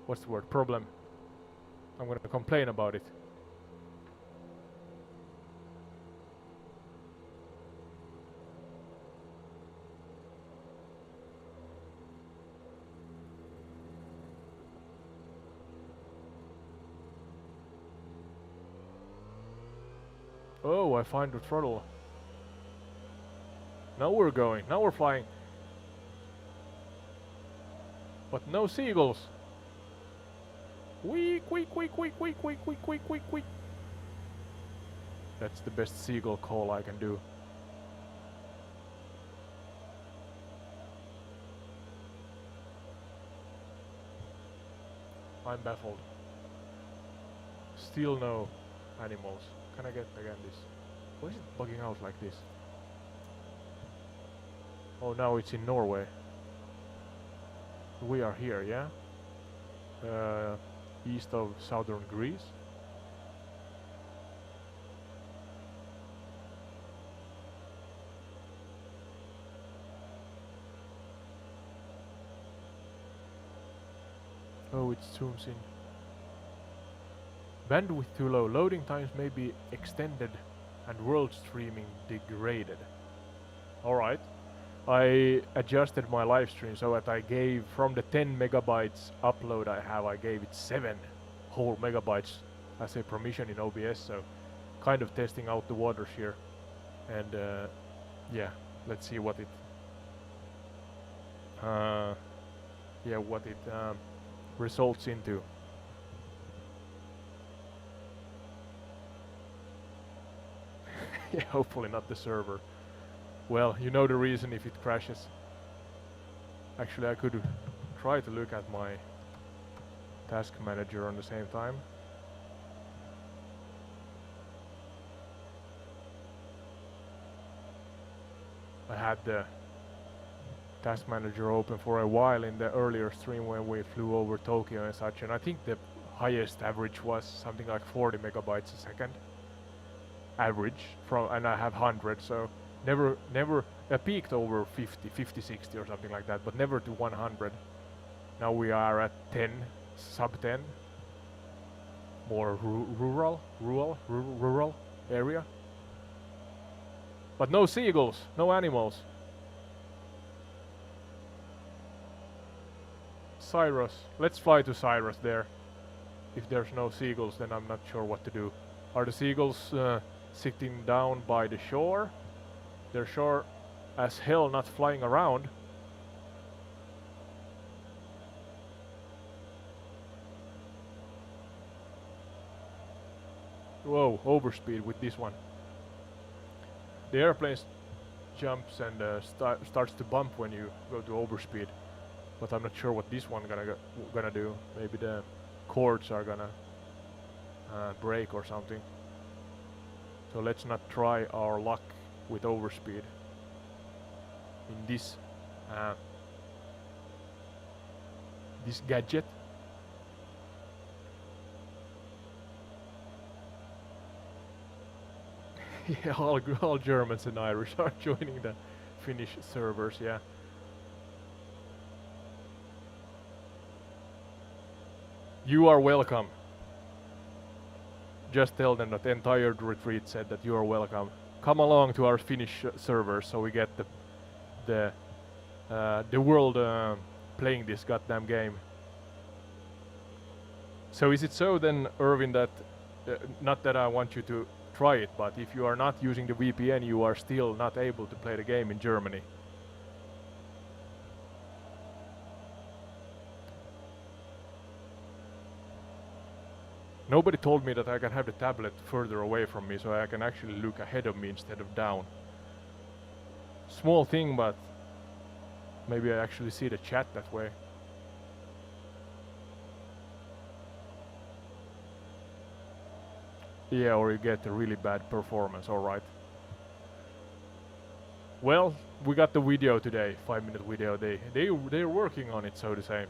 what's the word, problem. I'm gonna complain about it. Oh, I find the throttle. Now we're going. Now we're flying. But no seagulls. Weak. That's the best seagull call I can do. I'm baffled. Still no animals. Can I get again this? Why is it bugging out like this? Oh, now it's in Norway. We are here, yeah? East of southern Greece. Oh, it zooms in. Bandwidth too low. Loading times may be extended and world streaming degraded. Alright. I adjusted my live stream so that I gave, from the 10 megabytes upload I have, I gave it 7 whole megabytes as a permission in OBS, so kind of testing out the waters here. And yeah, let's see what it results into. Yeah, hopefully not the server. Well, you know the reason if it crashes. Actually, I could try to look at my task manager on the same time. I had the task manager open for a while in the earlier stream when we flew over Tokyo and such, and I think the highest average was something like 40 megabytes a second. Average from, and I have 100, so never peaked over 50, 60 or something like that, but never to 100. Now we are at 10, sub 10. More rural area. But no seagulls, no animals. Cyrus, let's fly to Cyrus there. If there's no seagulls, then I'm not sure what to do. Are the seagulls sitting down by the shore? They're sure as hell not flying around. Whoa, overspeed with this one. The airplane jumps and starts to bump when you go to overspeed. but I'm not sure what this one gonna do. Maybe the cords are gonna break or something. So let's not try our luck with overspeed in this this gadget. Yeah, all Germans and Irish are joining the Finnish servers, yeah. You are welcome. Just tell them that the entire retreat said that you are welcome. Come along to our Finnish servers so we get the world playing this goddamn game. So is it so then, Irvin, that not that I want you to try it, but if you are not using the VPN, you are still not able to play the game in Germany? Nobody told me that I can have the tablet further away from me so I can actually look ahead of me instead of down. Small thing, but maybe I actually see the chat that way. Yeah, or you get a really bad performance, alright. Well, we got the video today, 5-minute video. They're working on it, so to say.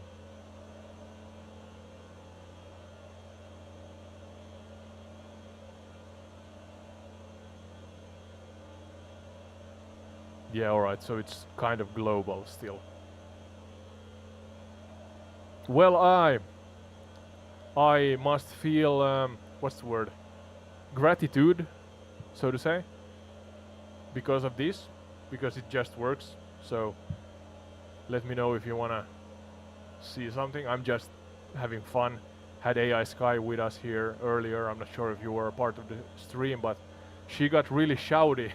Yeah, alright, so it's kind of global still. Well, I must feel, what's the word? Gratitude, so to say, because of this, because it just works. So let me know if you wanna see something. I'm just having fun. Had AI-Sky with us here earlier. I'm not sure if you were a part of the stream, but she got really shouty.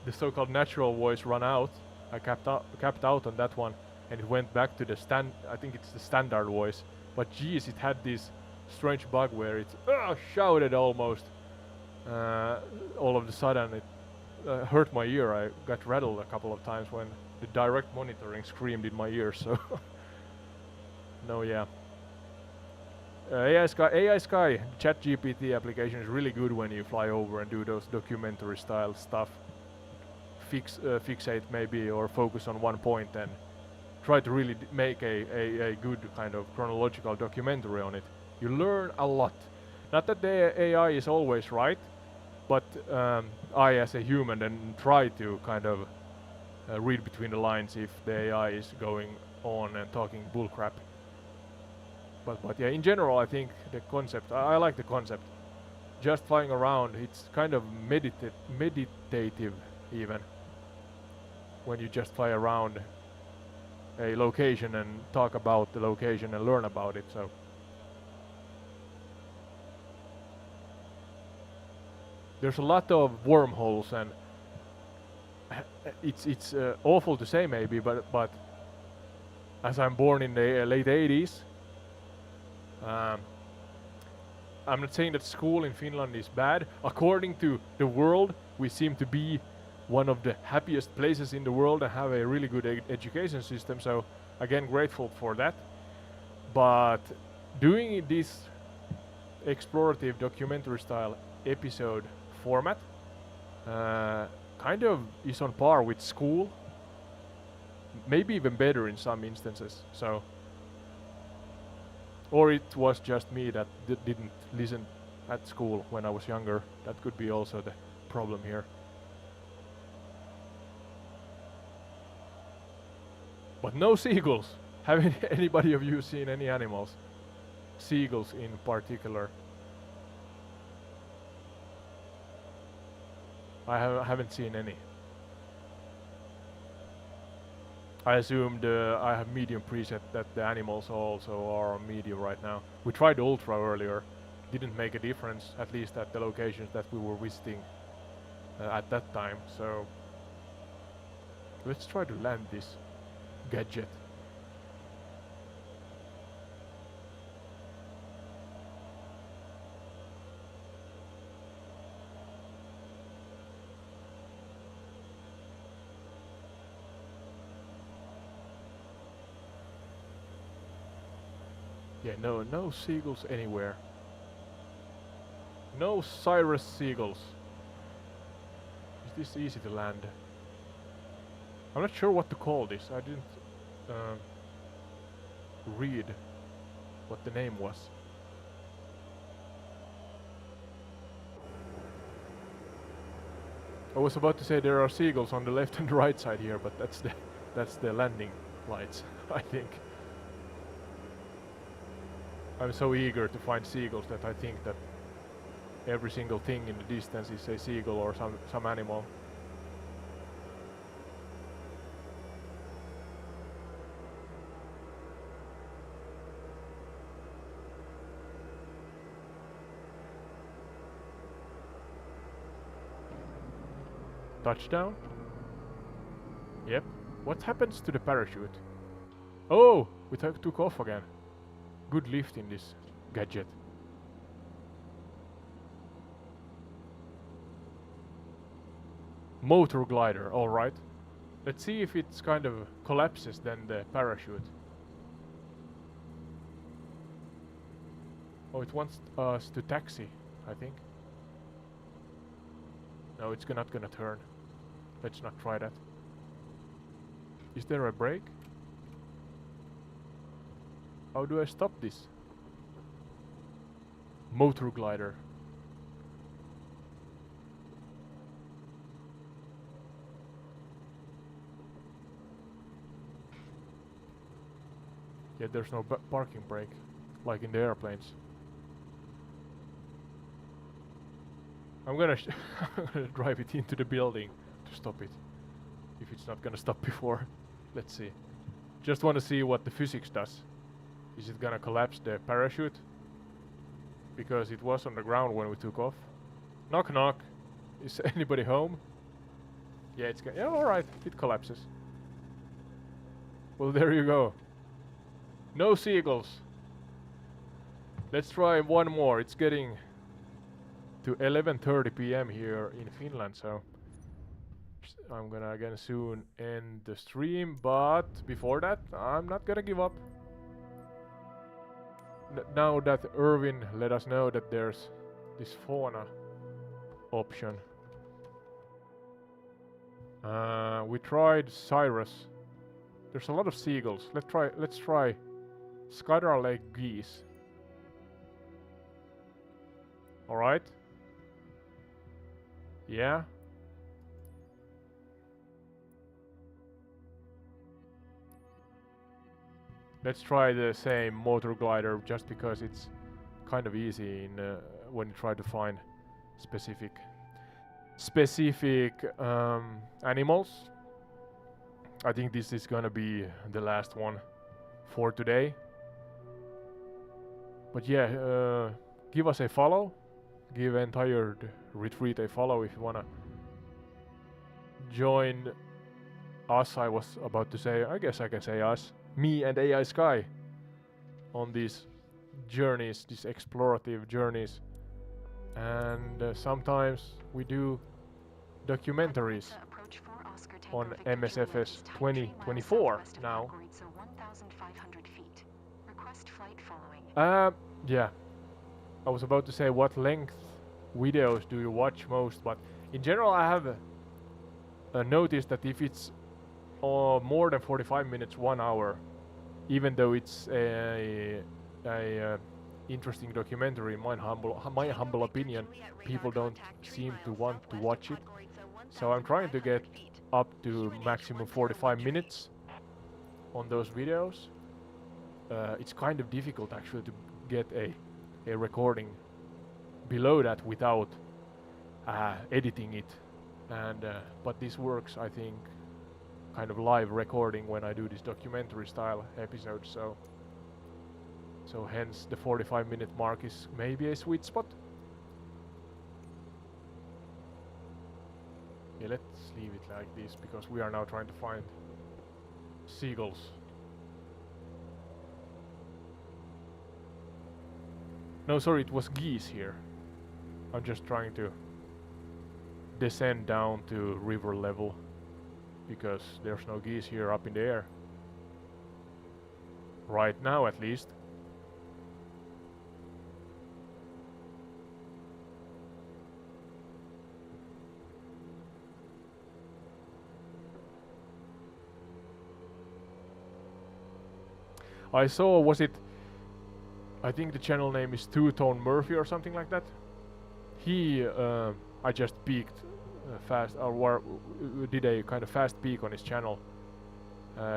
The so-called natural voice ran out. I capped out on that one, and it went back to the I think it's the standard voice. But geez, it had this strange bug where it shouted almost. All of a sudden, it hurt my ear. I got rattled a couple of times when the direct monitoring screamed in my ear. So no, yeah. AI-Sky ChatGPT application is really good when you fly over and do those documentary style stuff. Fixate maybe, or focus on one point and try to really make a good kind of chronological documentary on it. You learn a lot. Not that the AI is always right, but I as a human then try to kind of read between the lines if the AI is going on and talking bullcrap. But yeah, in general I think the concept, I like the concept. Just flying around, it's kind of meditative even. When you just fly around a location and talk about the location and learn about it, so. There's a lot of wormholes, and it's awful to say maybe, but as I'm born in the late 80s, I'm not saying that school in Finland is bad. According to the world, we seem to be one of the happiest places in the world and have a really good education system, so again grateful for that. But doing this explorative documentary style episode format kind of is on par with school, maybe even better in some instances. So, or it was just me that didn't listen at school when I was younger. That could be also the problem here. But no seagulls. Have anybody of you seen any animals? Seagulls in particular. I haven't seen any. I assumed I have medium preset that the animals also are on medium right now. We tried ultra earlier. Didn't make a difference, at least at the locations that we were visiting at that time. So let's try to land this gadget. Yeah, no seagulls anywhere. No Cyrus seagulls. Is this easy to land? I'm not sure what to call this. I didn't read what the name was. I was about to say there are seagulls on the left and right side here, but that's the landing lights, I think. I'm so eager to find seagulls that I think that every single thing in the distance is a seagull or some animal. Touchdown? Yep. What happens to the parachute? Oh! We took off again. Good lift in this gadget. Motor glider, alright. Let's see if it's kind of collapses then the parachute. Oh, it wants us to taxi, I think. No, it's not gonna turn. Let's not try that. Is there a brake? How do I stop this? Motor glider. Yeah, there's no parking brake, like in the airplanes. I'm gonna drive it into the building to stop it. If it's not gonna stop before. Let's see. Just want to see what the physics does. Is it gonna collapse the parachute? Because it was on the ground when we took off. Knock knock. Is anybody home? Yeah, it's yeah, alright. It collapses. Well, there you go. No seagulls. Let's try one more. It's getting to 11:30 p.m. here in Finland, so I'm gonna again soon end the stream, but before that I'm not gonna give up. Now that Irvin let us know that there's this fauna option. We tried Cyrus. There's a lot of seagulls. Let's try Skylar Lake geese. Alright. Yeah. Let's try the same motor glider just because it's kind of easy in when you try to find specific animals. I think this is gonna be the last one for today. But yeah, give us a follow. Give entire retreat a follow if you wanna join us. I was about to say, I guess I can say us, me and AI-Sky on these journeys, these explorative journeys. And sometimes we do documentaries on Msfs 2024 now. Yeah. I was about to say what length videos do you watch most, but in general I have noticed that if it's more than 45 minutes, 1 hour, even though it's a interesting documentary, in my humble opinion, people don't seem to want to watch it. So I'm trying to get up to maximum 45 minutes on those videos. It's kind of difficult actually to get a recording below that without editing it, and but this works, I think, kind of live recording when I do this documentary style episode, so hence the 45-minute mark is maybe a sweet spot. Yeah, let's leave it like this because we are now trying to find seagulls. No, sorry, it was geese here. I'm just trying to descend down to river level because there's no geese here up in the air. Right now, at least. I saw, was it, I think the channel name is Two-Tone Murphy or something like that. He, I just peeked fast, or did a kind of fast peek on his channel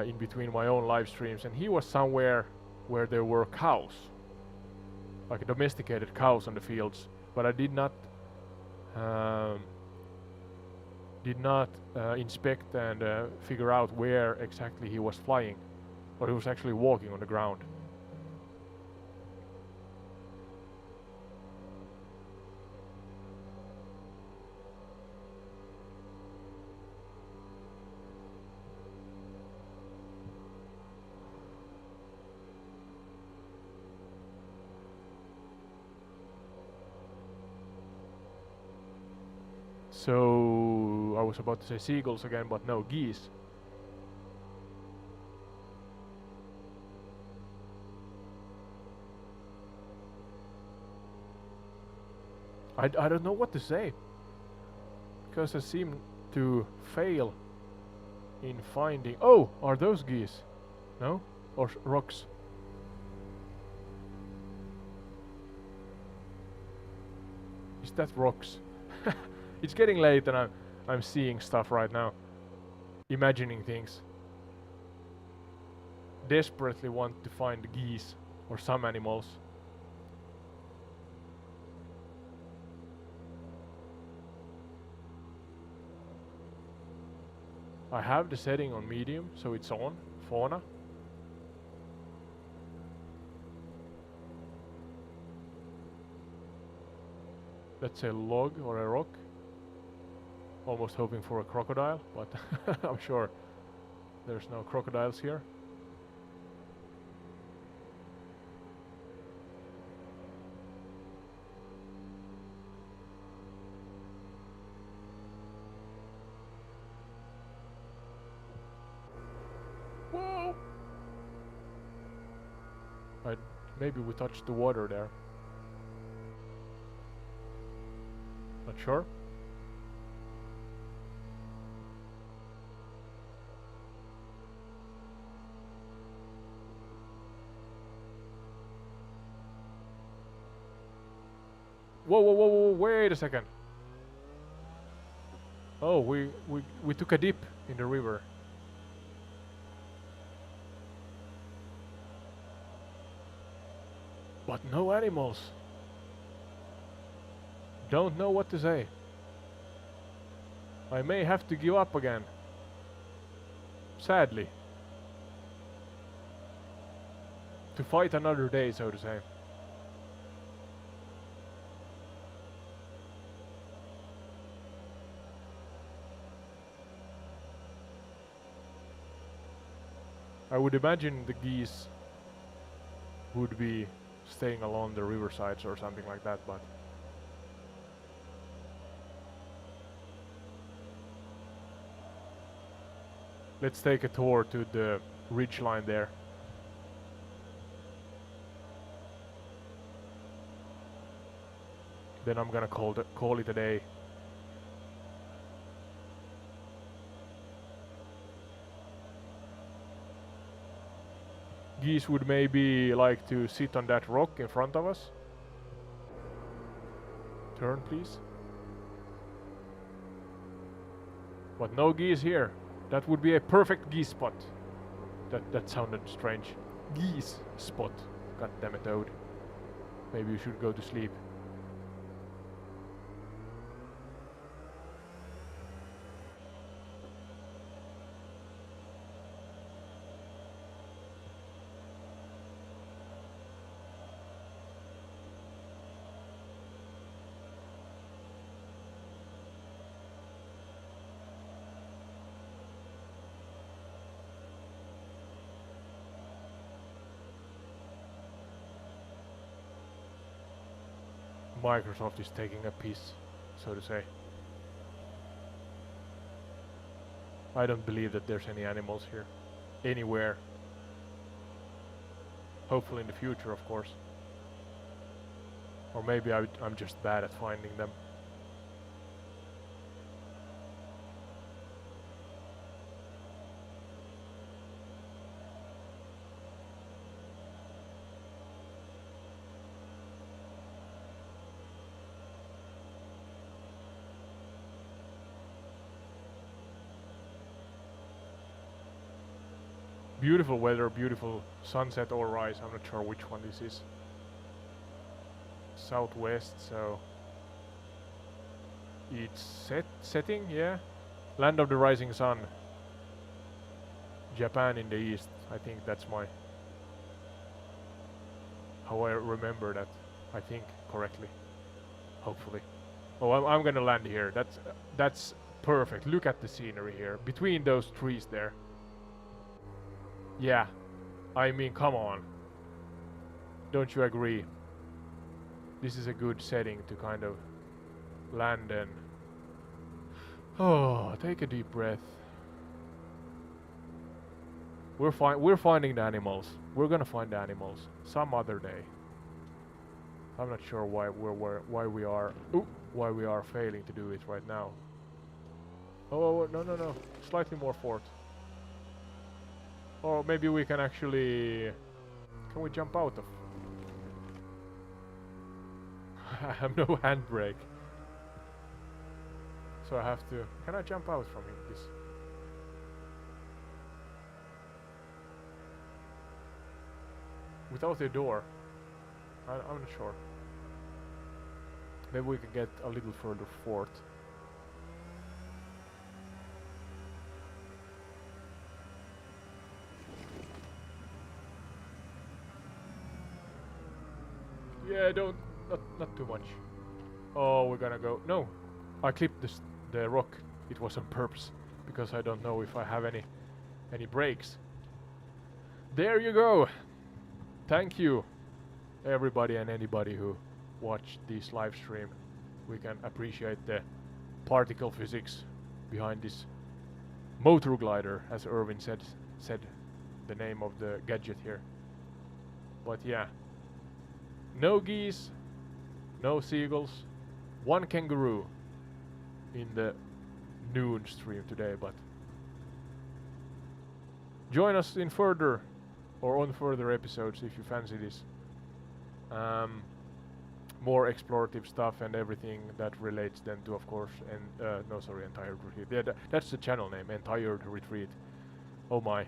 in between my own live streams, and he was somewhere where there were cows, like domesticated cows on the fields, but I did not inspect and figure out where exactly he was flying, or he was actually walking on the ground. So I was about to say seagulls again, but no, geese. I don't know what to say, because I seem to fail in finding... Oh, are those geese? No? Or rocks? Is that rocks? It's getting late and I'm seeing stuff right now. Imagining things. Desperately want to find geese or some animals. I have the setting on medium, so it's on fauna. That's a log or a rock. Almost hoping for a crocodile, but I'm sure there's no crocodiles here. Whoa! Maybe we touched the water there. Not sure. Whoa, whoa, whoa, whoa, wait a second. Oh, we took a dip in the river. But no animals. Don't know what to say. I may have to give up again. Sadly. To fight another day, so to say. I would imagine the geese would be staying along the riversides or something like that, but let's take a tour to the ridge line there. Then I'm gonna call it a day. Geese would maybe like to sit on that rock in front of us. Turn, please. But no geese here. That would be a perfect geese spot. That sounded strange. Geese spot. God damn it, Ode. Maybe you should go to sleep. Microsoft is taking a piece, so to say. I don't believe that there's any animals here. Anywhere. Hopefully in the future, of course. Or maybe I'm just bad at finding them. Beautiful weather, beautiful sunset or rise. I'm not sure which one this is. Southwest, so it's setting, yeah. Land of the rising sun. Japan in the east. I think that's how I remember that. I think correctly. Hopefully. Oh, I'm gonna land here. That's perfect. Look at the scenery here between those trees there. Yeah, I mean, come on. Don't you agree? This is a good setting to kind of land in. Oh, take a deep breath. We're finding the animals. We're gonna find the animals some other day. I'm not sure why we are failing to do it right now. Oh no! Slightly more fort. Or maybe we can actually. Can we jump out of? I have no handbrake, so I have to. Can I jump out from this? Without a door? I'm not sure. Maybe we can get a little further fort. Yeah, not too much. Oh, we're gonna go. No, I clipped the rock. It was on purpose because I don't know if I have any brakes. There you go. Thank you, everybody and anybody who watched this live stream. We can appreciate the particle physics behind this motor glider, as Irvin said the name of the gadget here. But yeah, no geese, no seagulls, one kangaroo in the noon stream today. But join us in further on further episodes if you fancy this. More explorative stuff and everything that relates then to, of course, Entired Retreat. Yeah, that's the channel name, Entired Retreat. Oh my.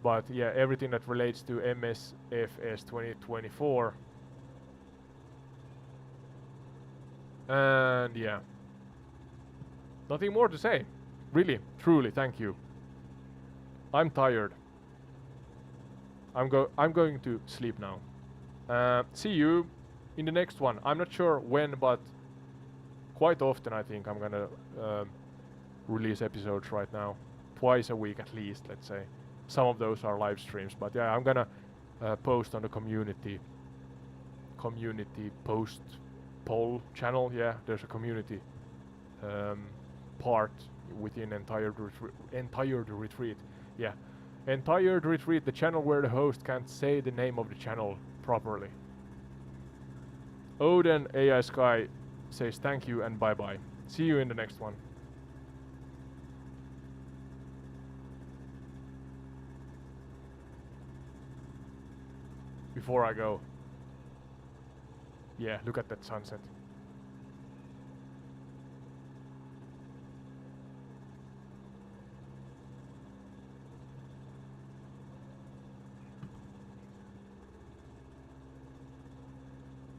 But yeah, everything that relates to MSFS 2024. And yeah. Nothing more to say. Really, truly, thank you. I'm tired. I'm going to sleep now. See you in the next one. I'm not sure when, but quite often I think I'm gonna release episodes right now. Twice a week at least, let's say. Some of those are live streams, but yeah, I'm gonna post on the community post poll channel. Yeah, there's a community part within Entired Retreat. Yeah, Entired Retreat, the channel where the host can't say the name of the channel properly. Ode and AI-Sky says thank you and bye-bye. See you in the next one. Before I go. Yeah, look at that sunset.